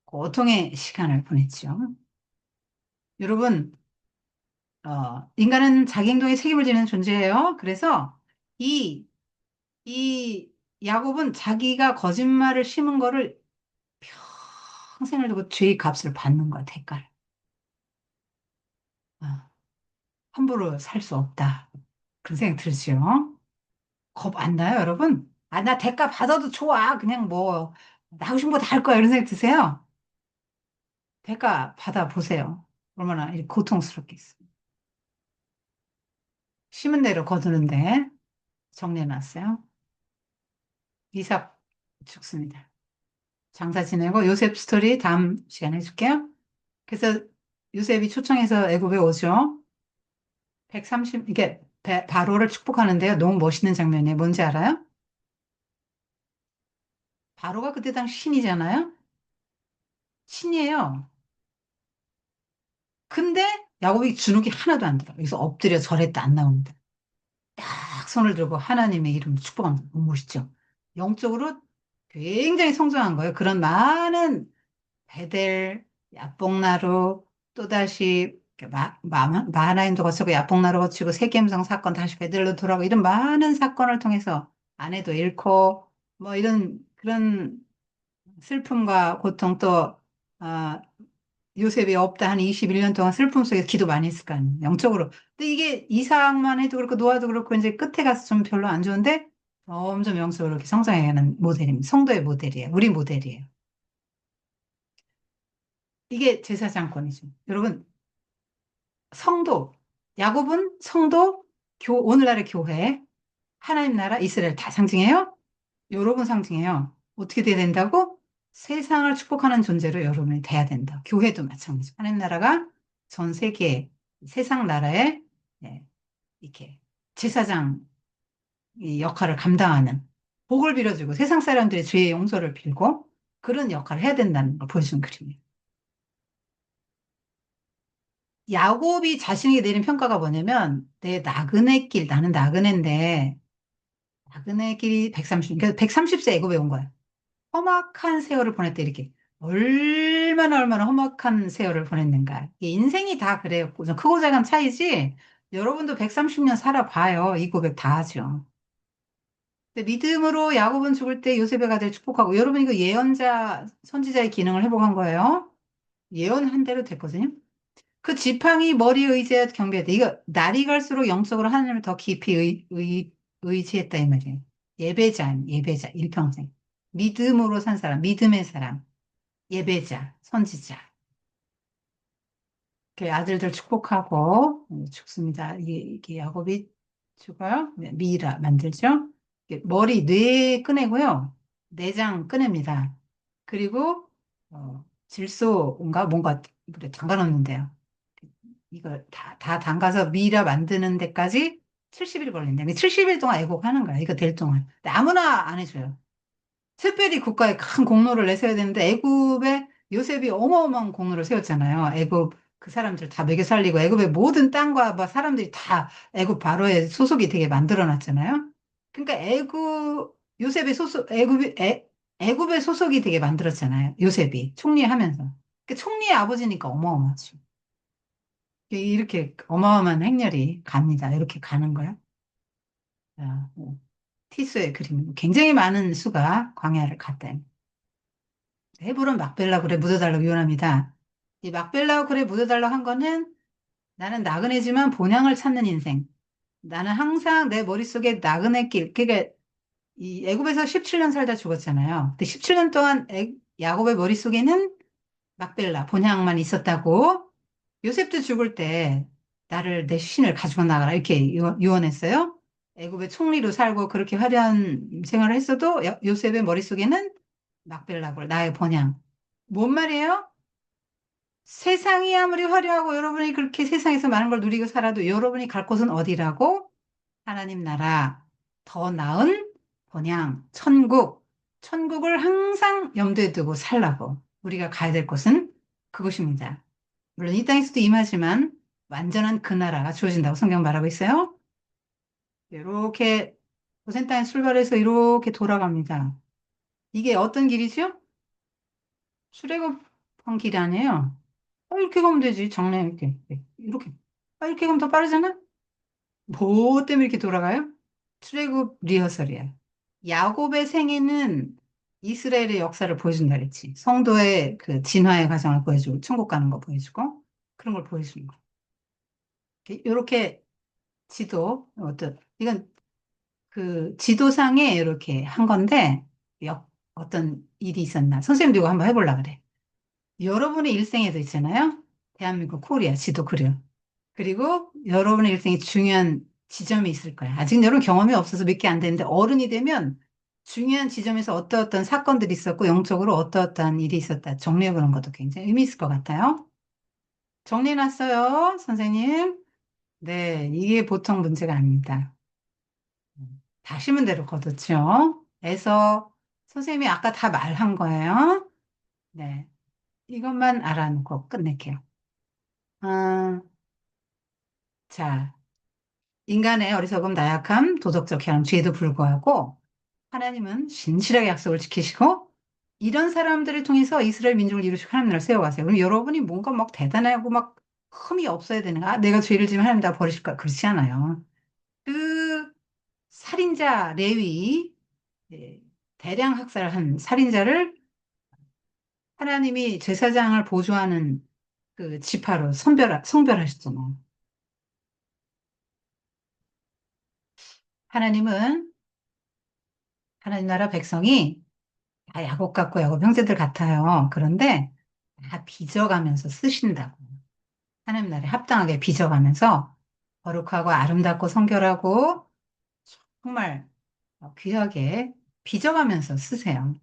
고통의 시간을 보냈죠. 여러분, 인간은 자기 행동에 책임을 지는 존재예요. 그래서 이, 이 야곱은 자기가 거짓말을 심은 거를 평생을 두고 죄의 값을 받는 거야, 대가를. 어. 함부로 살 수 없다. 그런 생각 들죠? 겁 안 나요, 여러분? 나 대가 받아도 좋아. 그냥 뭐, 나하고 싶은 거 다 할 거야. 이런 생각 드세요? 대가 받아보세요. 얼마나 이렇게 고통스럽겠어요. 심은 대로 거두는데 정리해놨어요. 이삭 죽습니다. 장사 지내고 요셉 스토리 다음 시간에 해줄게요. 그래서 요셉이 초청해서 애굽에 오죠. 바로를 축복하는데요. 너무 멋있는 장면이에요. 뭔지 알아요? 바로가 그때 당시 신이잖아요. 신이에요. 근데 야곱이 주눅이 하나도 안 들어. 여기서 엎드려 절했다 안 나옵니다. 딱 손을 들고 하나님의 이름으로 축복합니다. 너무 멋있죠? 영적으로 굉장히 성장한 거예요. 그런 많은 베델, 야복나루, 또다시 마하나임도 거치고 야복나루 거치고 세겜성 사건 다시 베델로 돌아오고 이런 많은 사건을 통해서 아내도 잃고 뭐 이런 그런 슬픔과 고통 또 아, 요셉이 없다 한 21년 동안 슬픔 속에서 기도 많이 했을 거 아니에요. 영적으로. 근데 이게 이삭만 해도 그렇고 노아도 그렇고 이제 끝에 가서 좀 별로 안 좋은데 점점 영적으로 이렇게 성장해가는 모델입니다. 성도의 모델이에요. 우리 모델이에요. 이게 제사장권이죠. 여러분, 성도, 야곱은 성도, 오늘날의 교회, 하나님 나라, 이스라엘 다 상징해요. 여러분 상징해요. 어떻게 돼야 된다고? 세상을 축복하는 존재로 여러분이 돼야 된다. 교회도 마찬가지. 하나님 나라가 전 세계 세상 나라에 예, 이렇게 제사장 이 역할을 감당하는. 복을 빌어주고 세상 사람들의 죄의 용서를 빌고 그런 역할을 해야 된다는 걸 보여주는 그림이에요. 야곱이 자신에게 내린 평가가 뭐냐면 내 나그네 길, 나는 나그네인데 나그네 길이 130, 그러니까 130세 애굽에 온 거야. 험악한 세월을 보냈대 이렇게. 얼마나 험악한 세월을 보냈는가. 이게 인생이 다 그래요. 크고 작은 차이지. 여러분도 130년 살아봐요. 이 고백 다 하죠. 근데 믿음으로 야곱은 죽을 때 요셉의 가들 축복하고 여러분 이거 예언자 선지자의 기능을 회복한 거예요. 예언한 대로 됐거든요. 그 지팡이 머리에 의지하여 경배했다. 이거 날이 갈수록 영적으로 하나님을 더 깊이 의지했다 이 말이에요. 예배자 일평생. 믿음으로 산 사람, 믿음의 사람, 예배자, 선지자. 그 아들들 축복하고 죽습니다. 이게 야곱이 죽어요. 미이라 만들죠. 머리, 뇌 꺼내고요. 내장 꺼냅니다. 그리고 질소인가 뭔가 물에 담가 놓는데요. 이거 다 담가서 미이라 만드는 데까지 70일 걸린다. 70일 동안 애곡하는 거야. 이거 될 동안. 근데 아무나 안 해줘요. 특별히 국가에 큰 공로를 내세워야 되는데 애굽에 요셉이 어마어마한 공로를 세웠잖아요. 애굽 그 사람들 다 먹여 살리고 애굽의 모든 땅과 막 사람들이 다 애굽 바로에 소속이 되게 만들어 놨잖아요. 그러니까 요셉의 소속 애굽의 소속이 되게 만들었잖아요. 요셉이 총리하면서. 그 총리의 아버지니까 어마어마하죠. 이렇게 어마어마한 행렬이 갑니다. 이렇게 가는 거야. 티스의 그림. 굉장히 많은 수가 광야를 갔다. 헤브론 막벨라 굴에 묻어달라고 유언합니다. 이 막벨라 굴에 묻어달라고 한 거는 나는 나그네지만 본향을 찾는 인생. 나는 항상 내 머릿속에 나그네 길. 그러니까 이 애굽에서 17년 살다 죽었잖아요. 근데 17년 동안 야곱의 머릿속에는 막벨라 본향만 있었다고 요셉도 죽을 때 나를 내 신을 가지고 나가라 이렇게 유언했어요. 애굽의 총리로 살고 그렇게 화려한 생활을 했어도 요셉의 머릿속에는 막벨라골 나의 번향. 뭔 말이에요? 세상이 아무리 화려하고 여러분이 그렇게 세상에서 많은 걸 누리고 살아도 여러분이 갈 곳은 어디라고? 하나님 나라, 더 나은 번향, 천국. 천국을 항상 염두에 두고 살라고. 우리가 가야 될 곳은 그곳입니다. 물론 이 땅에서도 임하지만 완전한 그 나라가 주어진다고 성경 말하고 있어요. 이렇게 고센 땅에 출발해서 이렇게 돌아갑니다. 이게 어떤 길이죠? 출애굽한 길이 아니에요. 이렇게 가면 되지. 정례 이렇게. 이렇게 가면 더 빠르잖아? 뭐 때문에 이렇게 돌아가요? 출애굽 리허설이야. 야곱의 생애는 이스라엘의 역사를 보여준다 그랬지. 성도의 그 진화의 과정을 보여주고, 천국 가는 거 보여주고, 그런 걸 보여주는 거. 이렇게 이건 그 지도상에 이렇게 한 건데, 어떤 일이 있었나. 선생님도 이거 한번 해보려고 그래. 여러분의 일생에도 있잖아요. 대한민국 코리아 지도 그려. 그리고 여러분의 일생에 중요한 지점이 있을 거야. 아직 여러분 경험이 없어서 몇 개 안 되는데 어른이 되면 중요한 지점에서 어떤 사건들이 있었고 영적으로 어떤 일이 있었다. 정리해 보는 것도 굉장히 의미 있을 것 같아요. 정리해 놨어요, 선생님. 네, 이게 보통 문제가 아닙니다. 다시 문제로 거뒀죠. 그래서 선생님이 아까 다 말한 거예요. 네, 이것만 알아놓고 끝낼게요. 아, 자, 인간의 어리석음, 나약함, 도덕적 해람, 죄에도 불구하고 하나님은 신실하게 약속을 지키시고 이런 사람들을 통해서 이스라엘 민족을 이루시고 하나님 나라를 세워가세요. 그럼 여러분이 뭔가 막 대단하고 막 흠이 없어야 되는가? 내가 죄를 지면 하나님 다 버리실까? 그렇지 않아요. 그 살인자 레위, 예, 대량 학살한 살인자를 하나님이 제사장을 보조하는 그 지파로 성별하셨잖아요. 하나님은 하나님 나라 백성이 다 야곱 같고 야곱 형제들 같아요. 그런데 다 빚어가면서 쓰신다고. 하나님 나라에 합당하게 빚어가면서 거룩하고 아름답고 성결하고 정말 귀하게 빚어가면서 쓰세요.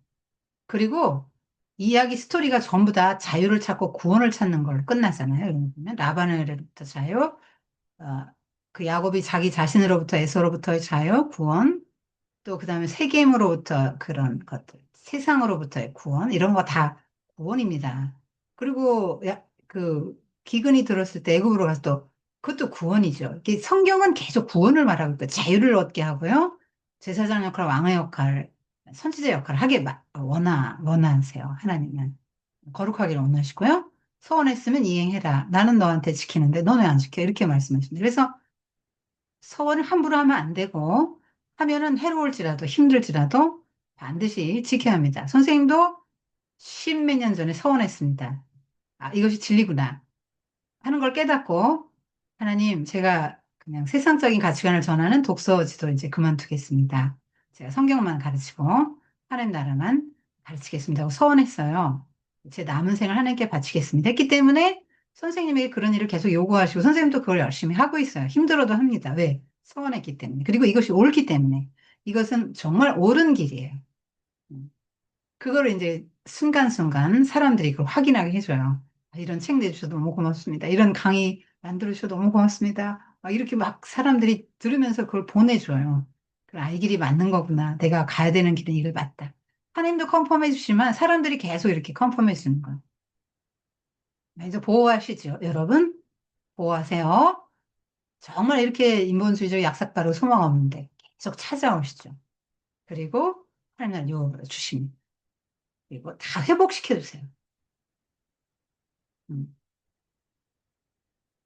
그리고 이야기 스토리가 전부 다 자유를 찾고 구원을 찾는 걸로 끝나잖아요. 여러분 보면 라반으로부터 자유, 어, 그 야곱이 자기 자신으로부터 에서로부터의 자유, 구원. 또 그다음에 세겜으로부터 그런 것들, 세상으로부터의 구원, 이런 거 다 구원입니다. 그리고 그 기근이 들었을 때 애굽으로 가서 또 그것도 구원이죠. 이게 성경은 계속 구원을 말하고 있고 자유를 얻게 하고요. 제사장 역할, 왕의 역할, 선지자 역할을 하게 원하세요. 하나님은 거룩하기를 원하시고요. 서원했으면 이행해라. 나는 너한테 지키는데 너는 왜 안 지켜? 이렇게 말씀하십니다. 그래서 서원을 함부로 하면 안 되고, 하면은 해로울지라도 힘들지라도 반드시 지켜야 합니다. 선생님도 십몇 년 전에 서원했습니다. 아, 이것이 진리구나 하는 걸 깨닫고, 하나님, 제가 그냥 세상적인 가치관을 전하는 독서지도 이제 그만두겠습니다. 제가 성경만 가르치고, 하나님 나라만 가르치겠습니다 하고 서원했어요. 제 남은 생을 하나님께 바치겠습니다. 했기 때문에 선생님에게 그런 일을 계속 요구하시고, 선생님도 그걸 열심히 하고 있어요. 힘들어도 합니다. 왜? 서원했기 때문에. 그리고 이것이 옳기 때문에. 이것은 정말 옳은 길이에요. 그거를 이제 순간순간 사람들이 그걸 확인하게 해줘요. 아, 이런 책 내주셔서 너무 고맙습니다. 이런 강의 만들어주셔서 너무 고맙습니다. 막 이렇게 막 사람들이 들으면서 그걸 보내줘요. 그래, 아, 이 길이 맞는 거구나. 내가 가야 되는 길은 이걸 맞다. 하나님도 컨펌해 주시지만 사람들이 계속 이렇게 컨펌해 주는 거예요. 이제 보호하시죠. 여러분, 보호하세요. 정말 이렇게 인본주의적 약삭바로 소망 없는데 계속 찾아오시죠. 그리고 하나님 요구를 주십니다. 그리고 다 회복시켜 주세요. 음.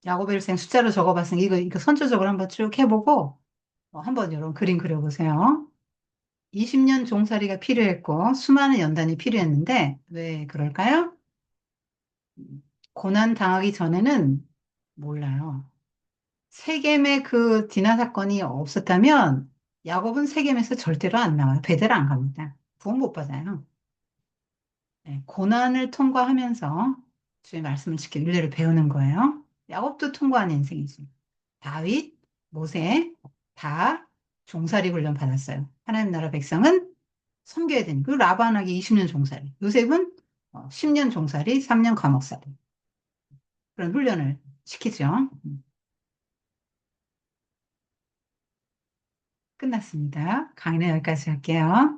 야곱의 일생 숫자로 적어봤으니 이거 선조적으로 한번 쭉 해보고 한번 이런 그림 그려보세요. 20년 종살이가 필요했고 수많은 연단이 필요했는데 왜 그럴까요? 고난 당하기 전에는 몰라요. 세겜의 그 디나 사건이 없었다면 야곱은 세겜에서 절대로 안 나와요. 베델 안 갑니다. 구원 못 받아요. 네, 고난을 통과하면서 주의 말씀을 지켜 윤례를 배우는 거예요. 야곱도 통과한 인생이지. 다윗, 모세 다 종살이 훈련 받았어요. 하나님 나라 백성은 섬겨야 되니까. 그리고 라반에게 20년 종살이. 요셉은 10년 종살이, 3년 감옥살이. 그런 훈련을 시키죠. 끝났습니다. 강의는 여기까지 할게요.